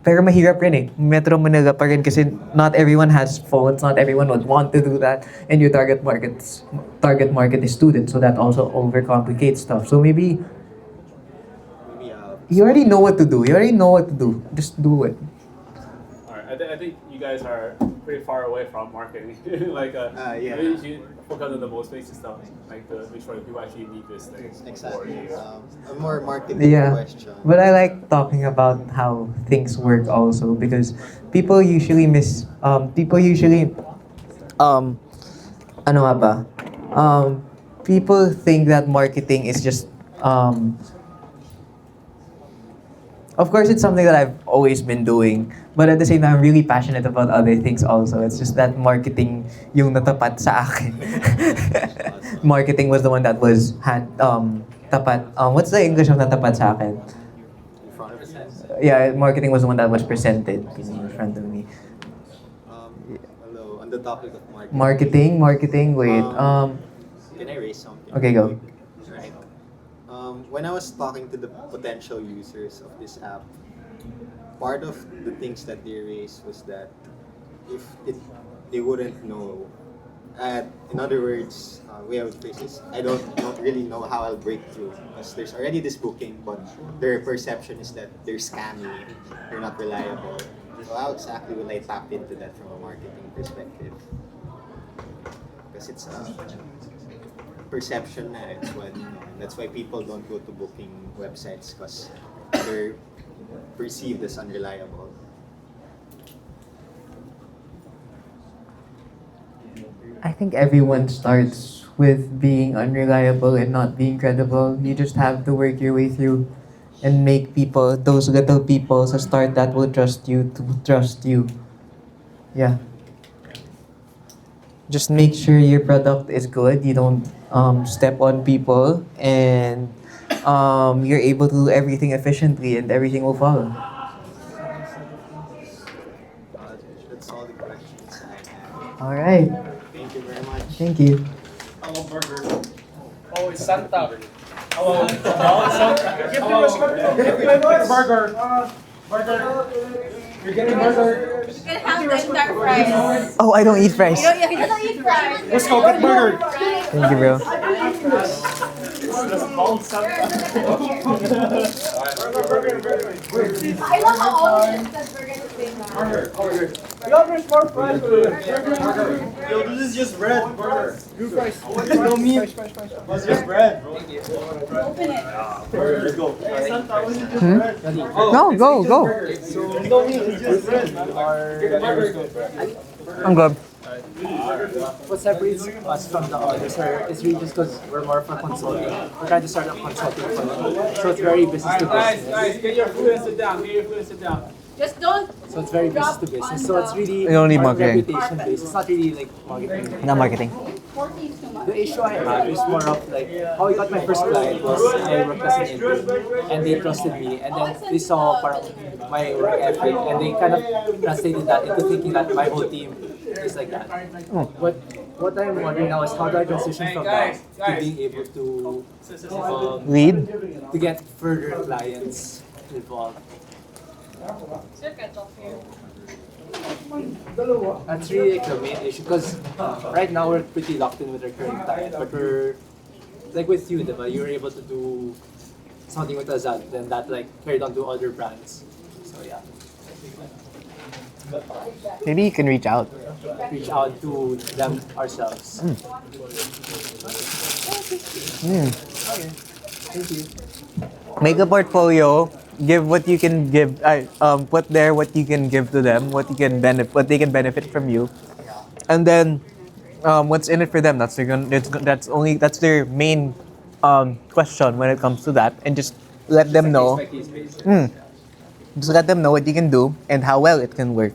pero mahirap rin eh. Metro Manila pa rin kasi not everyone has phones, not everyone would want to do that, and your target market is students, so that also overcomplicates stuff. So maybe you already know what to do. You already know what to do. Just do it. Alright, I think you guys are pretty far away from marketing. Like, yeah. maybe you should focus on the most basic stuff, like to make sure that people actually need this thing. Exactly. A more marketing Yeah, question. but I like talking about how things work also because people usually ano nga ba? People think that marketing is just of course, it's something that I've always been doing. But at the same time, I'm really passionate about other things also. It's just that marketing yung natapat sa akin. Marketing was the one that was tapat. What's the English of natapat sa akin? Yeah, marketing was the one that was presented in front of me. Hello, on the topic of marketing. Marketing, wait. Can I raise something? Okay, go. Right. When I was talking to the potential users of this app, part of the things that they raised was that they wouldn't know. In other words, way I would phrase this, I don't really know how I'll break through because there's already this booking, but their perception is that they're scammy, they're not reliable. So how exactly will I tap into that from a marketing perspective? Because it's a perception na it's what that's why people don't go to booking websites because they're perceived as unreliable. I think everyone starts with being unreliable and not being credible. You just have to work your way through and make people, those little people, sa start that will trust you to trust you. Yeah. Just make sure your product is good. You don't step on people, and you're able to do everything efficiently, and everything will follow. That's all the questions I have. All right. Thank you very much. Thank you. Hello, burger. Oh, it's Santa. Hello. Santa. Give me burger. Burger. You're getting burger. You can have the entire fries. Oh, I don't eat fries. You don't eat fries. Let's go get burger. Thank you, bro. I love how all of this that we're gonna say now. Yo, there's more fries. Yo, this is just bread. Burger. New fries. No meat. It's just bread, bro. Open it. Let's go. No, go. No meat. It's just bread. I'm good. What separates us from the others is really just because we're more of a consulting. We're trying to start a consulting firm. So it's very business to business. Guys, get your food and sit down. Get your food and sit down. Just don't. So it's very business to business. So it's really You don't need more marketing. reputation based. It's not really like marketing. Not marketing. The issue I had was more of like how I got my first client was I worked as an intern and they trusted me and then they saw my work ethic and they kind of translated that into thinking that my whole team is like that. But what I'm wondering now is how do I transition from that to being able to Lead? to get further clients involved. That's really like the main issue because right now we're pretty locked in with our current client, but we're like with you, diba, you were able to do something with Azad, then that like carried on to other brands. So yeah. Maybe you can reach out. Reach out to them ourselves. Mm. Okay. Thank you. Make a portfolio. Give what you can give. Put there what you can give to them. What they can benefit from you, and then what's in it for them. That's their main question when it comes to that, and just let them know. Just let them know what you can do and how well it can work,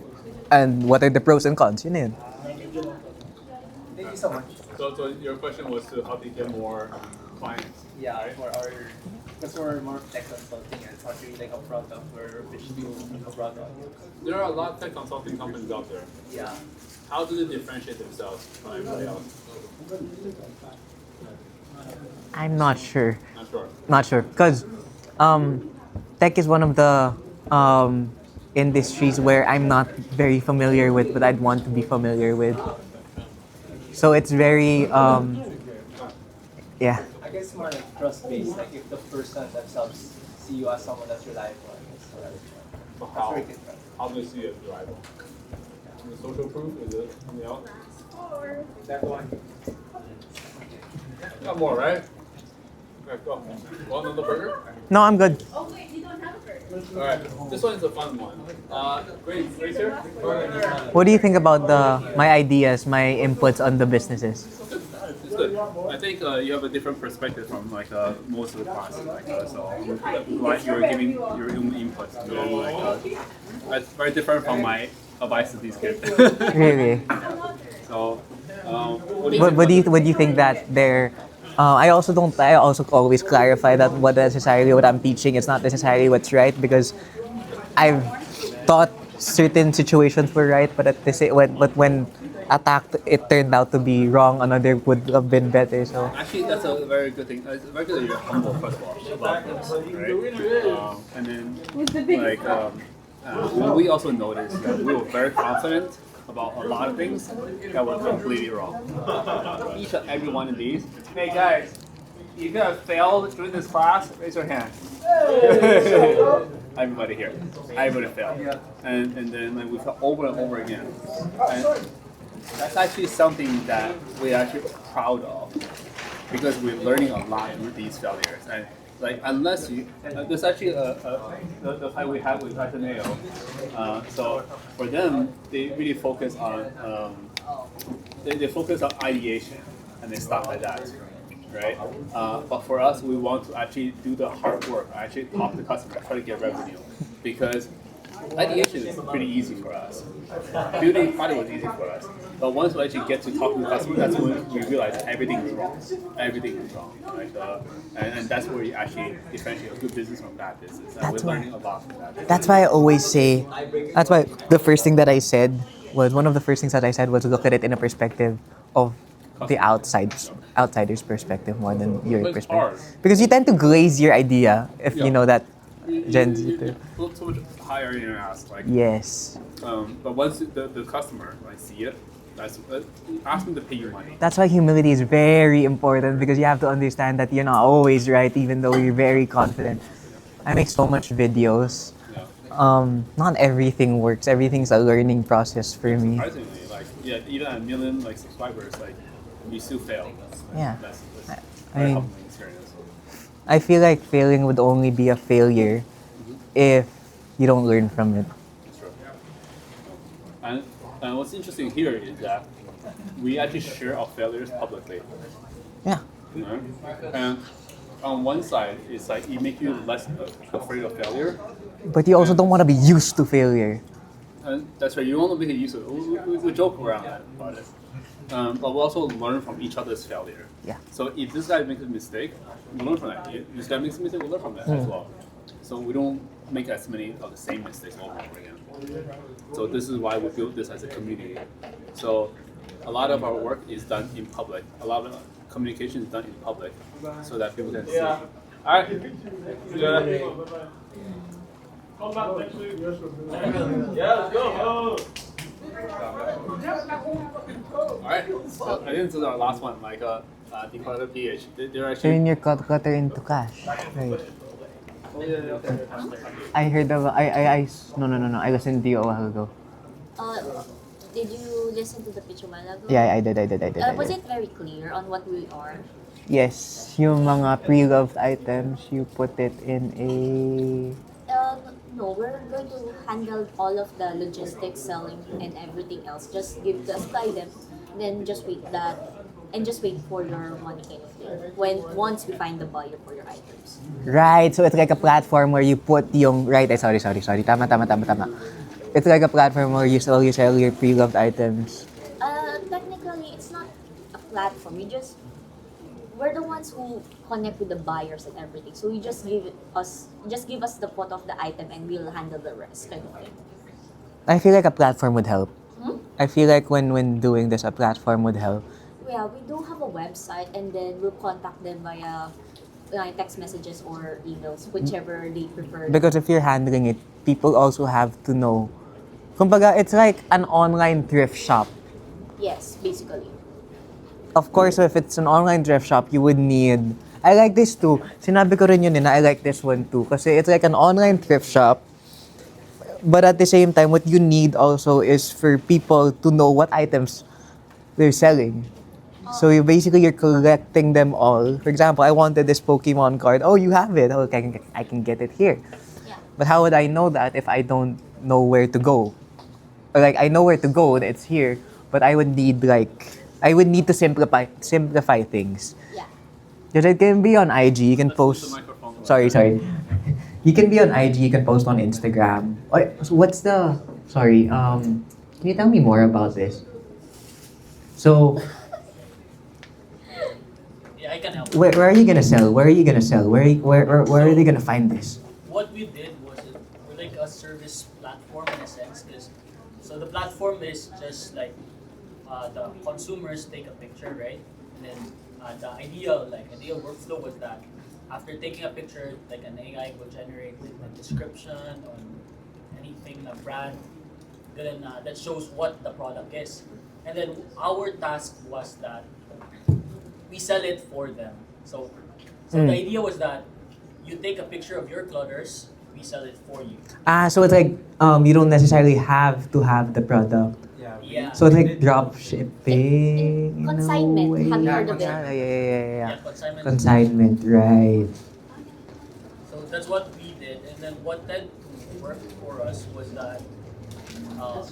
and what are the pros and cons. Yun yun. Thank you so much. So your question was to how to get more clients. Yeah, for our because we're more tech consulting and it's not really like a product, we're pitching a product. There are a lot of tech consulting companies out there. Yeah. How do they differentiate themselves from everybody else? I'm not sure. Not sure. Not sure, because tech is one of the industries where I'm not very familiar with, but I'd want to be familiar with. So it's very yeah. I guess more like trust based, like if the person themselves see you as someone that's reliable. So how do you see it as reliable? The social proof, is it something else? That one. Got more, right? Okay, go. Want another burger? No, I'm good. Oh wait, you don't have a burger. Alright, this one is a fun one. Great, here. What do you think about my ideas, my inputs on the businesses? It's good. I think you have a different perspective from like most of the classes, like you're giving your own inputs. That's very different from my advice to these kids. Really? So, What do you think that they're? I also always clarify that what necessarily what I'm teaching is not necessarily what's right, because I've thought certain situations were right, but when attacked, it turned out to be wrong. Another would have been better. So actually, that's a very good thing. It's very good that you're humble first of all about this, right? And then like we also noticed that we were very confident about a lot of things that were completely wrong. Each and every one of these. Hey guys, if you have failed during this class, raise your hand. everybody here, everybody failed, and then like we fail over and over again, and that's actually something that we're actually proud of because we're learning a lot with these failures. And like unless you, there's actually the fight we had with Titaneo. So for them, they really focus on they focus on ideation and they stop at that, right? But for us, we want to actually do the hard work, actually talk to the customer, try to get revenue, because ideation is pretty easy for us. Building product was easy for us. But once we actually get to talk to the customer, that's when we realize everything is wrong. Everything is wrong. Right? And that's where you actually differentiate a good business from bad business. And we're learning a lot from that. That's why I always say, that's why the first thing that I said was, one of the first things that I said was look at it in a perspective of the outsider's perspective more than your But it's perspective. hard. Because you tend to glaze your idea if Yeah. you know that Gen Z. You look so much higher in your ass. Like, Yes. But once the customer like see it, that's ask them to pay you money. That's why humility is very important, because you have to understand that you're not always right, even though you're very confident. I make so much videos. Not everything works. Everything's a learning process for me. Surprisingly, like even at 1 million like subscribers, like you still fail. Yeah. That's I very mean, humbling experience. I feel like failing would only be a failure if you don't learn from it. That's true. And what's interesting here is that we actually share our failures publicly. Yeah. You know? And on one side, it's like it makes you less afraid of failure. But you also don't want to be used to failure. And that's right. You want to make it useful. We joke around about it, but we also learn from each other's failure. Yeah. So if this guy makes a mistake, we learn from that. If this guy makes a mistake, we learn from that as well. So we don't make as many of the same mistakes over and over again. So this is why we built this as a community. So a lot of our work is done in public. A lot of communication is done in public, so that people can see. Yeah. All right. Come back next week. Yeah, let's go. Alright, so I think this is our last one, like declutter PH. They're actually. Turn your clutter into cash. Right. Oh, yeah, okay. I heard of, no. I listened to you a while ago. Did you listen to the pitch a while ago? Yeah, I did. Was it very clear on what we are? Yes, yung mga pre-loved items, you put it in a... No, we're going to handle all of the logistics, selling, and everything else. Just give us the item, then just wait for your money kind of thing. Once we find the buyer for your items. Right, so it's like a platform where you put yung... Right, sorry. Tama. It's like a platform where you sell your pre-loved items. Technically, it's not a platform. We're the ones who connect with the buyers and everything. So you just give us the photo of the item and we'll handle the rest kind of thing. I feel like a platform would help. I feel like when doing this, a platform would help. Yeah, we do have a website and then we'll contact them via text messages or emails, whichever they prefer. Because if you're handling it, people also have to know. Kumbaga, it's like an online thrift shop. Yes, basically. Of course, if it's an online thrift shop, you would need... I like this too. Sinabi ko rin yun na I like this one too. Kasi it's like an online thrift shop. But at the same time, what you need also is for people to know what items they're selling. So you're collecting them all. For example, I wanted this Pokemon card. Oh, you have it. Oh, I can get it here. Yeah. But how would I know that if I don't know where to go? Or like, I know where to go, it's here. But I would need to simplify things. Yeah. Because it can be on IG, you can post... Sorry. You can be on IG, you can post on Instagram. So what's the... Sorry, can you tell me more about this? So... Yeah, I can help. Where are you gonna sell? Where are they gonna find this? What we did was we're like a service platform in a sense, so the platform is just like the consumers take a picture, right? And then the ideal workflow was that after taking a picture, like an AI will generate a description on anything, a brand, then that shows what the product is. And then our task was that we sell it for them. So the idea was that you take a picture of your clutters, we sell it for you. So it's like you don't necessarily have to have the product. Yeah. So it's like drop shipping in a Consignment. way. Have you heard of it? Yeah. Consignment. Consignment, right? So that's what we did, and then what that worked for us was that uh,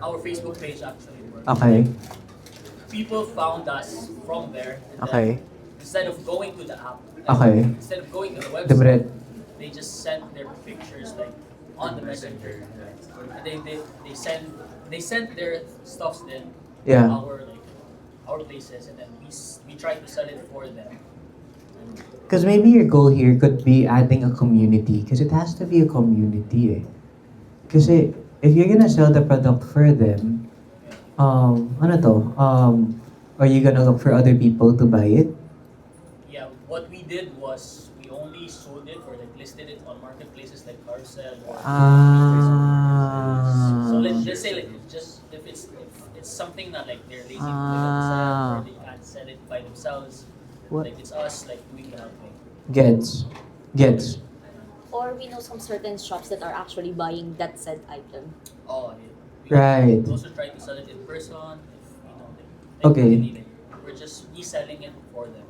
our Facebook page actually worked. Okay. People found us from there. And Okay. then instead of going to the app, Okay. instead of going to the The bread. website, they just sent their pictures like on the messenger. And they sent their stuffs then Yeah. our places, and then we try to sell it for them. Because maybe your goal here could be adding a community. Because it has to be a community. Because if you're gonna sell the product for them, ano to? Are you gonna look for other people to buy it? Yeah, what we did was we only sold it or like listed it on marketplaces like Carousel. So let's just say like just if it's something that like they're lazy to sell or they can't sell it by themselves, What? like it's us like doing the helping. Gets. Or we know some certain shops that are actually buying that said item. Oh yeah. Right. We also try to sell it in person if Okay. really, we're just reselling it for them.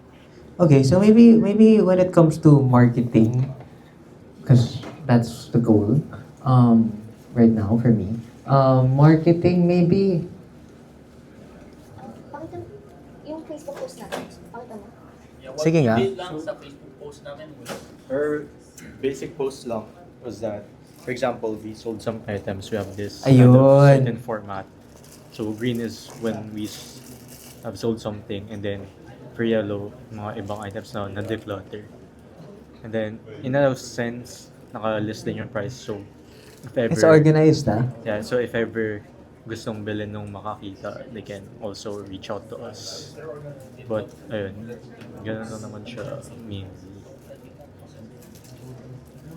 Okay, so maybe when it comes to marketing, because that's the goal, right now for me. Marketing maybe. Pakita mo. Yung Facebook post natin. Pakita mo. Yeah, what Sige we nga. did lang sa Facebook post namin was Our basic post lang was that, for example, we sold some items. We have this Ayun. certain format. So green is when we have sold something, and then for yellow, mga ibang items na declutter. And then in a sense, naka-list din yung price. So if ever, It's organized, Yeah, so if ever gustong bilhin nung makakita, they can also reach out to us. But ayun, ganun lang naman siya mainly.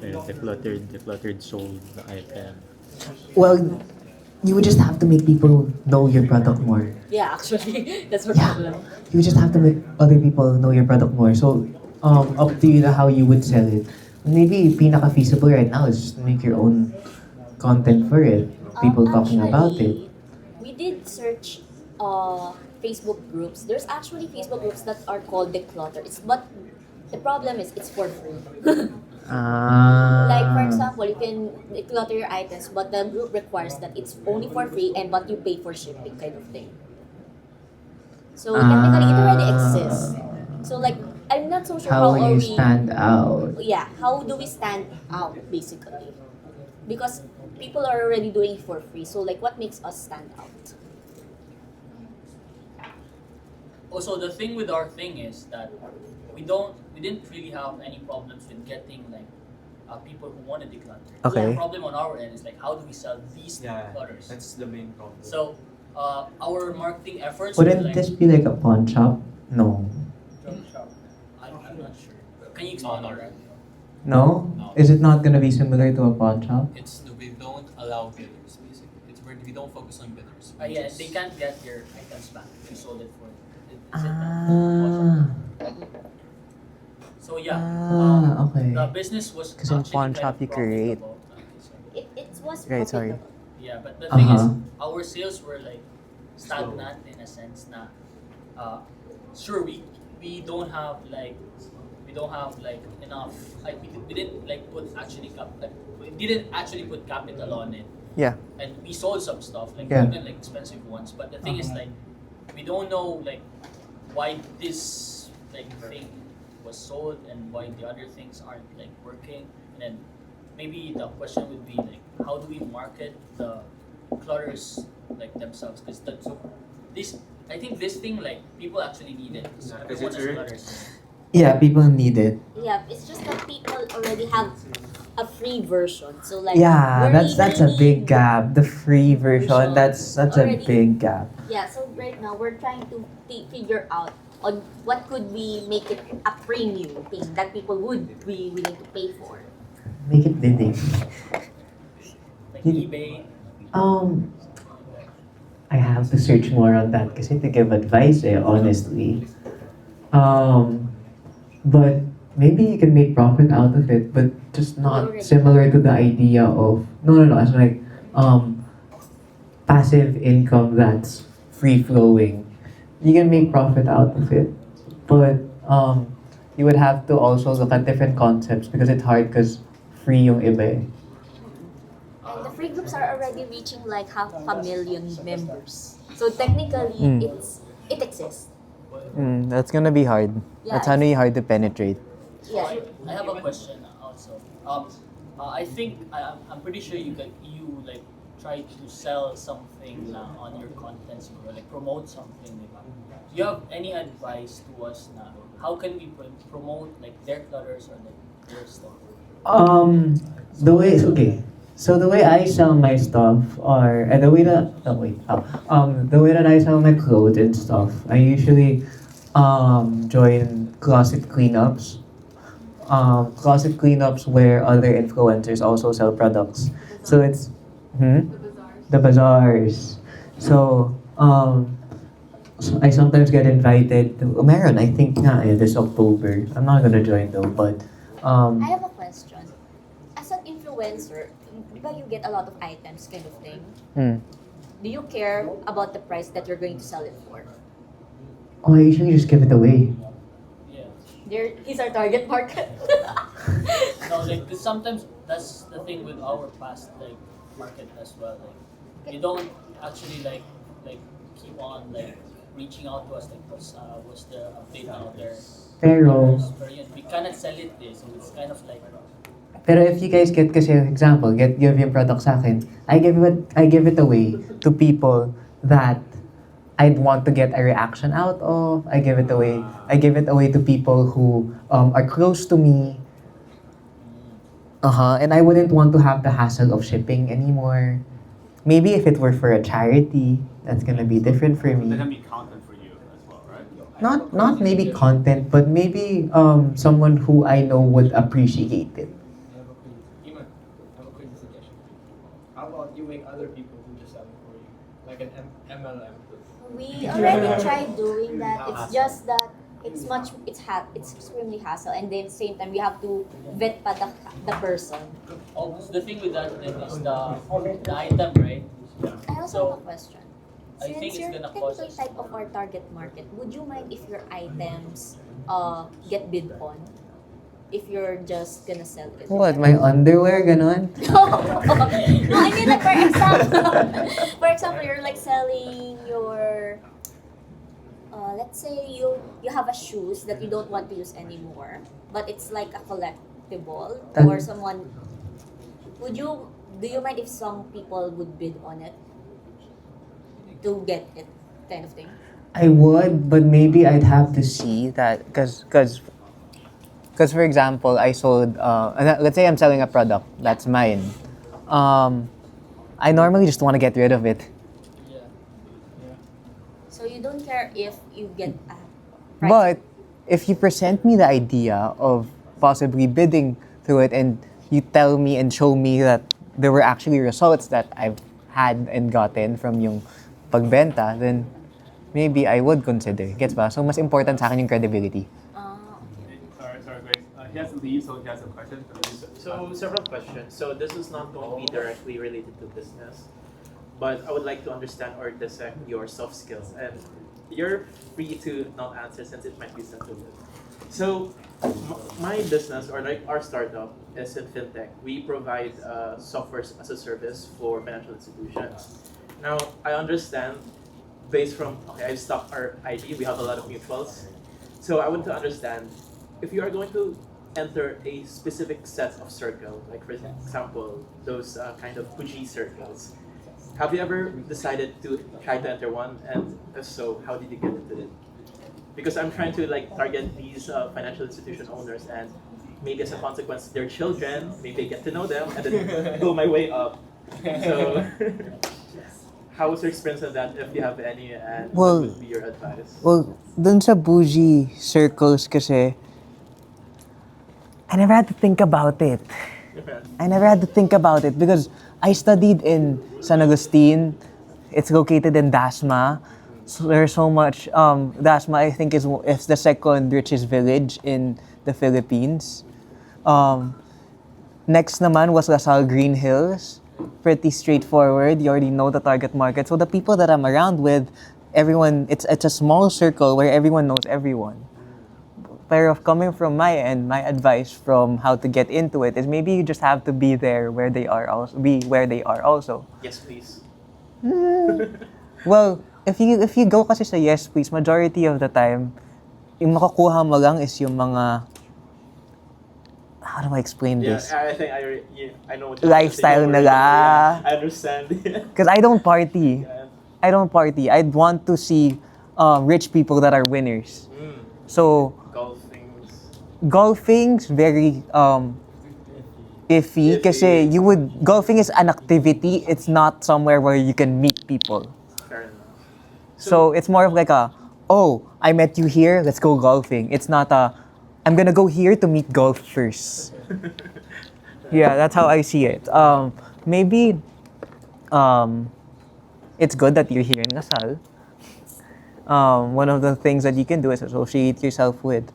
Ayun, decluttered sold na item. Well, you would just have to make people know your product more. Yeah, actually, that's the problem. You would just have to make other people know your product more. So, up to you na how you would sell it. Maybe pinaka-feasible right now is just make your own content for it. People talking about it. We did search Facebook groups. There's actually Facebook groups that are called Declutter. But the problem is it's for free. Like for example, you can declutter your items, but the group requires that it's only for free and but you pay for shipping kind of thing. So technically, it already exists. So like, I'm not so sure How how will are you we. stand out? Yeah, how do we stand out basically? Because people are already doing it for free. So like, what makes us stand out? also the thing with our thing is that we didn't really have any problems with getting like people who want to declutter. Okay. The problem on our end is like how do we sell these declutters? That's the main problem. So our marketing efforts Wouldn't were like this be like a pawn shop? No. I'm not sure. Can you explain on that? No? Is it not gonna be similar to a pawn shop? We don't allow bidders, basically. We don't focus on bidders. Yeah, they can't get your items back if you sold it for it. So yeah, okay. the business was Because in actually pawn kind shop of you create. It was Right, sorry. Yeah, but the thing is, Uh-huh. our sales were like stagnant in a sense na sure we don't have like enough like we didn't like put actually we didn't actually put capital on it. Yeah. And we sold some stuff like Yeah. even like expensive ones, but the thing is like we don't know like why this like thing was sold and why the other things aren't like working. And then maybe the question would be like how do we market the clutters like themselves, because I think this thing like people actually need it. Everyone has clutters. Yeah, people need it. Yeah, it's just that people already have a free version. So like Yeah, we're that's a really big gap. The free version, that's such a already- big gap. Yeah, so right now we're trying to figure out on what could we make it a premium thing that people would be willing to pay for. Make it bidding. Like eBay. I have to search more on that kasi to give advice honestly. But maybe you can make profit out of it, but just not similar to the idea of no. It's like passive income that's free flowing. You can make profit out of it, but you would have to also look at different concepts because it's hard because free yung iba eh. And the free groups are already reaching like 500,000 members. So technically, Mm. it exists. That's gonna be hard. Yeah, That's gonna be hard to penetrate. Yeah. I have a question also. I think I'm pretty sure you like try to sell something on your contents or like promote something. Do you have any advice to us now? How can we promote like their clutters or like their stuff? The way so the way I sell my stuff or the way that the way that I sell my clothes and stuff, I usually join closet cleanups. Closet cleanups where other influencers also sell products. So it's the bazaars. So I sometimes get invited to meron I think nga this October. I'm not gonna join though, but I have a question. As an influencer, di ba you get a lot of items kind of thing? Do you care about the price that you're going to sell it for? oh, I usually just give it away. He's our target market. No, like 'cause sometimes that's the thing with our past like market as well. Like you don't actually like keep on like reaching out to us like what's the update out there. Pero We cannot sell it so it's kind of like Pero if you guys get kasi example, give yung product sa akin, I give it away to people that I'd want to get a reaction out of. I give it away to people who are close to me. And I wouldn't want to have the hassle of shipping anymore. Maybe if it were for a charity, that's gonna be different for There me. can be content for you as well, right? Not maybe content, but maybe someone who I know would appreciate it. I have a quick suggestion. How about you make other people who just sell it for you, like an MLM? We already tried doing that. It's just that it's extremely hassle, and then same time we have to vet pa the person. oh the thing with that then is the item, right? I also have a question. I think Since it's you're gonna cause technically us type of our target market, would you mind if your items get bid on? If you're just gonna sell it? What, my underwear, ganon? No, I mean like for example, you're like selling your let's say you have a shoes that you don't want to use anymore, but it's like a collectible or someone. Do you mind if some people would bid on it to get it, kind of thing? I would, but maybe I'd have to see that because for example, I sold. Let's say I'm selling a product that's mine. I normally just want to get rid of it. So you don't care if you get a price. But if you present me the idea of possibly bidding through it, and you tell me and show me that there were actually results that I've had and gotten from yung pagbenta, then maybe I would consider. Gets ba? So mas important sa akin yung credibility. Sorry, Grace. He has to leave, so he has a question. So several questions. So this is not going to be directly related to business, but I would like to understand or dissect your soft skills, and you're free to not answer since it might be sensitive. So my business or like our startup is in fintech. We provide software as a service for financial institutions. Now I understand based from I've stopped our ID. We have a lot of mutuals, so I want to understand if you are going to enter a specific set of circle, like for example, those kind of Fuji circles. Have you ever decided to try to enter one, and if so, how did you get into it? Because I'm trying to like target these financial institution owners, and maybe as a consequence, their children, maybe get to know them, and then go my way up. So, how was your experience on that? If you have any, and what would be your advice? Well, dun sa bougie circles kasi, I never had to think about it. Because I studied in San Agustin. It's located in Dasma. So there's so much. Dasma, I think, is the second richest village in the Philippines. Next naman was Lasal Green Hills. Pretty straightforward. You already know the target market. So the people that I'm around with, everyone, it's a small circle where everyone knows everyone. Pero coming from my end, my advice from how to get into it is maybe you just have to be there where they are also. Be where they are also. Yes, please. Well, if you go kasi sa yes please, majority of the time, yung makukuha mo lang is yung mga, how do I explain this? I think I know what you're Lifestyle saying. nila. Yeah, I understand. Because I don't party. I don't party. I'd want to see rich people that are winners. So, golfing's very iffy kasi golfing is an activity. It's not somewhere where you can meet people. Fair enough. So it's more of like I met you here, let's go golfing. It's not I'm gonna go here to meet golfers. Yeah, that's how I see it. Maybe it's good that you're here in Lasal. One of the things that you can do is associate yourself with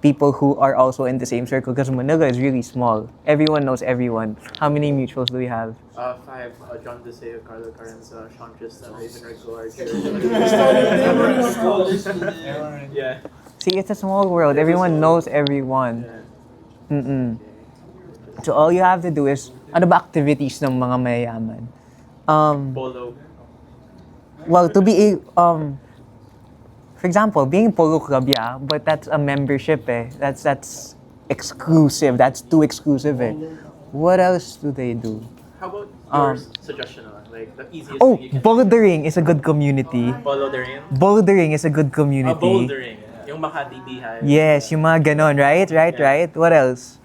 people who are also in the same circle because Manila is really small. Everyone knows everyone. How many mutuals do we have? 5, John Deseo, Carlo Carenza, Sean Tristan, Raven Regular. Yeah. See, it's a small world. Everyone knows everyone. So all you have to do is, ano ba activities ng mga mayayaman? Polo. Well, for example, being polo club, yeah, but that's a membership eh. That's exclusive. That's too exclusive eh. What else do they do? How about your suggestion? Like the easiest Oh, thing you can bouldering is a good community. Bouldering? Bouldering is a good community. Bouldering. Yung Makati Beehive. Yes, yung mga ganon, right? What else?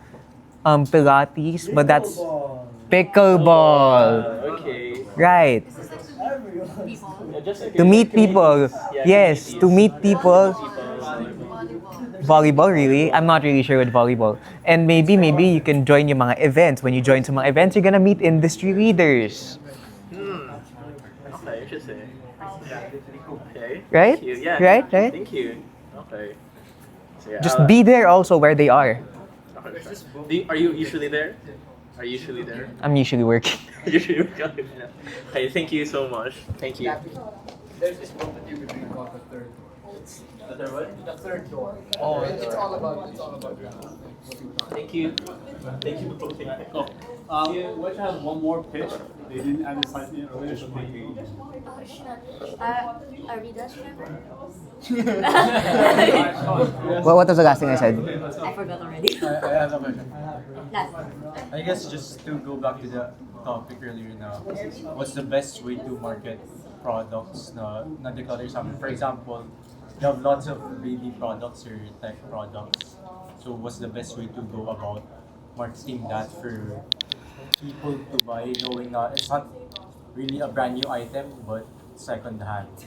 Pilates, but that's pickleball. Okay. Right. To meet people. Yes, to meet people. Volleyball, really? I'm not really sure with volleyball. And maybe you can join yung mga events. When you join some mga events, you're gonna meet industry leaders. Okay, interesting. Okay. Right? Thank you. Yeah. Right? Thank you. Okay. So, yeah, Just be there also where they are. Are you usually there? Are you usually there? I'm usually working. Usually working. Okay, thank you so much. Thank you. There's this moment you between called the third door. The third what? The third door. Oh, it's all about Thank you. Thank you. Let's have one more pitch. They didn't emphasize it earlier, so maybe. Oh shit. Are we done? What was the last thing I said? I forgot already. I have a question. Last. I guess just to go back to the topic earlier now, what's the best way to market products na declutter sa amin? For example, you have lots of baby products or tech products. So what's the best way to go about marketing that for people to buy, knowing that it's not really a brand new item, but second hand?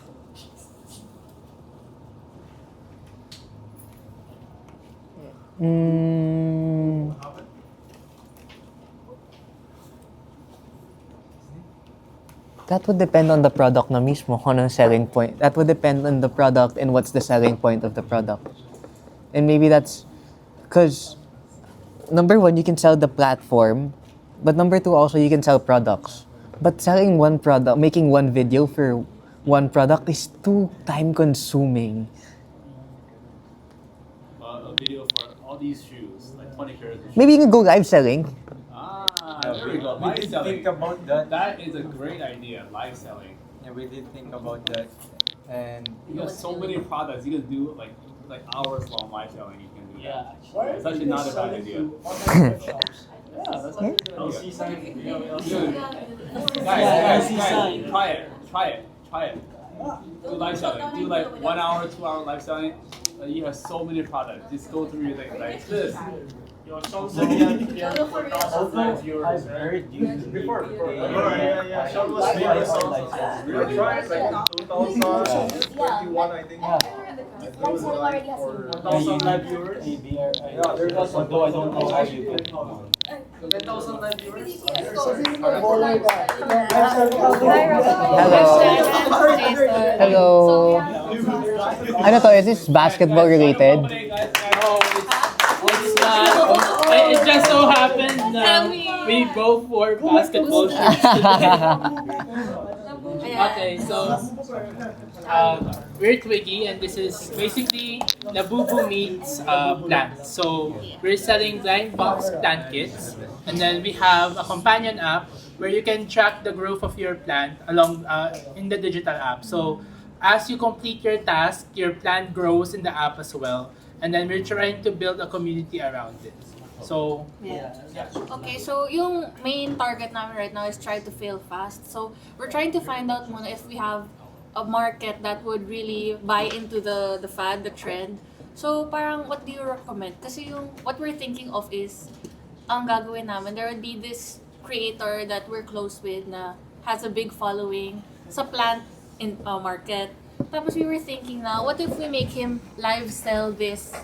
That would depend on the product na mismo, kung anong selling point. That would depend on the product and what's the selling point of the product. And maybe that's because number one, you can sell the platform, but number two, also you can sell products. But selling one product, making one video for one product is too time consuming. A video for all these shoes, like 20 pairs of shoes. Maybe you can go live selling. There we go. We Live did selling. think about that. That is a great idea. Live selling. Yeah, we did think about that, and You have so many products. You can do like hours long live selling. You can do that. Yeah. It's actually not a bad idea. Yeah, that's actually a good idea. LC sign. Dude, guys, try it. Do live selling. Do like 1 hour, 2 hour live selling. You have so many products. Just go through your thing like this. Also, I've heard you Before. Yeah. Sean was we were trying like 2021, I think. Live selling already has been 1,000 live viewers. Yeah, there's also Although I don't know how you can. 10,000 live viewers. Hello. Ano to? Is this basketball related? No, it's just so happened we both wore basketball shirts today. Okay, so we're Twiggy, and this is basically the Boo Boo meets plants. So we're selling blind box plant kits, and then we have a companion app where you can track the growth of your plant along in the digital app. So as you complete your task, your plant grows in the app as well, and then we're trying to build a community around it. So Yeah. Okay, so yung main target namin right now is try to fail fast. So we're trying to find out muna if we have a market that would really buy into the fad, the trend. So parang what do you recommend? Kasi yung what we're thinking of is ang gagawin namin, there would be this creator that we're close with na has a big following sa plant in market. Tapos we were thinking na, what if we make him live sell this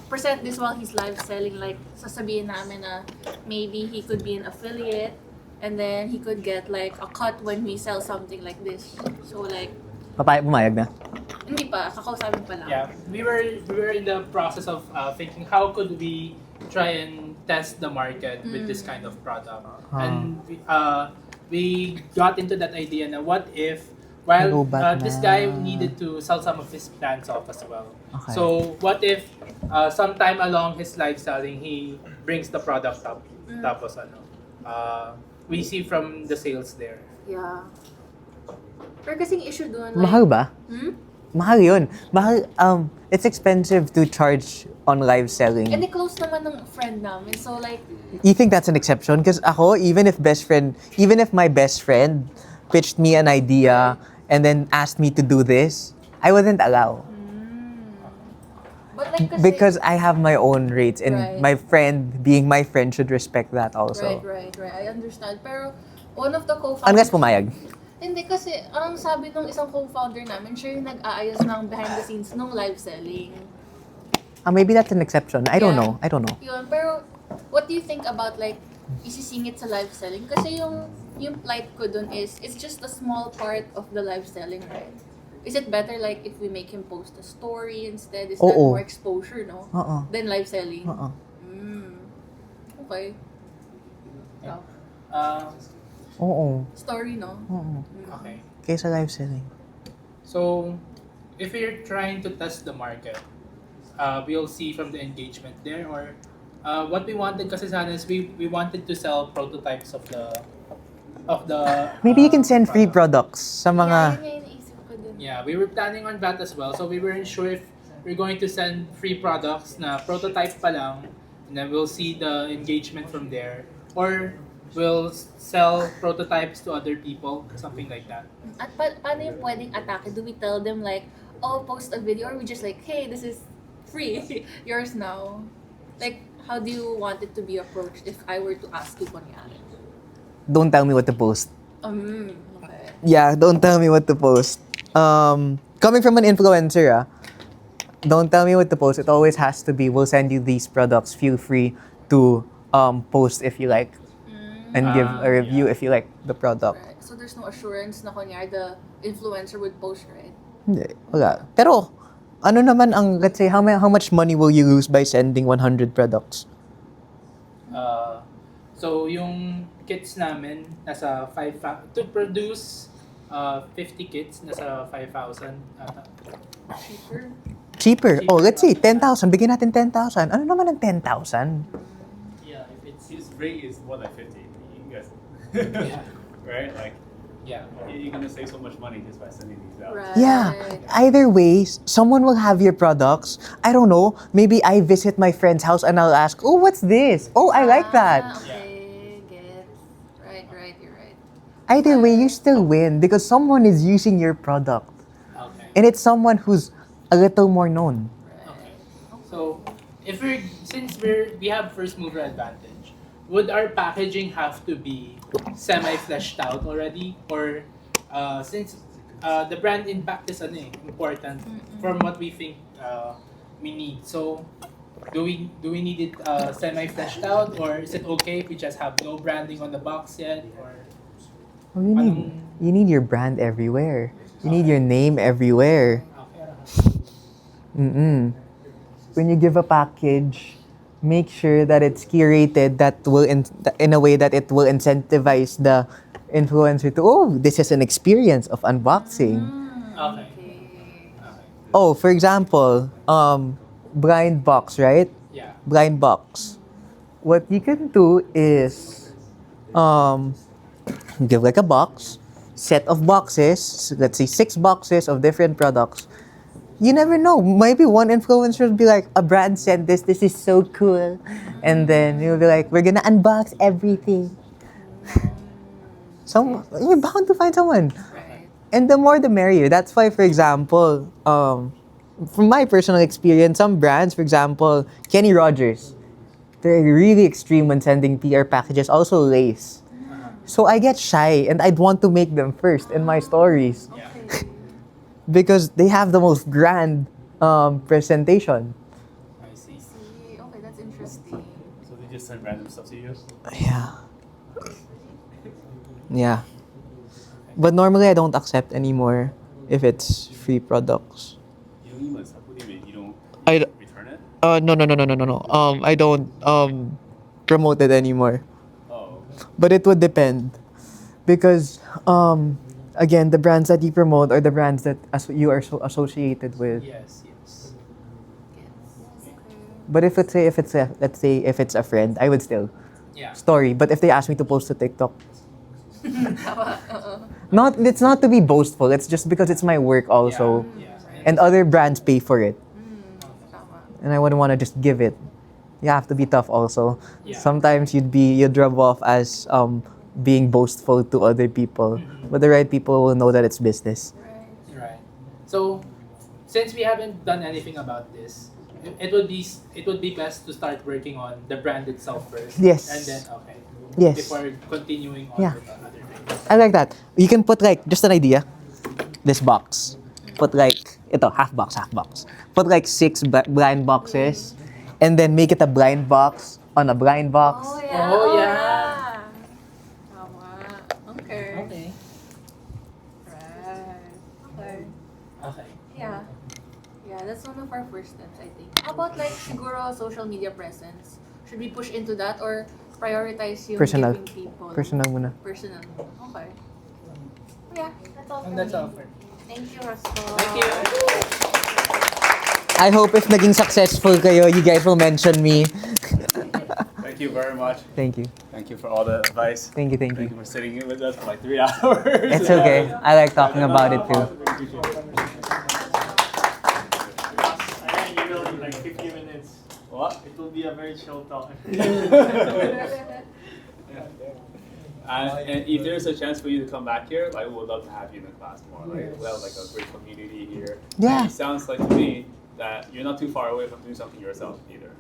present this while he's live selling, like sasabihin namin na maybe he could be an affiliate and then he could get like a cut when we sell something like this. So like Pumayag na? hindi pa, kakausapin pa lang. yeah, we were in the process of thinking how could we try and test the market with this kind of product, and we got into that idea na what if while this guy needed to sell some of his plants off as well. Okay. So what if sometime along his live selling he brings the product up, tapos we see from the sales there. Yeah. Pero kasing issue doon, like, Mahal ba? Mahal yun. Mahal, it's expensive to charge on live selling. and close naman ng friend namin, so like, You think that's an exception? Because ako, even if my best friend pitched me an idea and then asked me to do this, I wouldn't allow. but like kasi, Because I have my own rates, and Right. my friend, being my friend, should respect that also. right, I understand. Pero one of the co-founders, Unless pumayag. hindi kasi, ang sabi ng isang co-founder namin, siya yung nag-aayos ng behind the scenes nung live selling. Maybe that's an exception. I don't Yeah. know. Yun, pero what do you think about like isisingit sa live selling? Kasi yung plight ko dun is, it's just a small part of the live selling, right? Is it better like if we make him post a story instead? Is that Oo. more exposure, no? Oo. Than live selling? Oo. Okay. Oo. Story, no? Oo. Okay. Kaysa live selling. So if you're trying to test the market, we'll see from the engagement there, or what we wanted kasi sana is we wanted to sell prototypes of the Maybe you can send free products sa mga... yeah, we were planning on that as well. So we weren't sure if we're going to send free products na prototype pa lang, and then we'll see the engagement from there, or we'll sell prototypes to other people, something like that. At paano yung pwedeng atake? Do we tell them like, oh, post a video, or we just like, hey, this is free, yours now? Like, how do you want it to be approached if I were to ask you kunyari? Don't tell me what to post. Okay. Yeah, don't tell me what to post. Coming from an influencer, don't tell me what to post. It always has to be, we'll send you these products, feel free to post if you like, and give a review if you like the product. Right. So there's no assurance na kunyari the influencer would post, right? Hindi, wala. Pero, ano naman ang, let's say, how much money will you lose by sending 100 products? So yung kits namin nasa 5,000 to produce 50 kits nasa 5,000 ata. Cheaper. Oh, let's say 10,000. Bigyan natin 10,000. Ano naman ang 10,000? Yeah, if it's his rate is more than 50, you guys, Yeah. right? Like, yeah, you're gonna save so much money just by sending these out. Yeah. Either way, someone will have your products. I don't know. Maybe I visit my friend's house and I'll ask, oh, what's this? Oh, I like that. Okay, get. Right, you're right. Either way, you still win because someone is using your product. Okay. And it's someone who's a little more known. So since we have first mover advantage, would our packaging have to be semi fleshed out already, or since the brand impact is important from what we think we need, so do we need it semi fleshed out, or is it okay if we just have no branding on the box yet, or Oh, you need your brand everywhere. You need your name everywhere. When you give a package, make sure that it's curated that will in a way that it will incentivize the influencer to, oh, this is an experience of unboxing. Okay. Oh, for example, blind box, right? Yeah. Blind box. What you can do is um, give like a box, set of boxes, let's say 6 boxes of different products. You never know. Maybe one influencer will be like, a brand sent this is so cool. And then you'll be like, we're gonna unbox everything. You're bound to find someone. And the more the merrier. That's why, for example, from my personal experience, some brands, for example, Kenny Rogers, they're really extreme when sending PR packages, also Lace. So I get shy and I'd want to make them first in my stories. Because they have the most grand presentation. I see. Okay, that's interesting. So they just send random stuff to you? Yeah. Yeah. But normally I don't accept anymore if it's free products. You don't even accept? What do you mean? You don't I return it? No. I don't promote it anymore. Oh. But it would depend. Because again, the brands that you promote are the brands that you are so associated with. Yes. But if it's let's say if it's a friend, I would still Yeah. story. But if they ask me to post to TikTok, it's not to be boastful. It's just because it's my work also, and other brands pay for it, and I wouldn't want to just give it. You have to be tough also. Yeah. Sometimes you'd rub off as being boastful to other people, but the right people will know that it's business. Right. So, since we haven't done anything about this, it would be best to start working on the brand itself first. Yes. And then Yes. before continuing on Yeah. with the other things. I like that. You can put like, just an idea, this box. Put like, half box. Put like 6 blind boxes, and then make it a blind box on a blind box. Oh yeah. Okay. Okay. Right. Okay. Yeah. Yeah, that's one of our first steps, I think. How about like siguro social media presence? Should we push into that or prioritize yung Personal. giving people? Personal muna. Personal. Okay. Yeah, that's all for And that's me. all for Thank you, Roscoe. Thank you. I hope if naging successful kayo, you guys will mention me. Thank you very much. Thank you. Thank you for all the advice. Thank you. Thank you for sitting here with us for like 3 hours. It's okay. I like talking about it too. I think you will in like 50 minutes. What? It will be a very chill talk. And if there's a chance for you to come back here, like we would love to have you in the class more. Like we have like a great community here. Yeah. And it sounds like to me that you're not too far away from doing something yourself either.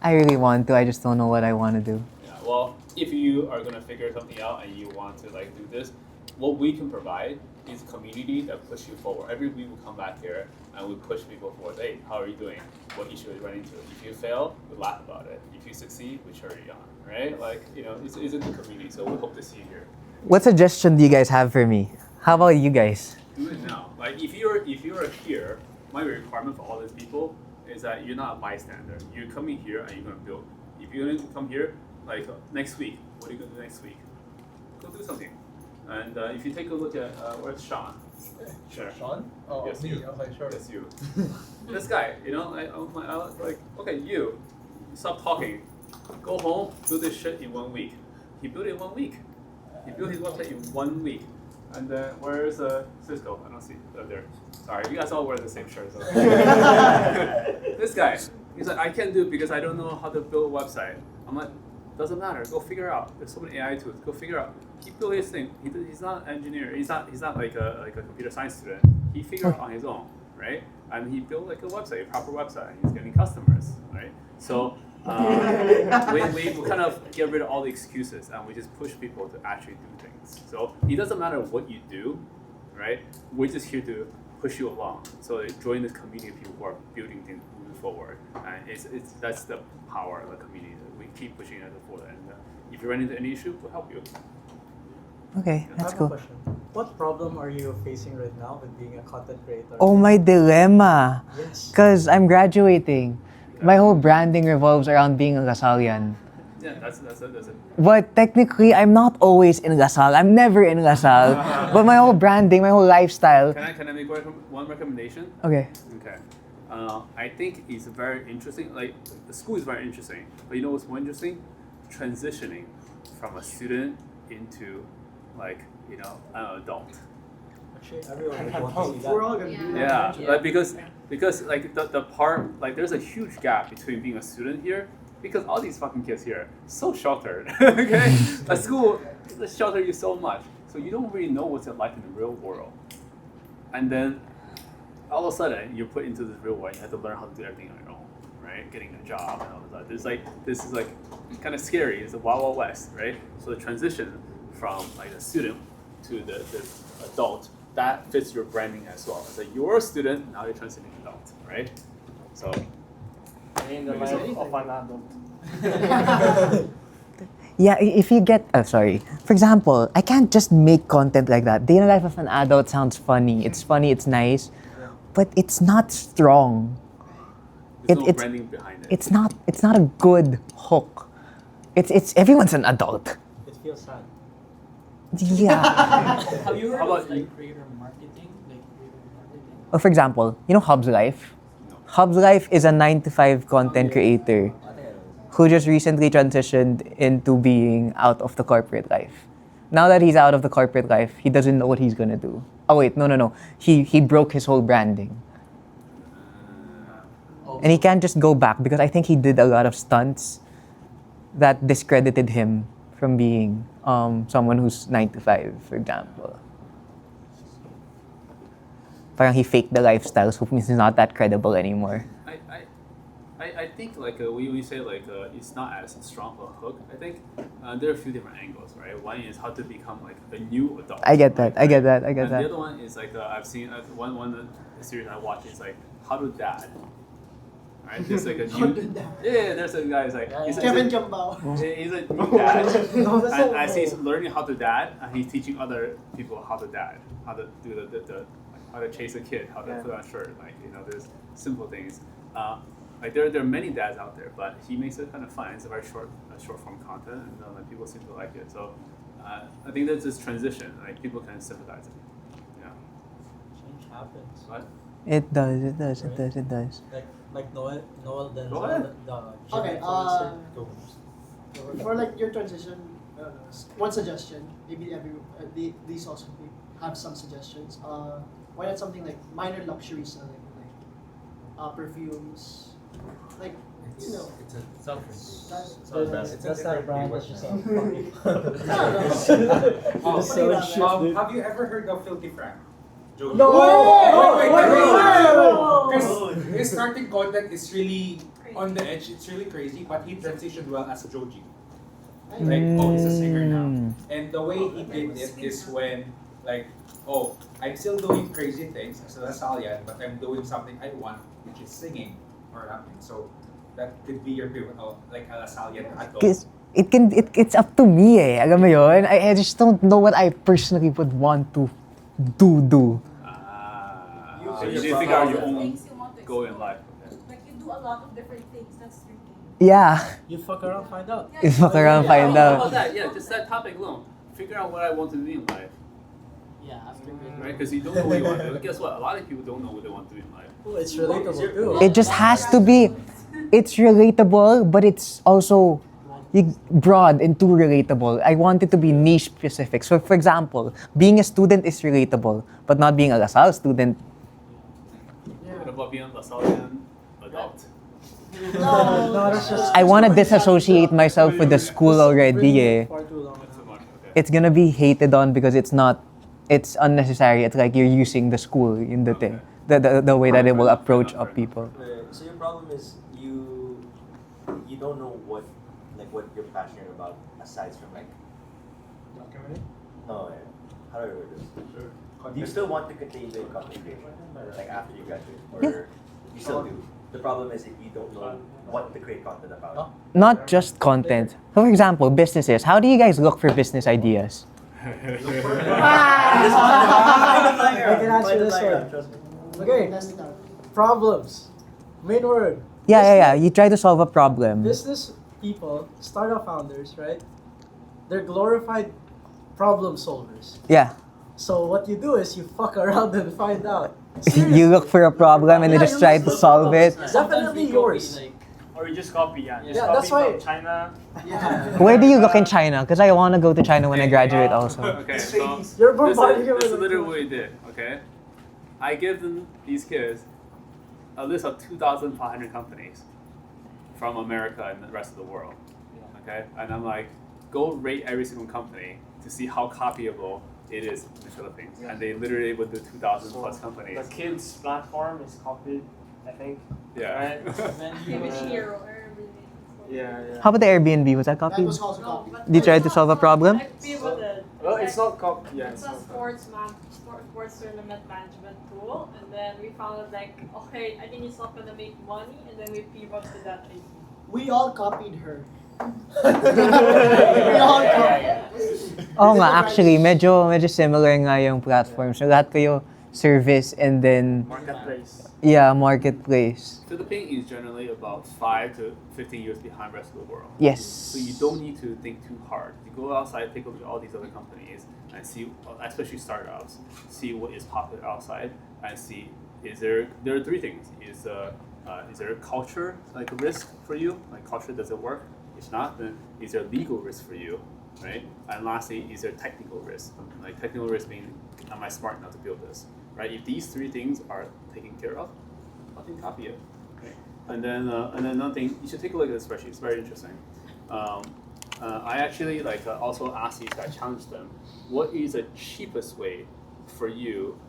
I really want to. I just don't know what I want to do. Yeah. Well, if you are gonna figure something out and you want to like do this, what we can provide is a community that push you forward. Every week we come back here and we push people forward. Hey, how are you doing? What issue are you running into? If you fail, we laugh about it. If you succeed, we cheer you on. Right? Like, you know, it's a good community, so we hope to see you here. What suggestion do you guys have for me? How about you guys? Do it now. Like if you're here, my requirement for all these people is that you're not a bystander. You're coming here and you're gonna build. If you're gonna come here, like next week, what are you gonna do next week? Go do something. And if you take a look at where's Sean? Sure. Sean? Oh, yes, me. you. Okay, sure. Yes, you. This guy, you know, I was like, okay, you, stop talking. Go home, do this shit in 1 week. He built it in 1 week. He built his website in 1 week. And where's Cisco? I don't see it there. Sorry, you guys all wear the same shirt. So. This guy, he's like, I can't do it because I don't know how to build a website. I'm like, doesn't matter. Go figure out. There's so many AI tools. Go figure out. He built his thing. He's not an engineer. He's not like a computer science student. He figured it out on his own, right? And he built like a website, a proper website. He's getting customers, right? So. We kind of get rid of all the excuses and we just push people to actually do things. So it doesn't matter what you do, right? We're just here to push you along. So join this community of people who are building things moving forward. And that's the power of the community. We keep pushing it forward. And if you run into any issue, we'll help you. Okay, I that's have cool. a question. What problem are you facing right now with being a content creator? Oh, my dilemma. Yes. Because I'm graduating. My whole branding revolves around being a Lasallian. Yeah, that's it. But technically, I'm not always in Lasal. I'm never in Lasal. But my whole branding, my whole lifestyle. Can I make one recommendation? Okay. Okay. I think it's very interesting. Like the school is very interesting, but you know what's more interesting? Transitioning from a student into like an adult. Actually, everyone would want to see that. We're all gonna do that. Yeah, like because like the part like there's a huge gap between being a student here because all these fucking kids here so sheltered. Okay, a school they shelter you so much, so you don't really know what's it like in the real world, and then all of a sudden you're put into this real world. You have to learn how to do everything on your own, right? Getting a job and all of that. This is like kind of scary. It's the wild, wild west, right? So the transition from like a student to the adult, that fits your branding as well. So you're a student, now you're transitioning to adult, right? So in the life of an adult. Yeah, if you get, sorry. For example, I can't just make content like that. Day in the life of an adult sounds funny. It's funny, it's nice, but it's not strong. there's no branding behind it. It's not a good hook. It's everyone's an adult. It feels sad. Yeah. Have you heard How about of like creator marketing? Or for example, you know Hub's Life? Hub's Life is a 9-to-5 content creator who just recently transitioned into being out of the corporate life. Now that he's out of the corporate life, he doesn't know what he's gonna do. Oh wait, no. He broke his whole branding. And he can't just go back because I think he did a lot of stunts that discredited him from being someone who's 9-to-5, for example. Parang he faked the lifestyle, so he's not that credible anymore. I think like we say like it's not as strong of a hook. I think there are a few different angles, right? One is how to become like a new adult. I get that. Right? The other one is like I've seen one series I watched is like How to Dad. Right? There's like a new there's a guy who's like Kevin Jambao. He's a new dad, and as he's learning how to dad, and he's teaching other people how to dad, how to do the how to chase a kid, how to put on a shirt, like there's simple things. Like there are many dads out there, but he makes it kind of fun. It's a very short form content, and like people seem to like it. So I think there's this transition, like people can sympathize it. Yeah. Change happens. What? It does. Like Noel then Go ahead. the Okay, influencer. for like your transition, one suggestion, maybe these also have some suggestions. Why not something like minor luxury selling, like perfumes, like It's a That's not a brand, that's just Have you ever heard of Filthy Frank? No! Because his starting content is really on the edge, it's really crazy, but he transitioned well as Joji. Like, he's a singer now. And the way he did it is when, like, I'm still doing crazy things as a Lasallian, but I'm doing something I want, which is singing or rapping. So that could be your pivot, like a Lasallian adult. Because it's up to me alam mo yun? I just don't know what I personally would want to do. So you need to figure out your own goal in life. Like you do a lot of different things. That's tricky. Yeah. You fuck around, find out. You fuck around, find How out. about that? Yeah, just that topic alone. Figure out what I want to do in life. Yeah, after Right? Because you don't know what you want to do. Guess what? A lot of people don't know what they want to do in life. Oh, it's relatable too. It just has to be. It's relatable, but it's also broad and too relatable. I want it to be niche specific. So, for example, being a student is relatable, but not being a LaSalle student. What about being a Lasallian adult? I want to disassociate myself with the school already. It's gonna be hated on because it's unnecessary. It's like you're using the school in the thing, the way that it will approach up people. So your problem is you don't know what you're passionate about aside from like documentary. No, how do I word this? Do you still want to continue doing content creation like after you graduate, or you still do? The problem is if you don't know what to create content about. Not just content. So for example, businesses. How do you guys look for business ideas? I can answer this one. Okay. Problems. Main word. Yeah. You try to solve a problem. Business people, startup founders, right? They're glorified problem solvers. Yeah. So what you do is you fuck around and find out. You look for a problem and you just try to solve it. Definitely yours. Or you just copy, Just Yeah, copy that's why- from China. Where do you look in China? Because I want to go to China when I graduate also. Okay, so You're this bombarding them is with literally what we did. Okay, I give them these kids a list of 2,500 companies from America and the rest of the world. Okay, and I'm like, go rate every single company to see how copyable it is in the Philippines. And they literally would do 2,000 plus companies. The kids platform is copied, I think. Yeah. Right? Yeah. How about the Airbnb? Was that copied? That was also copied. Did you try to solve a problem? Well, it's not copied. Yeah, It's a sports tournament management tool, and then we found it like, okay, I think it's not gonna make money, and then we pivot to that idea. We all copied her. We all copied. Oo nga, actually, medyo similar nga yung platform. So lahat kayo service and then, Marketplace. yeah, marketplace. Philippines is generally about 5 to 15 years behind the rest of the world. Yes. So you don't need to think too hard. You go outside, take a look at all these other companies, and see, especially startups, see what is popular outside, and see there are three things: is there a culture like a risk for you? Like culture, does it work? If not, then is there legal risk for you, right? And lastly, is there technical risk? Like technical risk being, am I smart enough to build this? Right? If these three things are taken care of, nothing copy it. Right? And then another thing, you should take a look at the spreadsheet. It's very interesting. I actually also asked these guys, challenged them. What is the cheapest way for you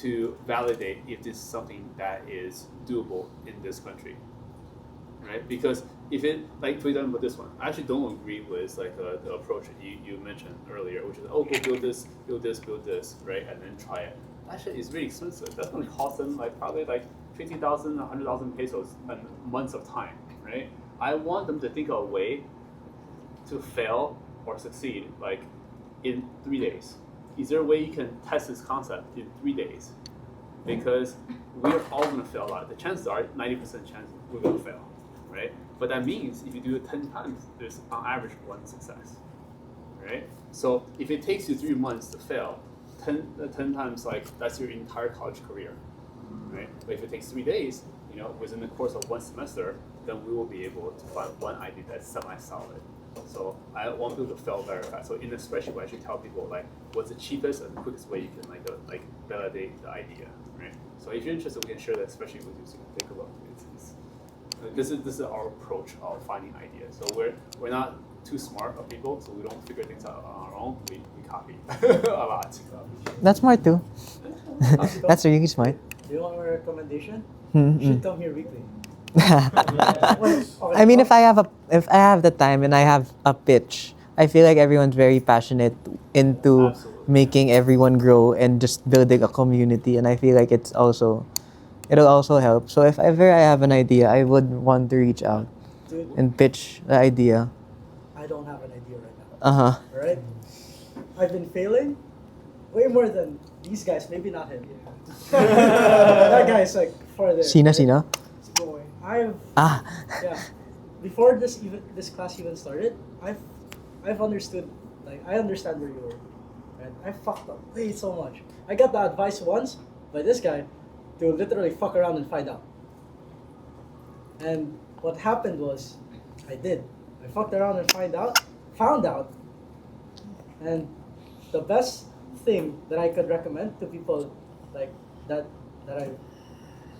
to validate if this is something that is doable in this country? Right? Because if it, like for example this one, I actually don't agree with the approach that you mentioned earlier, which is go build this, right, and then try it. Actually, it's really expensive. That's going to cost them probably 50,000, 100,000 pesos and months of time, right? I want them to think of a way to fail or succeed in 3 days. Is there a way you can test this concept in 3 days? Because we're all going to fail a lot. The chances are 90% chance we're going to fail, right? But that means if you do it 10 times, there's on average 1 success, right? So if it takes you 3 months to fail, 10 times, that's your entire college career, right? But if it takes 3 days, within the course of 1 semester, then we will be able to find one idea that's semi-solid. So I want people to fail very fast. So in the spreadsheet, I should tell people what's the cheapest and quickest way you can validate the idea, right? So if you're interested, we can share that spreadsheet with you so you can take a look. This is our approach of finding ideas. So we're not too smart of people, so we don't figure things out on our own. We copy a lot. That's smart too. That's really smart. Do you want a recommendation? Mm-hmm. You should come here weekly. I mean, if I have the time and I have a pitch, I feel like everyone's very passionate into making everyone grow and just building a community, and I feel like it'll also help. So if ever I have an idea, I would want to reach out and pitch the idea. I don't have an idea right now. Alright? I've been failing way more than these guys, maybe not him. That guy's farther. Sina? Yeah. Before this class even started, I've understood, I understand where you were. Right? I fucked up way so much. I got the advice once by this guy to literally fuck around and find out. And what happened was, I fucked around and found out. And the best thing that I could recommend to people that I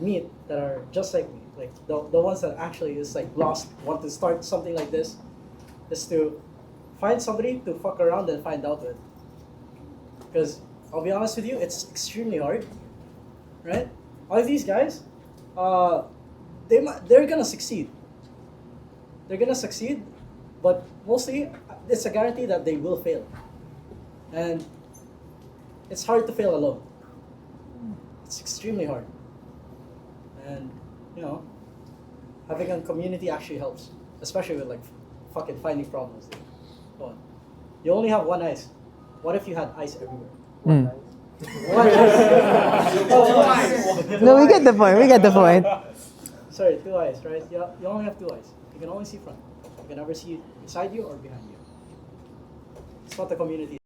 meet that are just like me, the ones that actually is lost, want to start something like this, is to find somebody to fuck around and find out with. Because I'll be honest with you, it's extremely hard, right? All of these guys, they're gonna succeed. They're gonna succeed, but mostly it's a guarantee that they will fail. And it's hard to fail alone. It's extremely hard. And having a community actually helps, especially with fucking finding problems. Come on. You only have one ice. What if you had ice everywhere? No, we get the point. sorry, two eyes, right? You only have two eyes. You can only see front. You can never see beside you or behind you. It's what the community